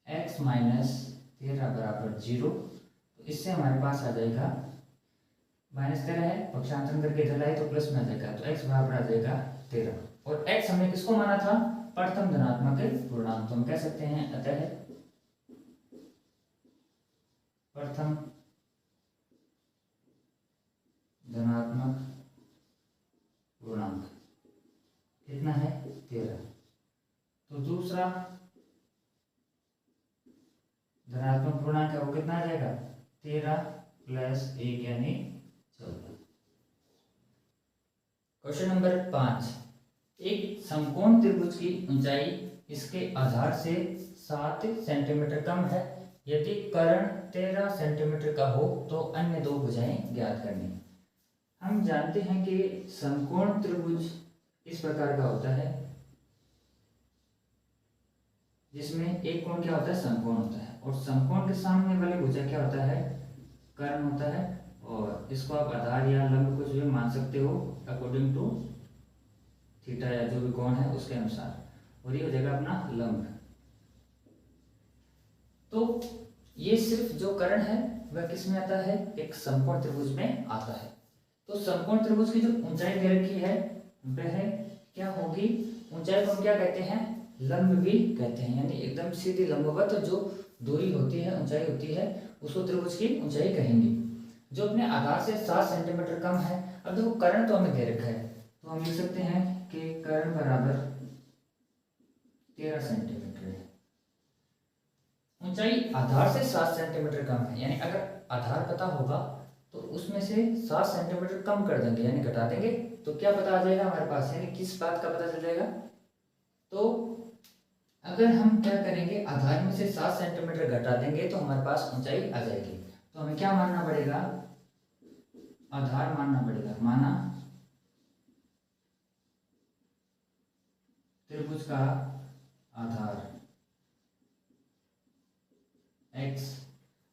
x माइनस 13 बराबर 0, तो इससे हमारे पास आ जाएगा माइनस 13 है, पक्षांतरण करके इधर लाए तो प्लस में आ जाएगा, तो x बराबर आ जाएगा 13। और x हमने किसको माना था, प्रथम धनात्मक पूर्णांक, तो हम कह सकते हैं अतः प्रथम धनात्मक पूर्णांक कितना है, 13। तो दूसरा धनात्मक पूर्णांक है वो कितना आ जाएगा, 13 प्लस 1 यानी 14। क्वेश्चन नंबर 5, एक समकोण त्रिभुज की ऊंचाई इसके आधार से 7 सेंटीमीटर कम है, यदि कर्ण 13 सेंटीमीटर का हो तो अन्य दो भुजाएं ज्ञात करनी। हम जानते हैं कि समकोण त्रिभुज इस प्रकार का होता है जिसमें एक कोण क्या होता है, समकोण होता है, और समकोण के सामने वाली भुजा क्या होता है, कर्ण होता है, और इसको आप आधार या लंब कुछ भी मान सकते हो अकॉर्डिंग टू थीटा या जो भी कोण है उसके अनुसार, और ये हो जाएगा अपना लंब। तो ये सिर्फ जो कर्ण है वह किस में आता है, एक समकोण त्रिभुज में आता है। तो समकोण त्रिभुज की जो ऊंचाई दे रखी है वह क्या होगी, ऊंचाई को हम क्या कहते हैं, लंब भी कहते हैं, यानी एकदम सीधी लंबवत जो दूरी होती है, ऊंचाई होती है, उसको त्रिभुज की ऊंचाई कहेंगे, जो अपने आधार से 7 सेंटीमीटर कम है। अब देखो कर्ण तो हमें दे रखा है, तो हम लिख सकते हैं कि कर्ण बराबर 13 सेंटीमीटर है। ऊंचाई आधार से 7 सेंटीमीटर कम है, यानी अगर आधार पता होगा तो उसमें से 7 सेंटीमीटर कम कर देंगे यानी घटा देंगे, तो क्या पता आ जाएगा हमारे पास, यानी किस बात का पता चल जाएगा। तो अगर हम क्या करेंगे, आधार में से 7 सेंटीमीटर घटा देंगे तो हमारे पास ऊंचाई आ जाएगी। तो हमें क्या मानना पड़ेगा, आधार मानना पड़ेगा, माना त्रिभुज का आधार x।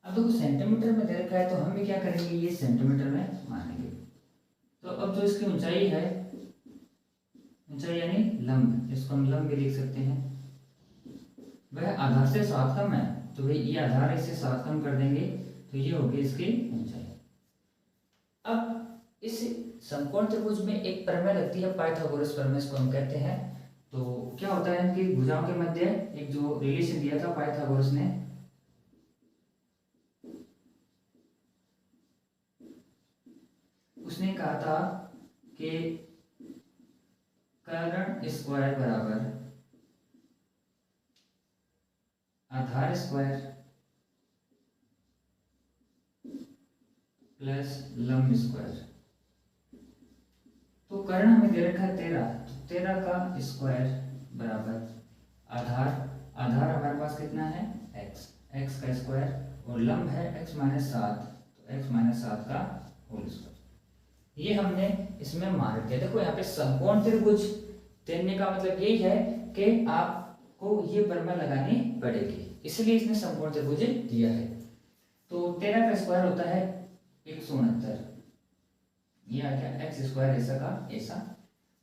अब देखो सेंटीमीटर में दे रखा है तो हम भी क्या करेंगे, ये सेंटीमीटर में मानेंगे। तो अब जो इसकी ऊंचाई है, ऊंचाई यानी लंब, इसको हम लंब भी लिख सकते हैं, वह आधार से 7 कम है, तो भाई ये आधार इससे 7 कम कर देंगे तो ये होगी इसकी ऊंचाई। अब इस समकोण त्रिभुज में एक प्रमेय लगती है, पाइथागोरस प्रमेय इसको हम कहते हैं। तो क्या होता है कि भुजाओं के मध्य एक जो रिलेशन दिया था पाइथागोरस ने, उसने कहा था कि कर्ण स्क्वायर बराबर आधार स्क्वायर प्लस लंब स्क्वायर। तो कर्ण हमें दे रखा है 13, तो 13 का स्क्वायर बराबर आधार, आधार हमारे पास कितना है x, x का स्क्वायर, और लंब है x माइनस 7, तो x माइनस 7 का होल स्क्वायर। ये हमने इसमें मान रखा है। देखो यहाँ पे समकोण त्रिभुज देने का मतलब यही है कि आपको ये प्रमेय लगानी पड़ेगी, इसलिए इसने समकोण त्रिभुज दिया है। तो 13 का स्क्वायर होता है 169, ये आ गया x स्क्वायर ऐसा का ऐसा,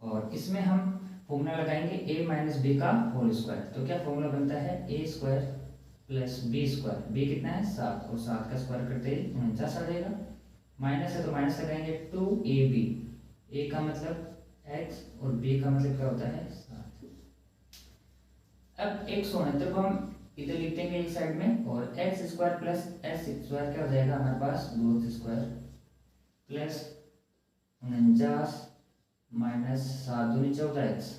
और इसमें हम फॉर्मूला लगाएंगे a माइनस बी का होल स्क्वायर। तो क्या फॉर्मूला बनता है a square plus b square. B कितना है 7 और 7 का स्क्वायर करते ही 49 आ जाएगा। माइनस है तो माइनस लगाएंगे 2ab। a का मतलब x और b का मतलब क्या होता है 7। अब 169 को हम इधर लिख देंगे एक साइड में और x square plus x square क्या हो जाएगा हमारे पास 2x स्क्वायर प्लस 49 माइनस 7 दूनी 14x।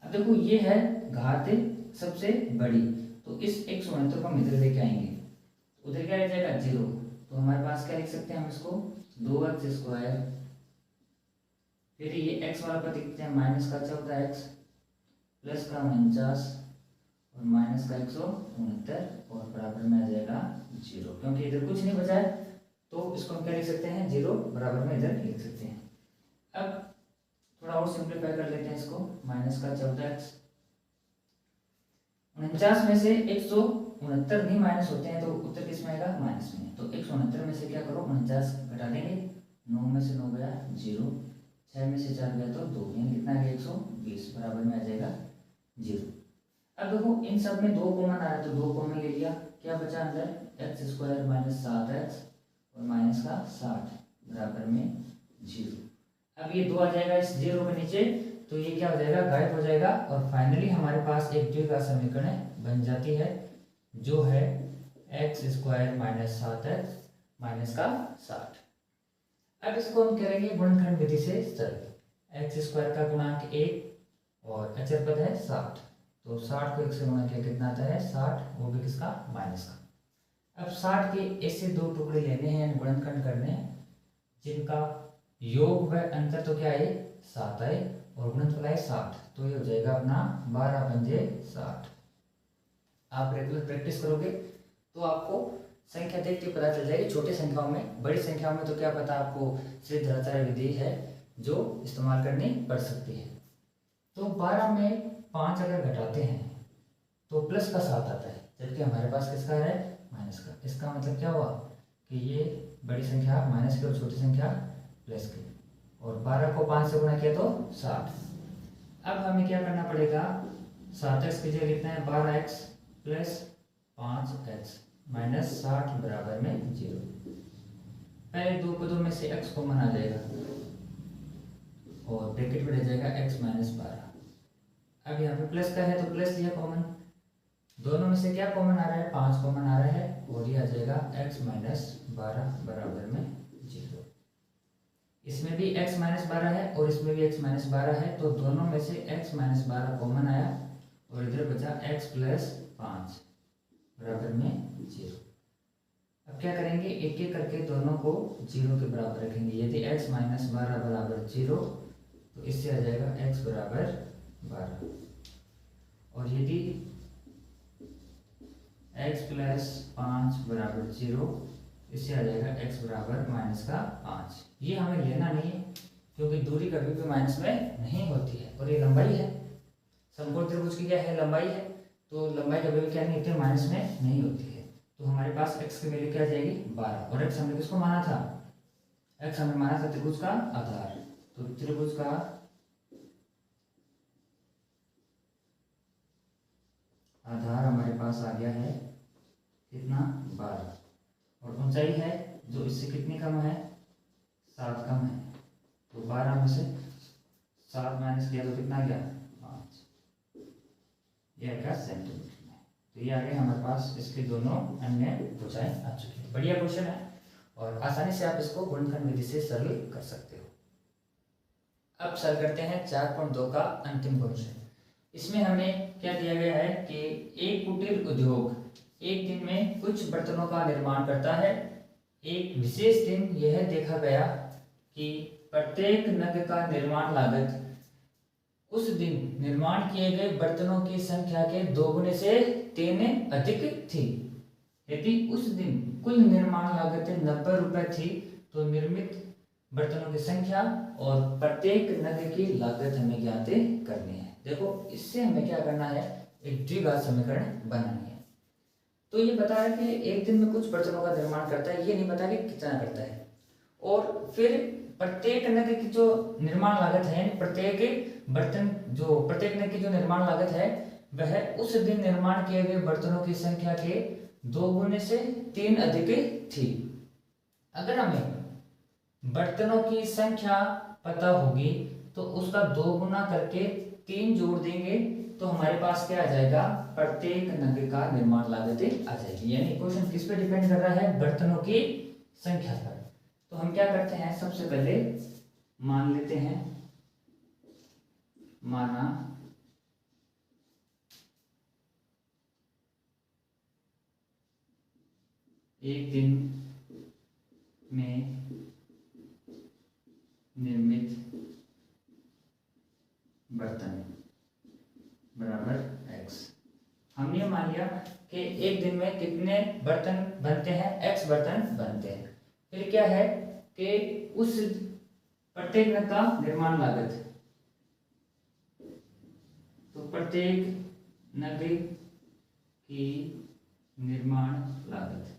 अब देखो ये है घात सबसे बड़ी, तो इस 169 को हम इधर लेके आएंगे, उधर क्या रह जाएगा 0। तो हमारे पास क्या लिख सकते हैं हम इसको 2x स्क्वायर, फिर ये x वाला पद लिखते हैं माइनस का 14x प्लस का 49 और माइनस का 169 और बराबर में आ जाएगा 0। क्योंकि इधर कुछ नहीं बचा है तो इसको हम क्या लिख सकते हैं 0 बराबर में इधर लिख सकते हैं। अब थोड़ा और सिंप्लीफाई कर लेते हैं इसको, माइनस का 14x 49 में से 169 नहीं माइनस होते हैं तो उत्तर किस में आएगा माइनस में। तो 169 में से क्या करो 49 घटा देंगे, 9 में से 9 गया 0, 6 में से 4 गया तो 2, यानी कितना आ गया 120 बराबर में आ जाएगा 0। अब देखो इन सब में 2 कॉमन आ रहा है तो 2 कॉमन ले लिया, क्या बचा अंदर एक्स स्क्वायर माइनस 7x और माइनस का 60 बराबर में 0। अब ये 2 आ जाएगा इस 0 के नीचे तो ये क्या हो जाएगा गायब हो जाएगा और फाइनली हमारे पास एक द्विघात समीकरण बन जाती है जो है x square minus 7x minus का 60। अब इसको हम करेंगे गुणनखंड विधि से सरल। एक्स स्क्वायर का गुणांक 1 और अचर पद है 60, तो 60 को 1 से गुणा किया कितना आता है 60, वो भी किसका माइनस का। अब 60 के ऐसे 2 टुकड़े लेने हैं गुणनखंड करने जिनका योग व अंतर तो क्या है 7 है और गुणनफल है 60, तो ये हो जाएगा अपना 12 पंजे 60। आप रेगुलर प्रैक्टिस करोगे तो आपको संख्या देख के पता चल जाएगी, छोटी संख्याओं में। बड़ी संख्याओं में तो क्या पता आपको श्रीधराचार्य विधि है जो इस्तेमाल करनी पड़ सकती है। तो 12 में 5 अगर घटाते हैं तो प्लस का 7 आता है, जबकि हमारे पास किसका है माइनस का। इसका मतलब क्या हुआ कि ये बड़ी संख्या माइनस की और छोटी संख्या प्लस की, और 12 को 5 से गुणा किया तो 60। अब हमें क्या करना पड़ेगा 7x की जगह लिखना है 12x प्लस 5x माइनस 60 बराबर में 0। पहले 2 पदों में से x कॉमन आ जाएगा और ब्रैकेट में रह जाएगा x माइनस 12। अब यहाँ पे प्लस का है तो प्लस लिया कॉमन, दोनों में से क्या कॉमन आ रहा है 5 कॉमन आ रहा है और ये आ जाएगा x माइनस 12 बराबर में 0। इसमें भी x माइनस 12 है और इसमें भी x माइनस 12 है, तो दोनों में से x माइनस 12 कॉमन आया और इधर बचा x प्लस 5 बराबर में 0। अब क्या करेंगे एक एक करके दोनों को 0 के बराबर रखेंगे। यदि x माइनस 12 बराबर 0 तो इससे आ जाएगा x बराबर 12, और यदि x प्लस 5 बराबर 0 इससे आ जाएगा x बराबर माइनस का 5। ये हमें लेना नहीं है क्योंकि दूरी कभी भी माइनस में नहीं होती है और ये लंबाई है, समकोण त्रिभुज की क्या है लंबाई है, तो लंबाई कभी भी क्या नहीं होती है माइनस में नहीं होती है। तो हमारे पास x की वैल्यू क्या जाएगी 12, और x हमने किसको माना था x हमने माना था त्रिभुज का आधार, तो त्रिभुज का आधार हमारे पास आ गया है कितना 12, और ऊंचाई है जो इससे कितनी कम है 7 कम है, तो 12 में से 7 माइनस किया तो कितना गया 5, यह आएगा सेंटीमीटर में। तो ये आ गए हमारे पास इसके दोनों अन्य भुजाएं आ चुकी है। बढ़िया क्वेश्चन है और आसानी से आप इसको गुणनखंड विधि से सरल कर सकते हो। अब सरल करते हैं 4.2 का अंतिम क्वेश्चन। इसमें हमें क्या दिया गया है कि एक कुटीर उद्योग एक दिन में कुछ बर्तनों का निर्माण करता है। एक विशेष दिन यह देखा गया कि प्रत्येक नग का निर्माण लागत उस दिन निर्माण किए गए बर्तनों की संख्या के 2 गुने से 3 अधिक थी। यदि उस दिन कुल निर्माण लागत 90 रुपए थी तो निर्मित बर्तनों की संख्या और प्रत्येक नग की लागत हमें ज्ञात करनी है। देखो इससे हमें क्या करना है एक द्विघात समीकरण बनानी है। तो ये बता है कि एक दिन में कुछ बर्तनों का निर्माण करता है, ये नहीं बता कि कितना करता है। और फिर प्रत्येक नग की जो निर्माण लागत है, यानी प्रत्येक बर्तन जो प्रत्येक नग की जो निर्माण लागत है वह उस दिन निर्माण किए गए बर्तनों की संख्या के 2 गुने से 3 अधिक थी। अगर हमें बर्तनों की संख्या पता होगी तो उसका 2 गुना करके 3 जोड़ देंगे तो हमारे पास क्या आ जाएगा, प्रत्येक नग का निर्माण लागत आ जाएगी। यानी क्वेश्चन किस पे डिपेंड कर रहा है, बर्तनों की संख्या पर। तो हम क्या करते हैं, सबसे पहले मान लेते हैं, माना एक दिन में निर्मित बर्तन बराबर x। हमने मान लिया कि एक दिन में कितने बर्तन बनते हैं, x बर्तन बनते हैं। फिर क्या है कि उस प्रत्येक नग का निर्माण लागत, तो प्रत्येक नग की निर्माण लागत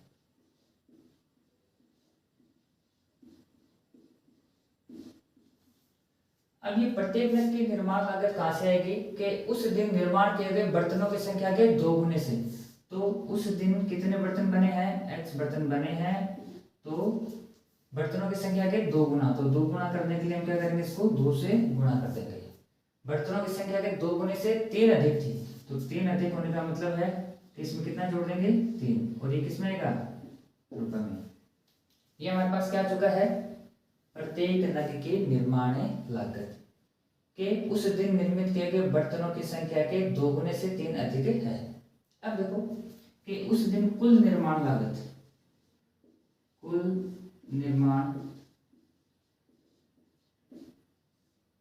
अब ये प्रत्येक नग की निर्माण लागत कहां से आएगी कि उस दिन निर्माण किए गए बर्तनों की संख्या के 2 गुने से। तो उस दिन कितने बर्तन बने हैं, x बर्तन बने हैं, तो बर्तनों की संख्या के 2 गुना। तो 2 गुना करने के लिए हम क्या करेंगे, इसको 2 से गुणा कर देंगे। बर्तनों की संख्या के 2 गुने से 3 अधिक थी, तो 3 अधिक होने का मतलब है कि इसमें कितना जोड़ देंगे, 3। और ये किसमें आएगा, रुपए में। ये हमारे पास क्या आ चुका है, प्रत्येक नग की निर्माण लागत के उस दिन निर्मित किए गए बर्तनों की संख्या के 2 गुने से 3 अधिक है। अब देखो कि उस दिन कुल निर्माण लागत, कुल निर्माण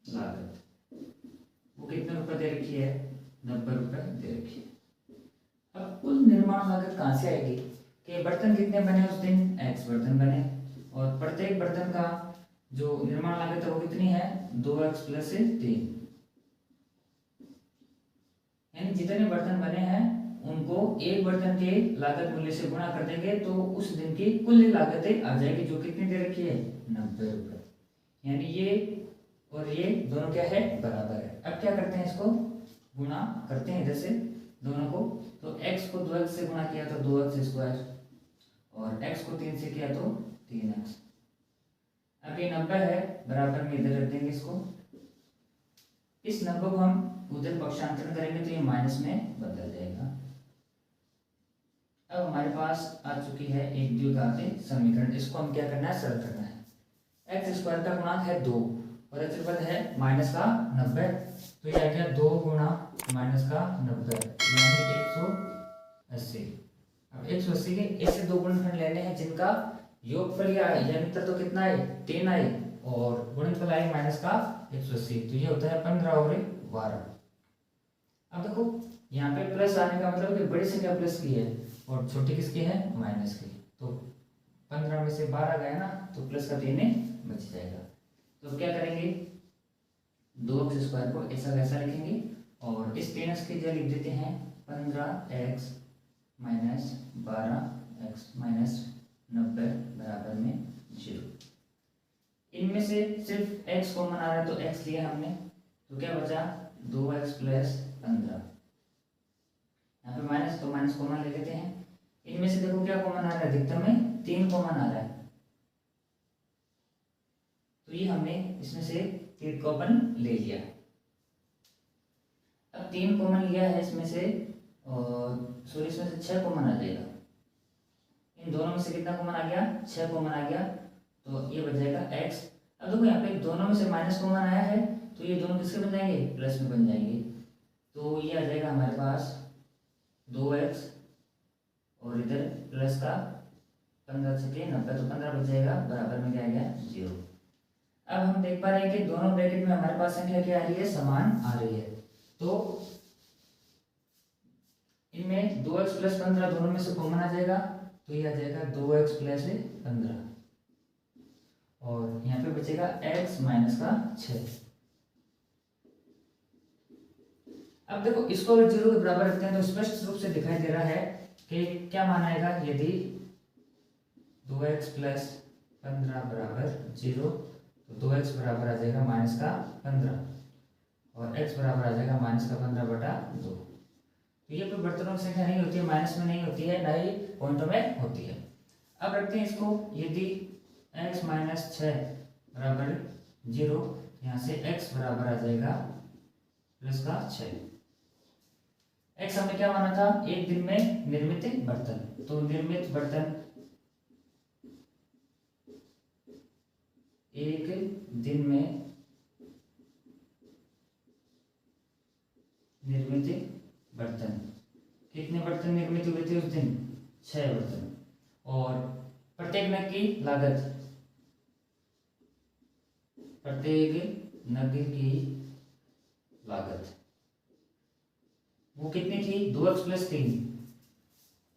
लागत वो कितने रुपए दे रखी है, 90 रुपए दे रखी है। अब कुल निर्माण लागत कहां से आएगी कि बर्तन कितने बने उस दिन, x बर्तन बने, और प्रत्येक बर्तन का जो निर्माण लागत है वो कितनी है, 2x प्लस 3। यानी जितने बर्तन बने हैं उनको एक बर्तन के लागत मूल्य से गुणा कर देंगे तो उस दिन की कुल लागत आ जाएगी, जो कितनी दे रखी है, 90 रुपए। यानी ये और ये दोनों क्या है, बराबर है। अब क्या करते हैं, इसको गुणा करते हैं इधर से दोनों को। तो x को 2x से गुणा किया तो 2x स्क्वायर, और x को 3 से किया तो 3x। अब ये 90 है, बराबर में इधर रख देंगे इसको। इस 90 को हम उधर पक्षांतरण करेंगे तो ये माइनस में बदल जाएगा। अब हमारे पास आ चुकी है एक द्विघाती समीकरण। इसको हम क्या करना है, सरल करना है। x स्क्वायर का गुणांक है 2 और क्षेत्रफल है माइनस का 90, तो ये आ गया 2 गुणा माइनस का 90 यानी 180। अब 180 के ऐसे 2 गुणनफल लेने हैं जिनका योगफल या अंतर तो कितना है, 3 आए, और गुणनफल आए माइनस का 180, तो ये होता है 15 और 12। अब देखो यहाँ पे प्लस आने का मतलब कि बड़ी संख्या प्लस की है और छोटी किसकी है, माइनस की। तो 15 में से 12 गया ना, तो प्लस का 3 बच जाएगा। तो क्या करेंगे, 2x स्क्वायर को ऐसा वैसा लिखेंगे और इस 3x की जगह लिख देते हैं 15x माइनस 12x माइनस 90 बराबर में 0। इनमें से सिर्फ x कॉमन आ रहा है तो x लिया हमने, तो क्या बचा 2x प्लस 15। यहाँ पे माइनस, तो माइनस कॉमन ले लेते हैं। इनमें से देखो क्या कॉमन आ रहा है, अधिकतम में 3 कॉमन आ रहा है, तो ये हमने इसमें से 3 कॉमन ले लिया। अब 3 कॉमन लिया है इसमें से, और सॉरी इसमें से 6 कॉमन आ जाएगा। इन दोनों में से कितना कॉमन आ गया, 6 कॉमन आ गया, तो ये बच जाएगा x। अब देखो यहाँ पे दोनों में से माइनस कॉमन आया है, तो ये दोनों किसके बन जाएंगे, प्लस में बन जाएंगे। तो ये आ जाएगा हमारे पास 2x और इधर प्लस का 15 से 90, तो 15 बच जाएगा, बराबर में क्या आ गया, 0। अब हम देख पा रहे हैं कि दोनों ब्रैकेट में हमारे पास संख्या क्या आ रही है, समान आ रही है। तो इनमें 2x प्लस 15 दोनों में से कॉमन आ जाएगा, तो ये आ जाएगा 2x प्लस 15, और यहाँ पे बचेगा x माइनस का 6। अब देखो इसको अगर 0 के बराबर रखते हैं तो स्पष्ट रूप से दिखाई दे रहा है कि क्या मान आएगा, यदि 2x प्लस 15 बराबर 0, तो 2x बराबर आ जाएगा माइनस का 15 और x बराबर आ जाएगा माइनस का 15/2। तो ये कोई बर्तनों की संख्या नहीं होती है, माइनस में नहीं होती है, ना ही पॉइंटों में होती है। अब रखते हैं इसको, यदि x माइनस 6 बराबर 0, यहाँ से x बराबर आ जाएगा प्लस का 6। x हमने क्या माना था, एक दिन में निर्मित बर्तन, तो निर्मित बर्तन एक दिन में निर्मित बर्तन, कितने बर्तन निर्मित हुए थे उस दिन, 6 बर्तन। और प्रत्येक नग की लागत, प्रत्येक नग की लागत वो कितनी थी, 2x प्लस 3,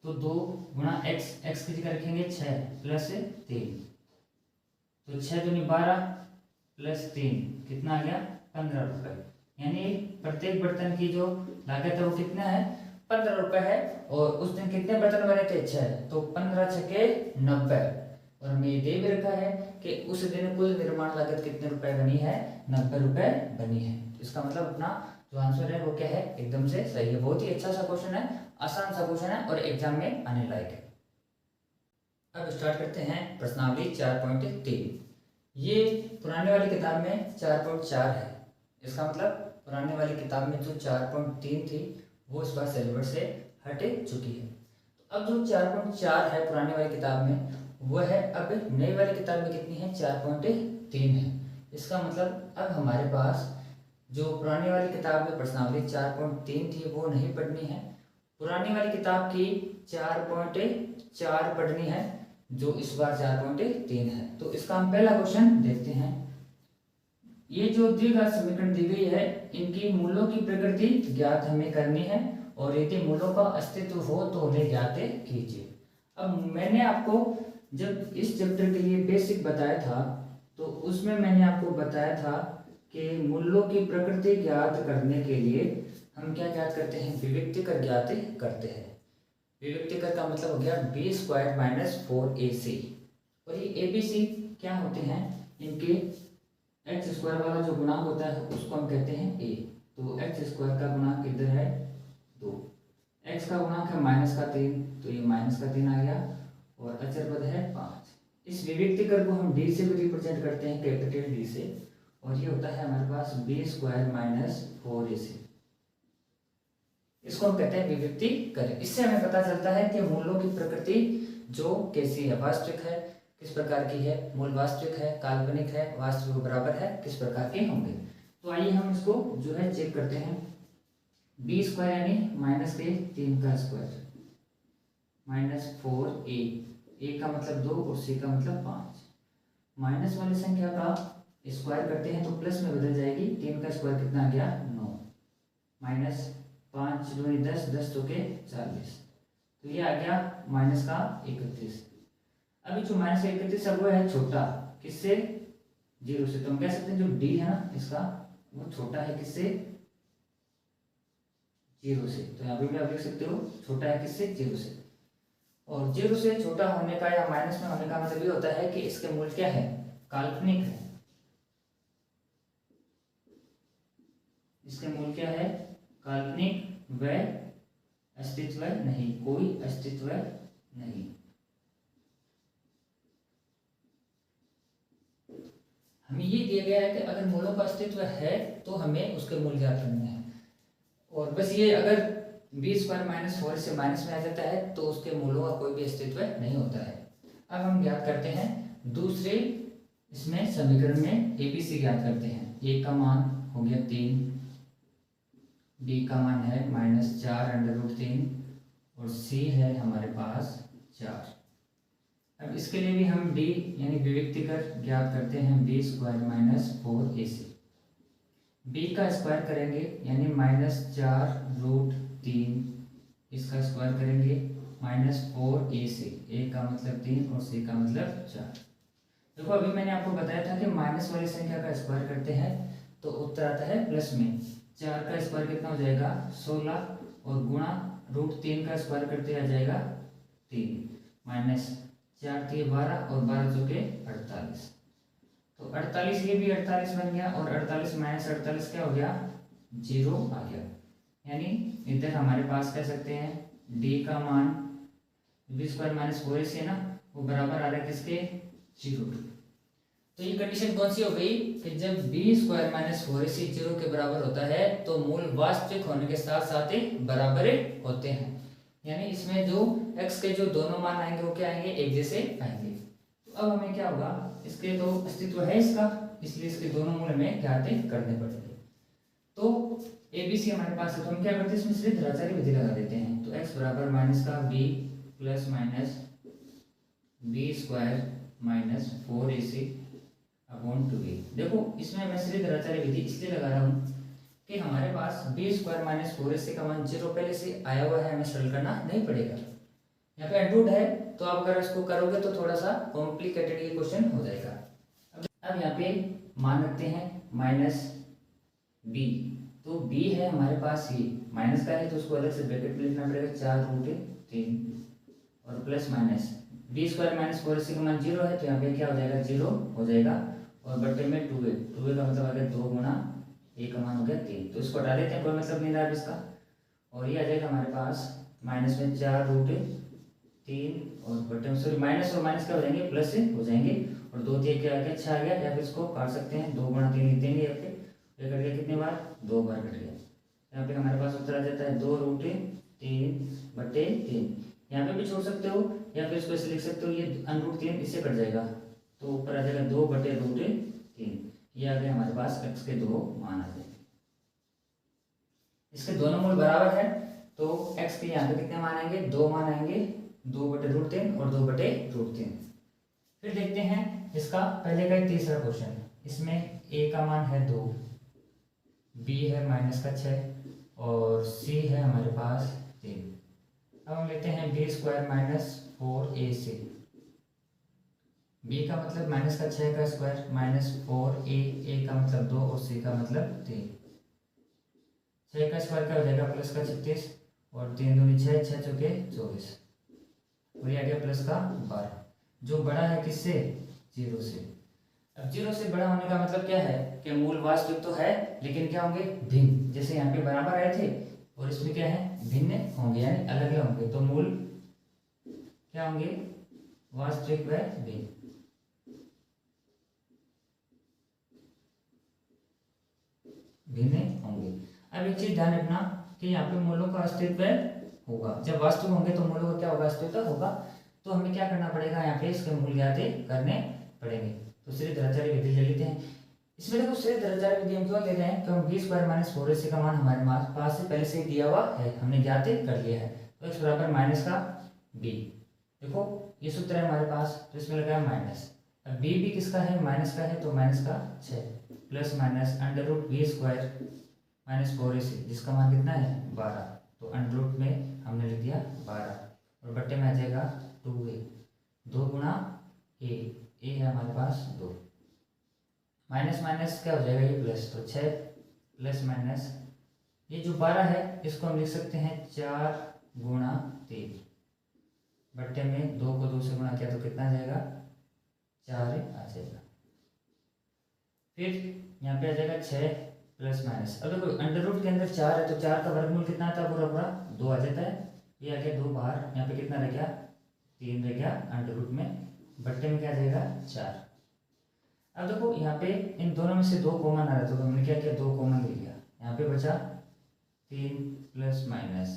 तो 2 गुणा x की जगह रखेंगे 6 प्लस 3, तो 6 दूनी 12 प्लस 3 कितना आ गया, 15 रुपए। यानी प्रत्येक बर्तन की जो लागत है वो कितना है, 15 रुपए है। और उस दिन कितने बर्तन बने थे, 6, तो 15 छके 90। और हमें ये भी रखा है कि उस दिन कुल निर्माण लागत कितने रुपए बनी है, 90 रुपए बनी है। तो इसका मतलब अपना जो आंसर है वो क्या है, एकदम से सही है। बहुत ही अच्छा सा क्वेश्चन है, आसान सा क्वेश्चन है और एग्जाम में आने लायक है। अब स्टार्ट करते हैं प्रश्नावली 4.3। ये पुराने वाली किताब में 4.4 है, इसका मतलब पुराने वाली किताब में जो 4.3 थी वो इस बार सिलेबस से हट चुकी है। तो अब जो 4.4 है पुराने वाली किताब में, वो है अब नई वाली किताब में कितनी है, 4.3 है। इसका मतलब अब हमारे पास जो पुरानी वाली किताब में प्रश्नावली 4.3 थी वो नहीं पढ़नी है, पुरानी वाली किताब की 4.4 पढ़नी है, जो इस बार 4.3 है। तो इसका हम पहला क्वेश्चन देखते हैं। ये जो द्विघात समीकरण दी गई है, इनकी मूलों की प्रकृति ज्ञात हमें करनी है और यदि मूलों का अस्तित्व हो तो उन्हें ज्ञात कीजिए। अब मैंने आपको जब इस चैप्टर के लिए बेसिक बताया था, तो उसमें मैंने आपको बताया था कि मूलों की प्रकृति ज्ञात करने के लिए हम क्या ज्ञात करते हैं, विविक्तिकर ज्ञात करते हैं। विविक्तिकर का मतलब हो गया b² माइनस 4ac। और ये abc क्या होते हैं, इनके x² वाला जो गुणांक होता है उसको हम कहते हैं a। तो x² का गुणांक इधर है 2, x का गुणांक है माइनस का 3, तो ये माइनस का 3 आ गया, और अचर पद है 5। इस विविक्तिकर को हम d से भी रिप्रेजेंट करते हैं, कैपिटल D से, और ये होता है हमारे पास b² माइनस 4ac। इसको हम कहते हैं विविक्तिकर। इससे हमें पता चलता है कि मूलों की प्रकृति जो कैसी है, वास्तविक है, किस प्रकार की है, मूल वास्तविक है, काल्पनिक है, वास्तविक बराबर है, किस प्रकार के होंगे। तो आइए हम इसको जो है चेक करते हैं। b² यानी माइनस के 3 का स्क्वायर माइनस 4a का मतलब 2 और c का मतलब 5। माइनस वाली संख्या का स्क्वायर करते हैं तो प्लस में बदल जाएगी, 3 का स्क्वायर कितना आ गया 9, माइनस 5 दूनी 10, 10 चौके 40, तो ये आ गया माइनस का 31। अभी जो माइनस 31 है वो है छोटा, किससे, 0 से। तो हम कह सकते हैं जो d है ना इसका, वो छोटा है किससे, 0 से। तो यहाँ पे भी आप देख सकते हो छोटा है किससे, 0 से। और 0 से छोटा होने का या माइनस में होने का मतलब ये होता है कि इसके मूल क्या है, काल्पनिक है। इसके मूल क्या है, काल्पनिक व अस्तित्व नहीं, कोई अस्तित्व नहीं। हमें ये दिया गया है कि अगर मूलों का अस्तित्व है तो हमें उसके मूल ज्ञात करने हैं। और बस ये अगर b² माइनस 4 से माइनस में आ जाता है तो उसके मूलों का कोई भी अस्तित्व नहीं होता है। अब हम ज्ञात करते हैं दूसरे इसमें समीकरण में abc ज्ञात करते हैं। a का मान हो गया 3, b का मान है -4√3 और c है हमारे पास 4। अब इसके लिए भी हम d यानी विविक्तिकर ज्ञात करते हैं b² माइनस 4ac। b का स्क्वायर करेंगे यानी -4√3, इसका स्क्वायर करेंगे -4ac, a का मतलब 3 और c का मतलब 4। देखो अभी मैंने आपको बताया था कि माइनस वाली संख्या का स्क्वायर करते हैं तो उत्तर आता है प्लस में। 4 का स्क्वायर कितना हो जाएगा 16 और गुणा √3 का स्क्वायर करते आ जाएगा 3, माइनस 4 3 12 और 12 चौके 48, तो 48 ये भी 48 बन गया और 48 माइनस 48 क्या हो गया 0 आ गया। यानी इधर हमारे पास कह सकते हैं डी का मान बी स्क्वायर माइनस 4ac है ना, वो बराबर आ रहा है किसके 0 के। तो ये कंडीशन कौन सी हो गई कि जब बी स्क्वायर माइनस 4ac 0 के बराबर होता है तो मूल वास्तविक होने के साथ साथ ही बराबर होते हैं। यानी इसमें जो x के जो दोनों मान आएंगे वो क्या आएंगे एक जैसे आएंगे। तो अब हमें क्या होगा, इसके तो अस्तित्व है इसका, इसलिए इसके दोनों मूल हमें ज्ञात करने पड़ेंगे। तो ABC हमारे पास है तो हम क्या करते हैं इसमें सीधे द्विआचारी विधि लगा देते हैं। तो x बराबर माइनस का b plus minus b square minus 4ac upon 2a। देखो इसमें मैं सीधे द्विआचारी विधि इसलिए लगा रहा हूँ कि हमारे पास बी स्क्वायर माइनस 4ac का मान 0 पहले से आया हुआ है, हमें सरल करना नहीं पड़ेगा। यहाँ पे अंडरूट है तो आप अगर इसको करोगे तो थोड़ा सा कॉम्प्लिकेटेड ये क्वेश्चन हो जाएगा। अब यहाँ पे मान रखते हैं माइनस बी, तो बी है हमारे पास ये माइनस का है तो उसको अलग से ब्रैकेट में लिखना पड़ेगा 4√3 और plus minus b square minus 4ac का मान 0 है तो यहाँ पे क्या हो जाएगा 0 हो जाएगा और बट्टे में 2a का मतलब आ गया 2 गुना a का मान हो गया 3, तो इसको हटा देते हैं कोई मतलब नहीं रहा इसका। और ये आ जाएगा हमारे पास माइनस में 4√3 और बट्टे में सॉरी माइनस और माइनस क्या हो जाएंगे प्लस से हो जाएंगे और 2 3 क्या आ गया 6 आ गया, या फिर इसको काट सकते हैं 2 गुना 3 लिखते हैं यहाँ पे, ये कट गया कितने बार 2 बार कट गया। यहाँ पे हमारे पास उत्तर आ जाता है 2√3 बट्टे 3। यहाँ पे भी छोड़ सकते हो या फिर इसको ऐसे लिख सकते हो, ये √3 इससे कट जाएगा तो ऊपर आ जाएगा 2/√3। ये आ गया हमारे पास x के दो मान आ जाएंगे। इसके दोनों मूल बराबर है तो x के यहाँ पे कितने मान आएंगे 2 मान आएंगे, 2/√3 और 2/√3। फिर देखते हैं इसका पहले का तीसरा क्वेश्चन, इसमें a का मान है 2, b है माइनस का 6 और c है हमारे पास 3। अब हम लेते हैं B square minus 4ac। b का मतलब माइनस का 6 का स्क्वायर माइनस 4a का मतलब 2 और c का मतलब 3। 6 का स्क्वायर क्या हो जाएगा प्लस का 36 और 3 दूनी 6, 6 चौके 24 और ये आ गया प्लस का 12, जो बड़ा है किससे 0 से। अब 0 से बड़ा होने का मतलब क्या है कि मूल वास्तविक तो है लेकिन क्या होंगे भिन्न, जैसे यहाँ पे बराबर आए थे और इसमें क्या है भिन्न होंगे यानी अलग अलग होंगे, तो मूल क्या होंगे वास्तविक व भिन्न। भिन्न होंगे। अब एक चीज ध्यान रखना कि यहाँ पे मूलों का अस्तित्व होगा, जब वास्तविक होंगे तो मूलों का क्या होगा अस्तित्व होगा। तो हमें क्या करना पड़ेगा यहाँ पे इसके मूल ज्ञात करने पड़ेंगे। तो सीधे द्विआचारी विधि ले लेते हैं। इसमें देखो सीधे द्विआचारी विधि हम क्यों ले रहे हैं क्योंकि बी स्क्वायर माइनस 4ac का मान हमारे पास से पहले से ही दिया हुआ है, हमने ज्ञात कर लिया है। तो x बराबर माइनस का b, देखो ये सूत्र है हमारे पास तो इसमें लगा है माइनस। अब b भी किसका है माइनस का है तो माइनस का 6 plus minus √b square minus 4ac जिसका मान कितना है 12, तो अंडर में हमने लिख दिया 12 और बट्टे में आ जाएगा 2a, 2 गुना a है हमारे पास 2, माइनस माइनस क्या हो जाएगा ये प्लस, तो 6 प्लस माइनस ये जो 12 है इसको हम लिख सकते हैं 4 गुना 3 बट्टे में 2 को 2 से गुणा किया तो कितना आ जाएगा 4 आ जाएगा। फिर यहाँ पे आ जाएगा 6 प्लस माइनस, अब देखो अंडर रूट के अंदर 4 है तो 4 का वर्गमूल कितना आता है पूरा पूरा 2 आ जाता है, ये आ गया 2 बाहर, यहाँ पे कितना रह गया 3 रह गया अंडर रूट में, बट्टे में क्या आ जाएगा 4। अब देखो यहाँ पे इन दोनों में से 2 कॉमन आ रहा था तो हमने क्या किया 2 कॉमन ले लिया, यहाँ पे बचा 3 प्लस माइनस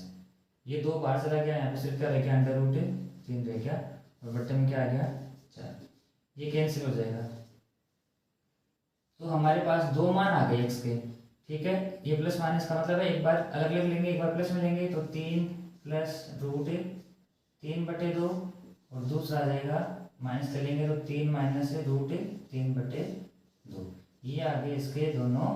ये 2 बाहर चला गया, यहाँ पे सिर्फ क्या रह गया अंडर रूट 3 रह गया और बट्टे में क्या आ गया 4, ये कैंसिल हो जाएगा। तो हमारे पास 2 मान आ गए x के, ठीक है। ये प्लस माइनस का मतलब है एक बार अलग अलग लेंगे एक बार प्लस में लेंगे, तो 3 प्लस रूट 3/2 और दूसरा आ जाएगा माइनस कर लेंगे तो 3 माइनस रूट 3/2, ये आ गए इसके दोनों।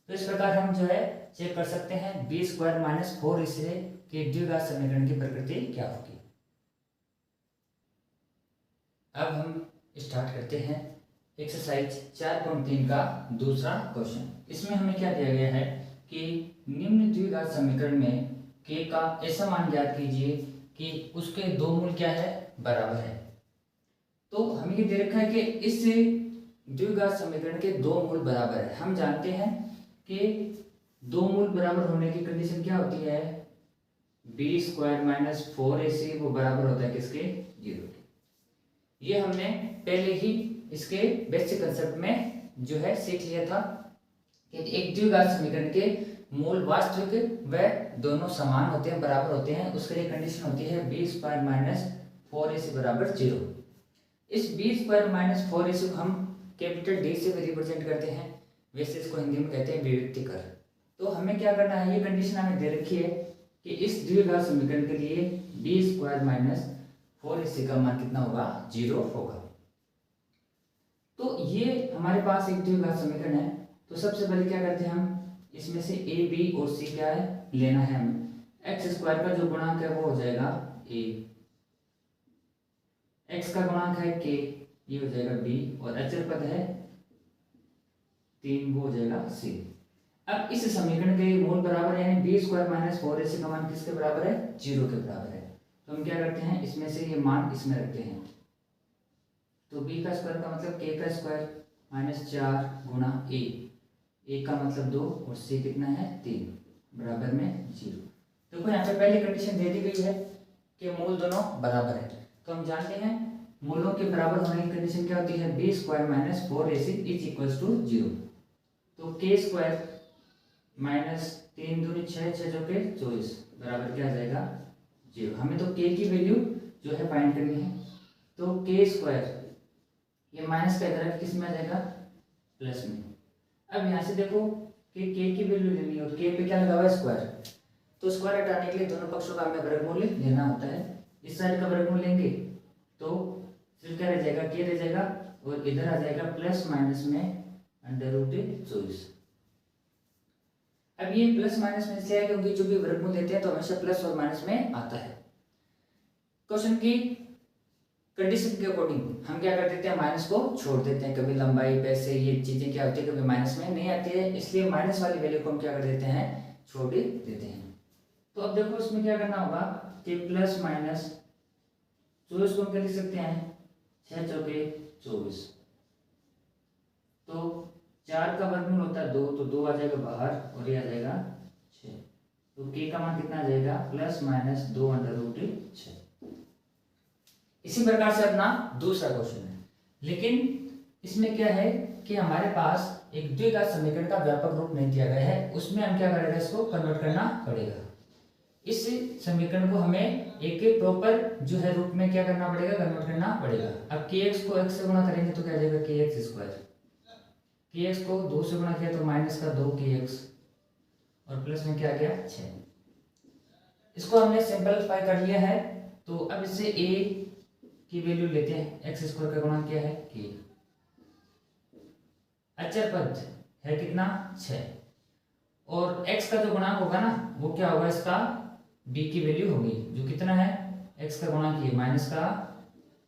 तो इस प्रकार हम जो है चेक कर सकते हैं बी स्क्वायर माइनस 4ac के द्विघात समीकरण की प्रकृति क्या होगी। अब हम स्टार्ट करते हैं एक्सरसाइज 4.3 का दूसरा क्वेश्चन। इसमें हमें क्या दिया गया है कि निम्न द्विघात समीकरण में k का ऐसा मान ज्ञात कीजिए कि उसके दो मूल क्या है बराबर है। तो हमें ये दे रखा है कि इस द्विघात समीकरण के दो मूल बराबर है। हम जानते हैं कि दो मूल बराबर होने की कंडीशन क्या होती है, बी स्क्वायर माइनस 4ac वो बराबर होता है किसके, 0 के। ये हमने पहले ही इसके बेसिक कंसेप्ट में जो है सीख लिया था कि एक द्विघात समीकरण के मूल वास्तविक व दोनों समान होते हैं, बराबर होते हैं। उसके लिए कंडीशन होती है बी स्क्वायर माइनस 4ac बराबर 0। इस बी स्क्वायर माइनस 4ac को हम कैपिटल डी से रिप्रेजेंट करते हैं, वैसे इसको हिंदी में कहते हैं विभक्ति कर। तो हमें क्या करना है, ये कंडीशन हमें दे रखी है कि इस द्विघात समीकरण के लिए बी स्क्वायर माइनस 4ac का मान कितना होगा, 0 होगा। तो ये हमारे पास एक द्विघात समीकरण है। तो सबसे पहले क्या करते हैं, हम इसमें से a b और c क्या है लेना है हमें। एक्स स्क्वायर का जो गुणांक है वो हो जाएगा a, x का गुणांक है k, ये हो जाएगा b, और अचर पद है 3, वो हो जाएगा c। अब इस समीकरण के मूल बराबर यानी बी स्क्वायर माइनस 4ac का मान किसके बराबर है, 0 के बराबर है। तो हम क्या करते हैं, इसमें से ये मान इसमें रखते हैं। तो b का स्क्वायर का मतलब k का स्क्वायर माइनस 4 गुणा a का मतलब 2 और c कितना है 3 बराबर में 0। देखो यहाँ पे पहली कंडीशन दे दी गई है कि मूल दोनों बराबर है। तो हम जानते हैं मूलों के बराबर होने की कंडीशन क्या होती है, b square minus 4ac is equal to 0। तो k स्क्वायर माइनस 3 दूनी 6, 6 जो के 24 बराबर क्या आ जाएगा 0। हमें तो k की वैल्यू जो है फाइंड करनी है। तो k स्क्वायर ये माइनस का इधर किस में आ जाएगा, प्लस में। अब यहाँ से देखो कि k की वैल्यू लेनी है और k पे क्या लगा हुआ है, स्क्वायर। तो स्क्वायर हटाने के लिए दोनों पक्षों का हमें वर्गमूल लेना होता है। इस साइड का वर्गमूल लेंगे तो सिर्फ क्या रह जाएगा, k रह जाएगा, और इधर आ जाएगा प्लस माइनस में √24। अब ये प्लस माइनस में इसलिए है क्योंकि जो भी वर्गमूल लेते हैं तो हमेशा प्लस और माइनस में आता है। क्वेश्चन की कंडीशन के अकॉर्डिंग हम क्या कर देते हैं, माइनस को छोड़ देते हैं। कभी लंबाई पैसे ये चीजें क्या होती है, कभी माइनस में नहीं आती है, इसलिए माइनस वाली वैल्यू को हम क्या कर देते हैं, छोड़ देते हैं। तो अब देखो इसमें क्या करना होगा कि प्लस माइनस 24 को हम क्या लिख सकते हैं, 6 चौके 24। तो 4 का वर्गमूल होता है 2, तो 2 आ जाएगा बाहर और ये आ जाएगा 6। तो k का मान कितना आ जाएगा, प्लस माइनस 2√6। इसी प्रकार से अपना दूसरा क्वेश्चन है, लेकिन इसमें क्या है कि हमारे पास एक द्विघात समीकरण का व्यापक रूप नहीं दिया गया है। उसमें हम क्या करेंगे, इसको कन्वर्ट करना पड़ेगा। इस समीकरण को हमें एक प्रॉपर जो है रूप में क्या करना पड़ेगा, कन्वर्ट करना पड़ेगा। अब kx को x से गुणा करेंगे तो क्या आ जाएगा, kx स्क्वायर। kx को 2 से गुणा किया तो माइनस का 2kx और प्लस में क्या आ गया 6। इसको हमने सिंपलीफाई कर लिया है। तो अब इससे a की वैल्यू लेते हैं, एक्स स्क्वायर का गुणांक क्या है k, अचर पद है कितना 6, और x का जो गुणांक होगा ना वो क्या होगा, इसका b की वैल्यू होगी जो कितना है, x का गुणांक ये माइनस का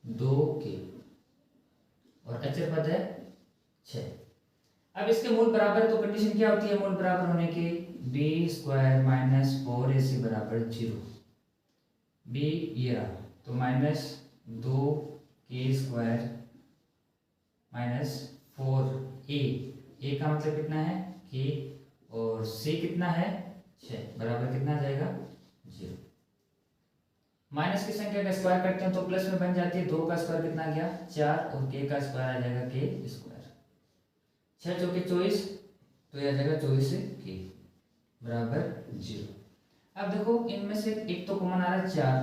2k और अचर पद है 6। अब इसके मूल बराबर है तो कंडीशन क्या होती है मूल बराबर होने की, बी स्क्वायर माइनस 4ac बराबर 0। b ये रहा तो minus 2k square minus 4a का मतलब कितना है k, और c कितना है 6 बराबर कितना आ जाएगा 0। माइनस की संख्या का स्क्वायर करते हैं तो प्लस में बन जाती है, 2 का स्क्वायर कितना आ गया 4 और k का स्क्वायर आ जाएगा k स्क्वायर। 6 चौके 24 तो यह आ जाएगा 24k बराबर 0। अब देखो इनमें से एक तो कॉमन आ रहा है 4,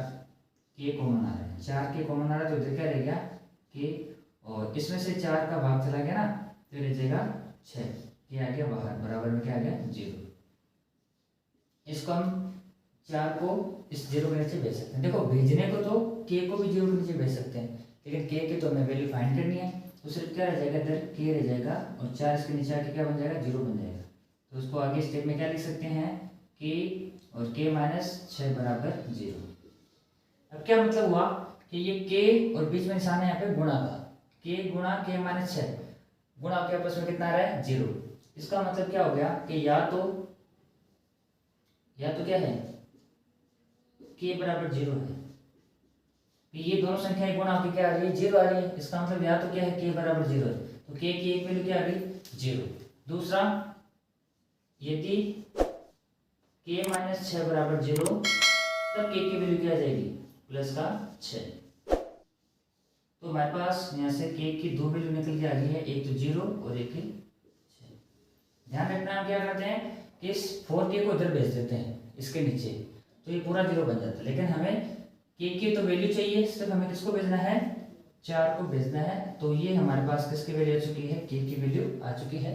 k कॉमन आ रहा है, 4k कॉमन आ रहा है तो इधर क्या रह गया k, और इसमें से 4 का भाग चला गया ना तो रह जाएगा 6, ये आ गया बाहर बराबर में क्या आ गया 0। इसको हम 4 को इस 0 के नीचे भेज सकते हैं। देखो भेजने को तो k को भी 0 के नीचे भेज सकते हैं, लेकिन k की तो हमें वैल्यू फाइंड करनी है। तो सिर्फ क्या रह जाएगा इधर k रह जाएगा और 4 इसके नीचे आके क्या बन जाएगा 0 बन जाएगा। तो उसको आगे स्टेप में क्या लिख सकते हैं k और k माइनस 6 बराबर 0। अब क्या मतलब हुआ कि ये k और बीच में निशान है यहाँ पे गुणा का, k गुणा k माइनस 6 गुणा के आपस में कितना आ रहा है 0। इसका मतलब क्या हो गया कि या तो क्या है k बराबर 0 है, कि ये दोनों संख्याएं गुणा आपकी क्या आ रही है, 0 आ रही है। इसका मतलब यहाँ तो क्या है, k बराबर 0 है, तो k की एक वैल्यू क्या आ गई, 0। दूसरा, यदि k माइनस 6 बराबर 0, तब k की वैल्यू क्या आ जाएगी, प्लस का 6। तो हमारे पास यहाँ से k की दो वैल्यू निकल के आ गई है, एक तो 0 और एक है 6। ध्यान रखना, हम क्या करते हैं कि इस 4k को इधर भेज देते हैं इसके नीचे, तो ये पूरा 0 बन जाता है। लेकिन हमें k की तो वैल्यू चाहिए, सिर्फ हमें किसको भेजना है, 4 को भेजना है। तो ये हमारे पास किसकी वैल्यू आ चुकी है, k की वैल्यू आ चुकी है